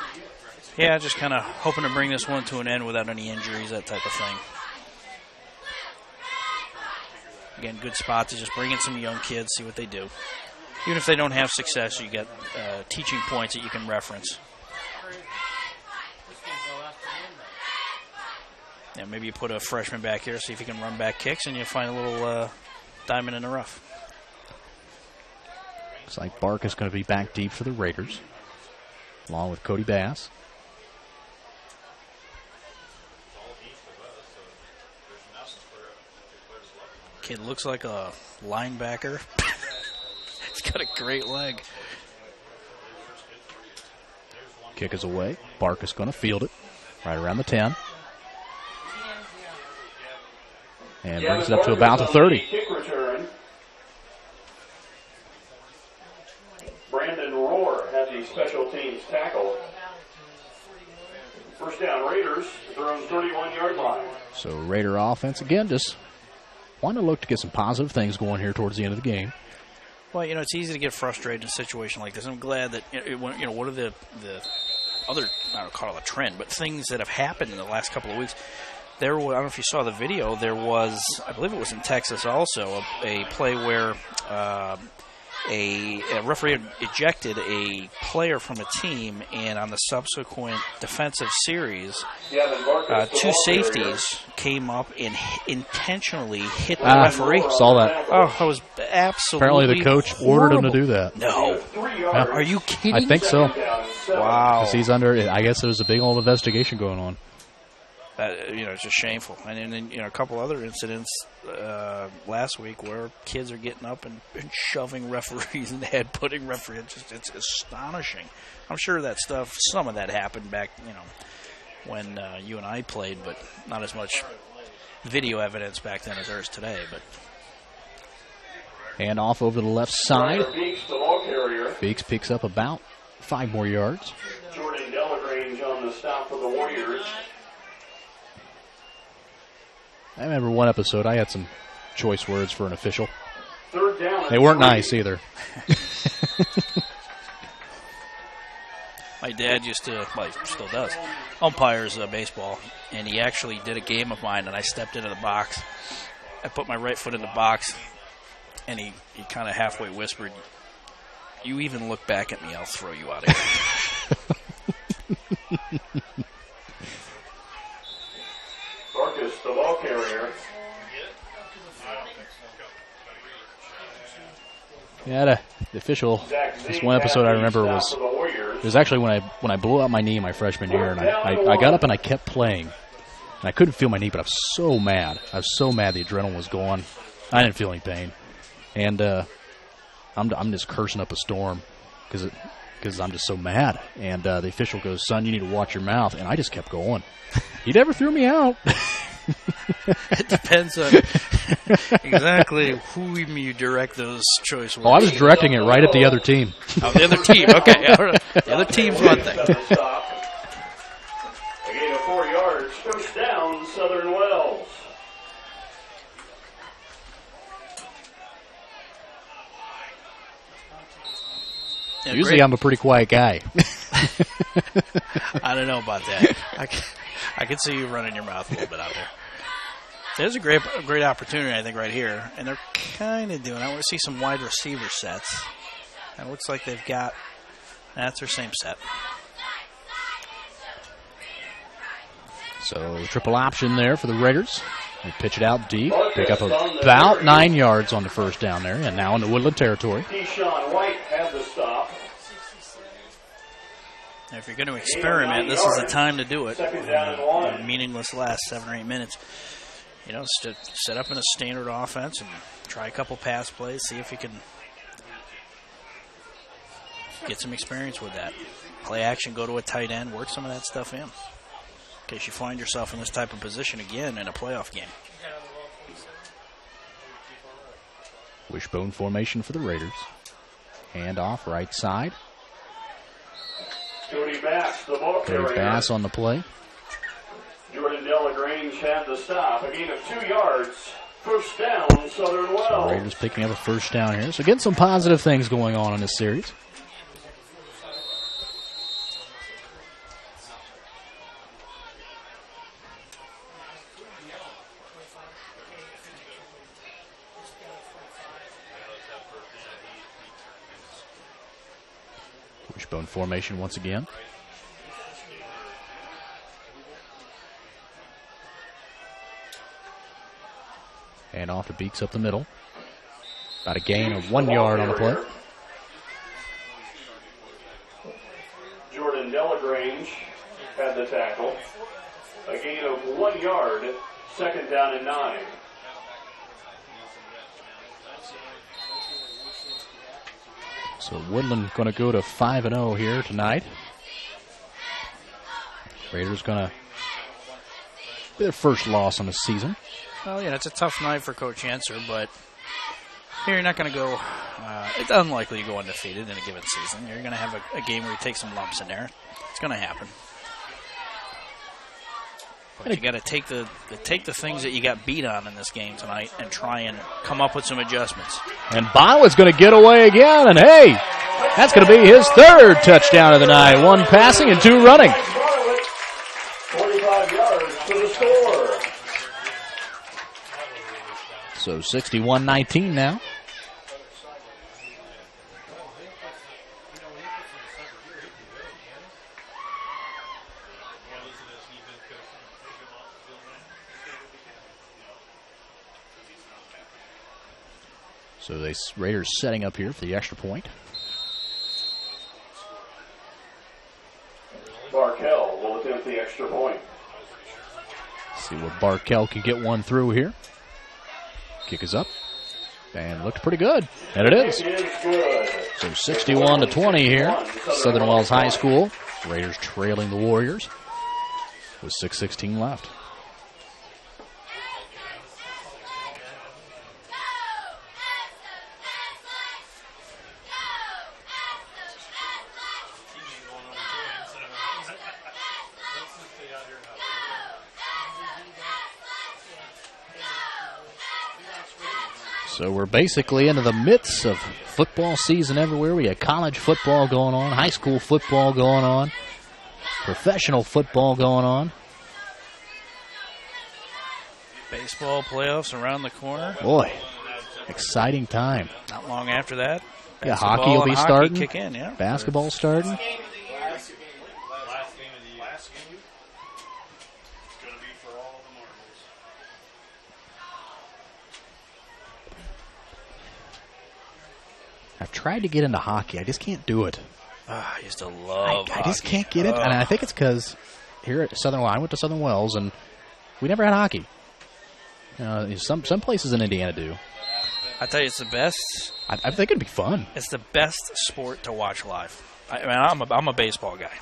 D: Yeah, just kind of hoping to bring this one to an end without any injuries, that type of thing. Again, good spot to just bring in some young kids, see what they do. Even if they don't have success, you get teaching points that you can reference. Yeah, maybe you put a freshman back here, see if he can run back kicks, and you find a little diamond in the rough.
C: Looks like Bark is going to be back deep for the Raiders, along with Cody Bass.
D: Kid looks like a linebacker. He's got a great leg.
C: Kick is away. Bark is going to field it right around the 10. And brings it up to about the 30.
B: Kick return. Brandon Rohr has the special teams tackle. First down, Raiders, their own 31-yard line.
C: So Raider offense, again, just want to look to get some positive things going here towards the end of the game.
D: Well, you know, it's easy to get frustrated in a situation like this. I'm glad that, one of the other, I don't call it a trend, but things that have happened in the last couple of weeks. There was, I don't know if you saw the video, there was, I believe it was in Texas also, a play where a referee ejected a player from a team, and on the subsequent defensive series, two safeties came up and intentionally hit the referee.
C: Saw that.
D: Oh, that was absolutely
C: Apparently the coach ordered him to do that.
D: No.
C: Yeah.
D: Are you kidding?
C: I think so.
D: Wow.
C: Because he's under, I guess there's a big old investigation going on.
D: It's just shameful. And then, a couple other incidents last week where kids are getting up and shoving referees in the head, putting referees. It's astonishing. I'm sure that stuff, some of that happened back, when you and I played, but not as much video evidence back then as there is today. But
C: hand off over the left side. Beeks picks up about 5 more yards.
B: Jordan Delagrange on the stop for the Warriors.
C: I remember one episode I had some choice words for an official.
B: Third down.
C: They weren't nice either.
D: My dad used to, well, he still does, umpires baseball, and he actually did a game of mine, and I stepped into the box. I put my right foot in the box, and he kind of halfway whispered, "You even look back at me, I'll throw you out of here."
B: Marcus, the ball carrier.
C: Yeah, the official. This one episode I remember was actually when I blew out my knee my freshman year, and I got up and I kept playing, and I couldn't feel my knee, but I was so mad. I was so mad the adrenaline was gone. I didn't feel any pain, and I'm just cursing up a storm because I'm just so mad. And the official goes, "Son, you need to watch your mouth," and I just kept going. He never threw me out.
D: It depends on exactly who you direct those choice words.
C: Oh, I was directing it right at the other team.
D: Oh, the other team. Okay. All right. The other team's one thing.
B: A gain of 4 yards. First down, Southern Wells.
D: Yeah,
C: usually I'm a pretty quiet guy.
D: I don't know about that. I can see you running your mouth a little bit out there. There's a great opportunity, I think, right here. And they're kind of doing, I want to see some wide receiver sets. And it looks like they've got, that's their same set.
C: So triple option there for the Raiders. They pitch it out deep, pick up about 9 yards on the first down there, and now in the Woodland territory.
B: Keyshawn White had the stop.
D: Now, if you're going to experiment, this is the time to do it.
B: Second down and 1.
D: Meaningless last 7 or 8 minutes. Set up in a standard offense and try a couple pass plays, see if you can get some experience with that. Play action, go to a tight end, work some of that stuff in case you find yourself in this type of position again in a playoff game.
C: Wishbone formation for the Raiders. Hand off right side.
B: Cody Bass, the ball carrier.
C: Cody Bass on the play.
B: Jordan Delagrange had the stop. A gain of 2 yards. First down, Southern Wells.
C: So Raiders picking up a first down here. So getting some positive things going on in this series. Wishbone formation once again. And off to Beeks up the middle. About a gain of 1 yard on the play.
B: Jordan Delagrange had the tackle. A gain of 1 yard. Second down and 9.
C: So Woodland going to go to 5-0 here tonight. Raiders going to be their first loss on the season.
D: Well, yeah, it's a tough night for Coach Yenser, but Here, you're not going to go. It's unlikely you go undefeated in a given season. You're going to have a game where you take some lumps in there. It's going to happen. But you got to take the things that you got beat on in this game tonight and try and come up with some adjustments.
C: And Bauer's going to get away again, and hey, that's going to be his third touchdown of the night. 1 passing and 2 running.
B: 45 yards to the score.
C: So 61-19 now. So the Raiders setting up here for the extra point.
B: Barkell will attempt the extra point.
C: See what Barkell can get one through here. Kick is up. And looked pretty good. And it is. So 61-20 here. Southern Wells High School. Raiders trailing the Warriors with 6:16 left. So we're basically into the midst of football season everywhere. We got college football going on, high school football going on, professional football going on.
D: Baseball playoffs around the corner.
C: Boy, exciting time.
D: Not long after that.
C: Yeah, hockey will be starting.
D: Kick in, yeah.
C: Basketball starting. I've tried to get into hockey. I just can't do it.
D: I used to love
C: I just can't get it. And I think it's because here at Southern Wells, I went to Southern Wells, and we never had hockey. Some places in Indiana do.
D: I tell you, it's the best.
C: I think it'd be fun.
D: It's the best sport to watch live. I'm a baseball guy,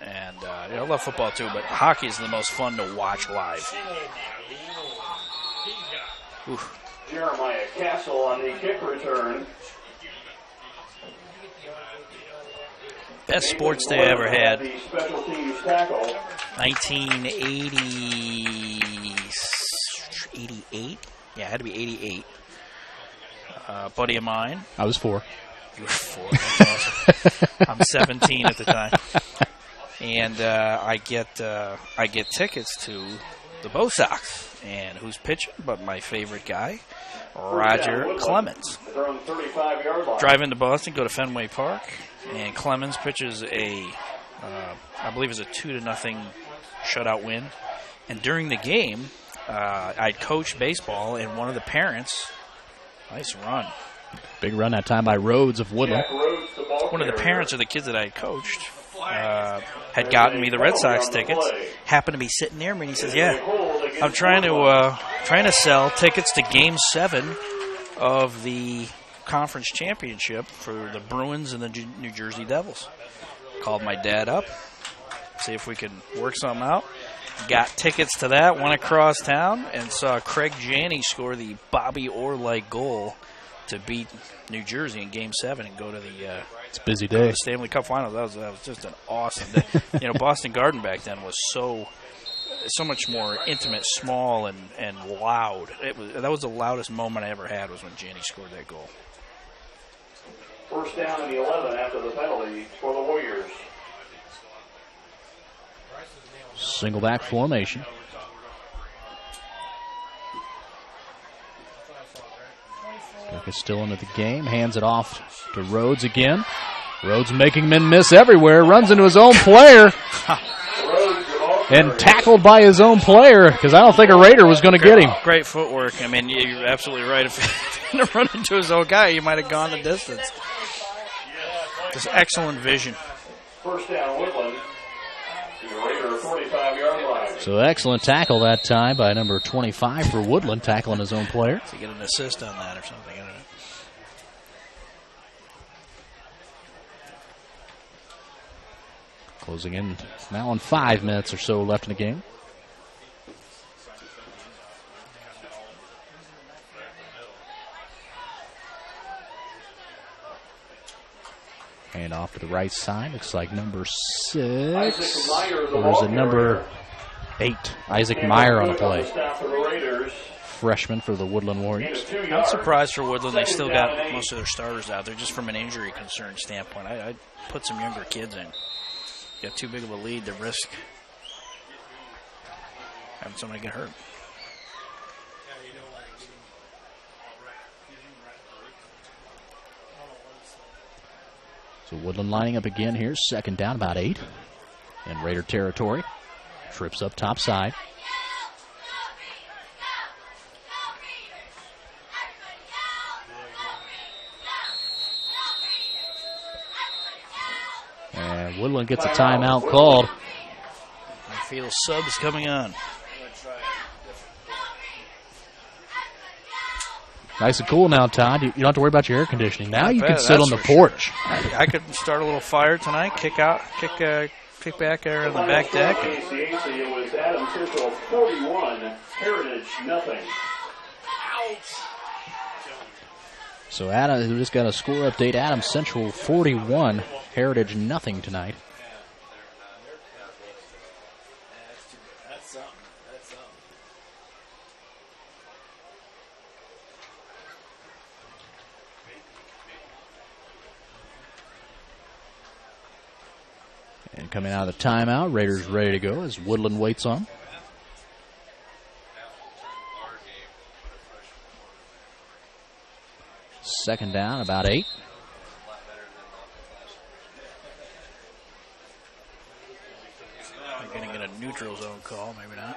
D: and I love football too, but hockey is the most fun to watch live. Oof.
B: Jeremiah Castle on the kick return.
D: Best sports day I ever had. 1988. Yeah, it had to be 88. Buddy of mine.
C: I was 4.
D: You were 4. That's awesome. I'm 17 at the time, and I get tickets to the Bo Sox. And who's pitching? But my favorite guy, Roger Clemens. Drive into Boston, go to Fenway Park, and Clemens pitches I believe it's a 2-0 shutout win. And during the game, I'd coached baseball, and one of the parents, nice run.
C: Big run that time by Rhodes of Woodlan.
D: One of the parents of the kids that I had coached had gotten me the Red Sox tickets, happened to be sitting near me, and he says, yeah, I'm trying to sell tickets to Game 7 of the conference championship for the Bruins and the New Jersey Devils. Called my dad up, see if we could work something out. Got tickets to that, went across town, and saw Craig Janney score the Bobby Orr-like goal to beat New Jersey in Game 7 and go to the
C: it's a busy day.
D: Stanley Cup Finals. That was just an awesome day. Boston Garden back then was so much more intimate, small, and loud. That was the loudest moment I ever had was when Janney scored that goal.
B: First down and 11 after the penalty for the Warriors.
C: Single back formation. Cook is still into the game. Hands it off to Rhodes again. Rhodes making men miss everywhere. Runs into his own player. And tackled by his own player because I don't think a Raider was going to get him.
D: Great footwork. I mean, you're absolutely right. If he had run into his own guy, he might have gone the distance. Just excellent vision.
B: First down, Woodlan. The Raider 45-yard line.
C: So excellent tackle that time by number 25 for Woodlan, tackling his own player.
D: To get an assist on that or something, I don't know.
C: Closing in now on 5 minutes or so left in the game. And off to the right side. Looks like number 6. Or is it number 8? Isaac Meyer on the play. Freshman for the Woodland Warriors.
D: I'm surprised for Woodland they still got most of their starters out there just from an injury concern standpoint. I'd put some younger kids in. Got too big of a lead to risk having somebody get hurt.
C: So Woodland lining up again here. Second down, about 8. In Raider territory. Trips up top side. And Woodland gets a timeout called.
D: I feel subs coming on.
C: Nice and cool now, Todd. You don't have to worry about your air conditioning. Now you can sit
D: That's
C: on the
D: for
C: porch.
D: Sure. I could start a little fire tonight, kick back there on the back deck.
B: It was Adams Central 41, Heritage nothing.
C: So Adams, we just got a score update. Adams Central 41, Heritage nothing tonight. And coming out of the timeout, Raiders ready to go as Woodland waits on. Second down, about 8.
D: They're going to get a neutral zone call, maybe not.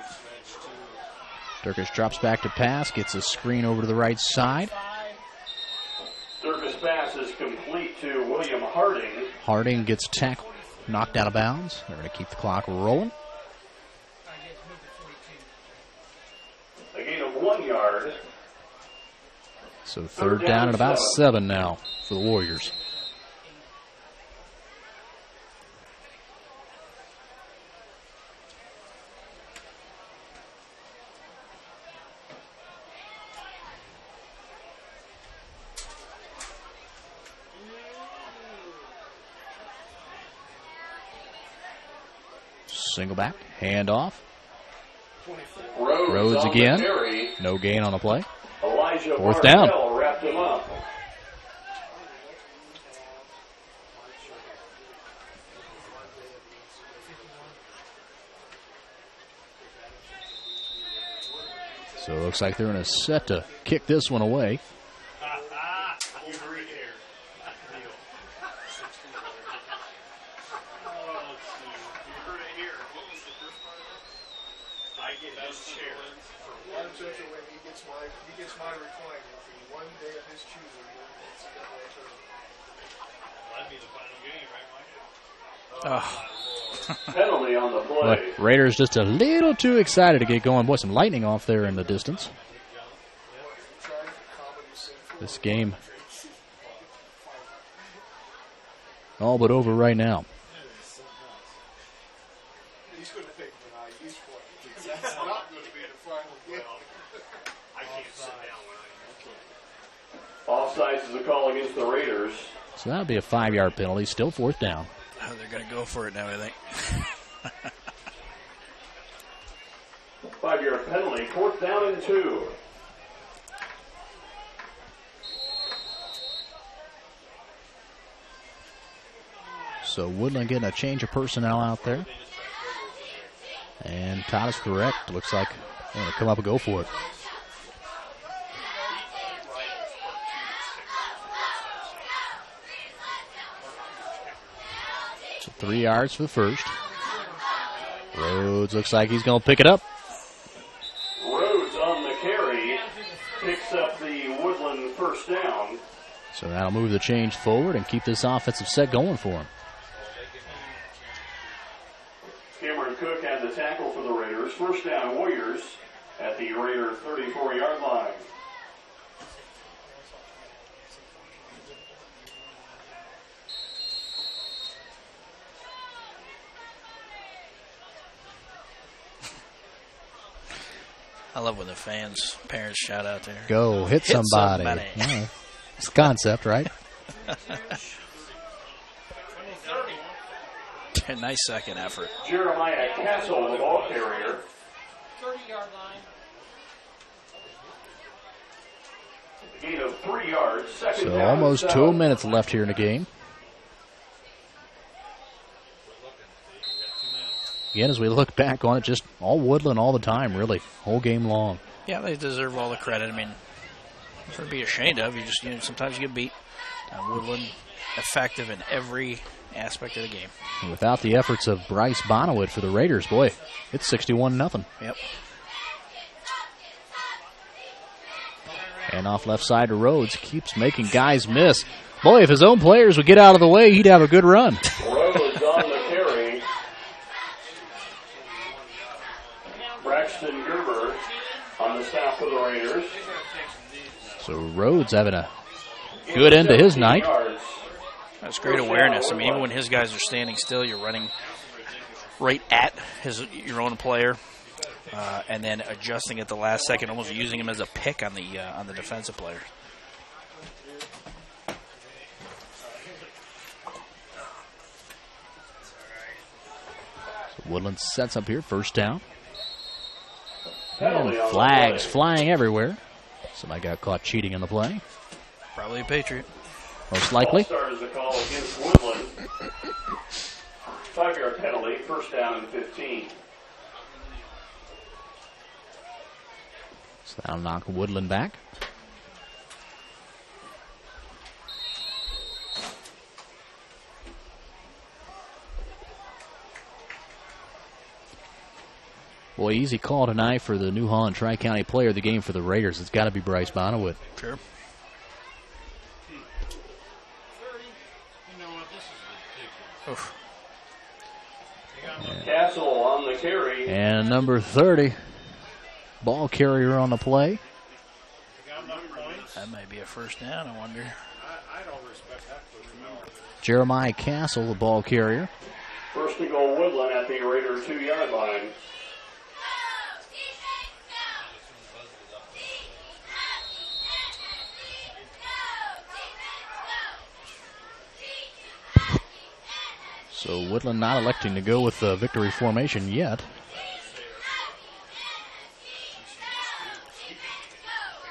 C: Durkish drops back to pass, gets a screen over to the right side.
B: Durkish pass is complete to William Harding.
C: Harding gets tackled, knocked out of bounds. They're going to keep the clock rolling.
B: A gain of 1 yard.
C: So third down and about 7 now for the Warriors. Single back, handoff. Rhodes again. No gain on the play. Fourth down.
B: Wrapped him up.
C: So it looks like they're in a set to kick this one away.
B: Penalty on the play.
C: Look, Raiders just a little too excited to get going. Boy, some lightning off there in the distance. This game all but over right now.
B: Offsides is a call against the Raiders.
C: So that'll be a 5-yard penalty. Still fourth down.
D: Oh, they're going to go for it now, I think.
B: 5-yard penalty. Fourth down and 2.
C: So Woodland getting a change of personnel out there. And Todd is correct. Looks like they're going to come up and go for it. So 3 yards for the first. Rhodes looks like he's going to pick it up.
B: Rhodes on the carry picks up the Woodland first down.
C: So that'll move the change forward and keep this offensive set going for him.
B: Cameron Cook had the tackle for the Raiders. First down, Warriors at the Raider 34-yard line.
D: I love when the parents shout out there.
C: Go, hit somebody. Yeah, it's a concept, right?
D: Nice second effort.
B: Jeremiah Castle, the ball carrier.
N: 30-yard line.
B: Gain of 3 yards. Second
C: So
B: down,
C: almost 2 minutes left here in the game. Again, as we look back on it, just all Woodland all the time, really, whole game long.
D: Yeah, they deserve all the credit. I mean, nothing to be ashamed of. Sometimes you get beat. Woodland effective in every aspect of the game.
C: And without the efforts of Bryce Bonnewood for the Raiders, boy, it's 61-0.
D: Yep.
C: And off left side to Rhodes, keeps making guys miss. Boy, if his own players would get out of the way, he'd have a good run.
B: Rhodes on the carry. Braxton Gerber on the staff for the Raiders.
C: So Rhodes having a good end to his night.
D: That's great awareness. I mean, even when his guys are standing still, you're running right at your own player, and then adjusting at the last second, almost using him as a pick on the defensive player.
C: So Woodland sets up here, first down. And flags flying everywhere. Somebody got caught cheating in the play.
D: Probably a Patriot.
C: Most likely.
B: Start as a call against Woodland. 5-yard penalty, first down and 15.
C: So that'll knock Woodland back. Boy, easy call tonight for the New Holland Tri-County player of the game for the Raiders. It's got to be Bryce Bonnewood.
D: Sure.
B: Oof. Castle on the carry.
C: And number 30, ball carrier on the play.
D: That might be a first down, I wonder.
C: Jeremiah Castle, the ball carrier.
B: First and goal, Woodland at the Raider 2-yard line.
C: So Woodland not electing to go with the victory formation yet.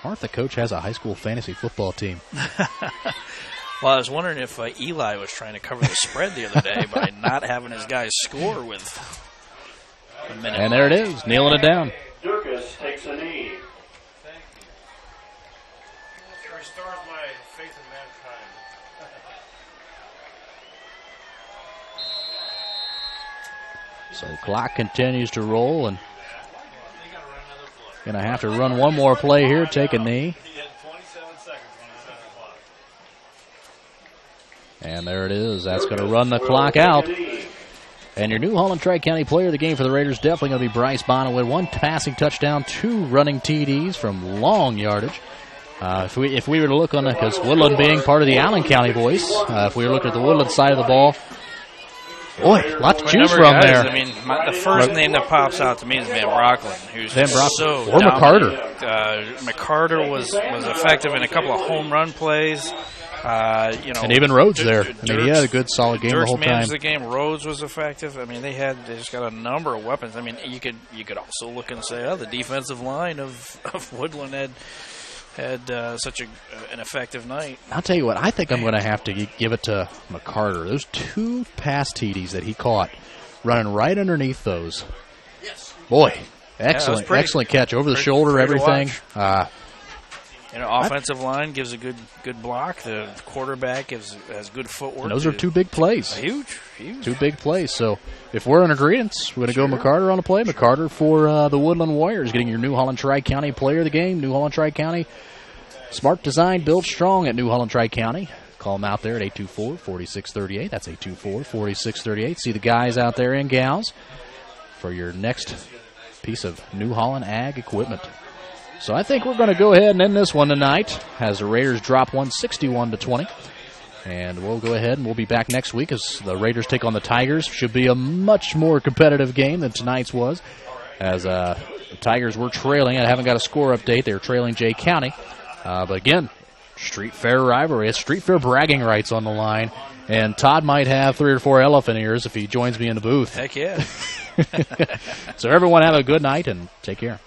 C: Martha Coach has a high school fantasy football team.
D: Well, I was wondering if Eli was trying to cover the spread the other day by not having his guys score with a minute.
C: And there it is, nailing it down.
B: Durkis takes a knee.
P: Restores my faith in mankind.
C: So clock continues to roll, and going to have to run one more play here, take a knee. And there it is. That's going to run the clock out. And your New Holland Tri-County player of the game for the Raiders definitely going to be Bryce Bonnewood. 1 passing touchdown, 2 running TDs from long yardage. If we were to look on it, because Woodland being part of the Allen County boys, if we were looking at the Woodland side of the ball, boy, a lot to choose from there.
D: I mean, the first name that pops out to me is Van Rockland, who's so
C: or McCarter.
D: McCarter was effective in a couple of home run plays.
C: And even Rhodes there. I mean, he had a good, solid game the whole time.
D: Managed the game. Rhodes was effective. I mean, they just got a number of weapons. I mean, you could also look and say, the defensive line of Woodland had such an effective night.
C: I'll tell you what, I think I'm going to have to give it to McCarter. Those 2 pass TDs that he caught, running right underneath those. Boy, excellent catch over the shoulder, everything.
D: Offensive line gives a good block. The quarterback has good footwork.
C: And those are 2 big plays.
D: Huge.
C: 2 big plays. So if we're in agreement, we're going to go McCarter on the play. McCarter for the Woodland Warriors, getting your New Holland Tri-County player of the game. New Holland Tri-County, smart design, built strong at New Holland Tri-County. Call them out there at 824-4638. That's 824-4638. See the guys out there and gals for your next piece of New Holland Ag equipment. So I think we're going to go ahead and end this one tonight as the Raiders drop 161-20. And we'll go ahead and we'll be back next week as the Raiders take on the Tigers. Should be a much more competitive game than tonight's was, as the Tigers were trailing. I haven't got a score update. They were trailing Jay County. But again, Street Fair rivalry. It's Street Fair bragging rights on the line. And Todd might have 3 or 4 elephant ears if he joins me in the booth.
D: Heck yeah.
C: So everyone have a good night and take care.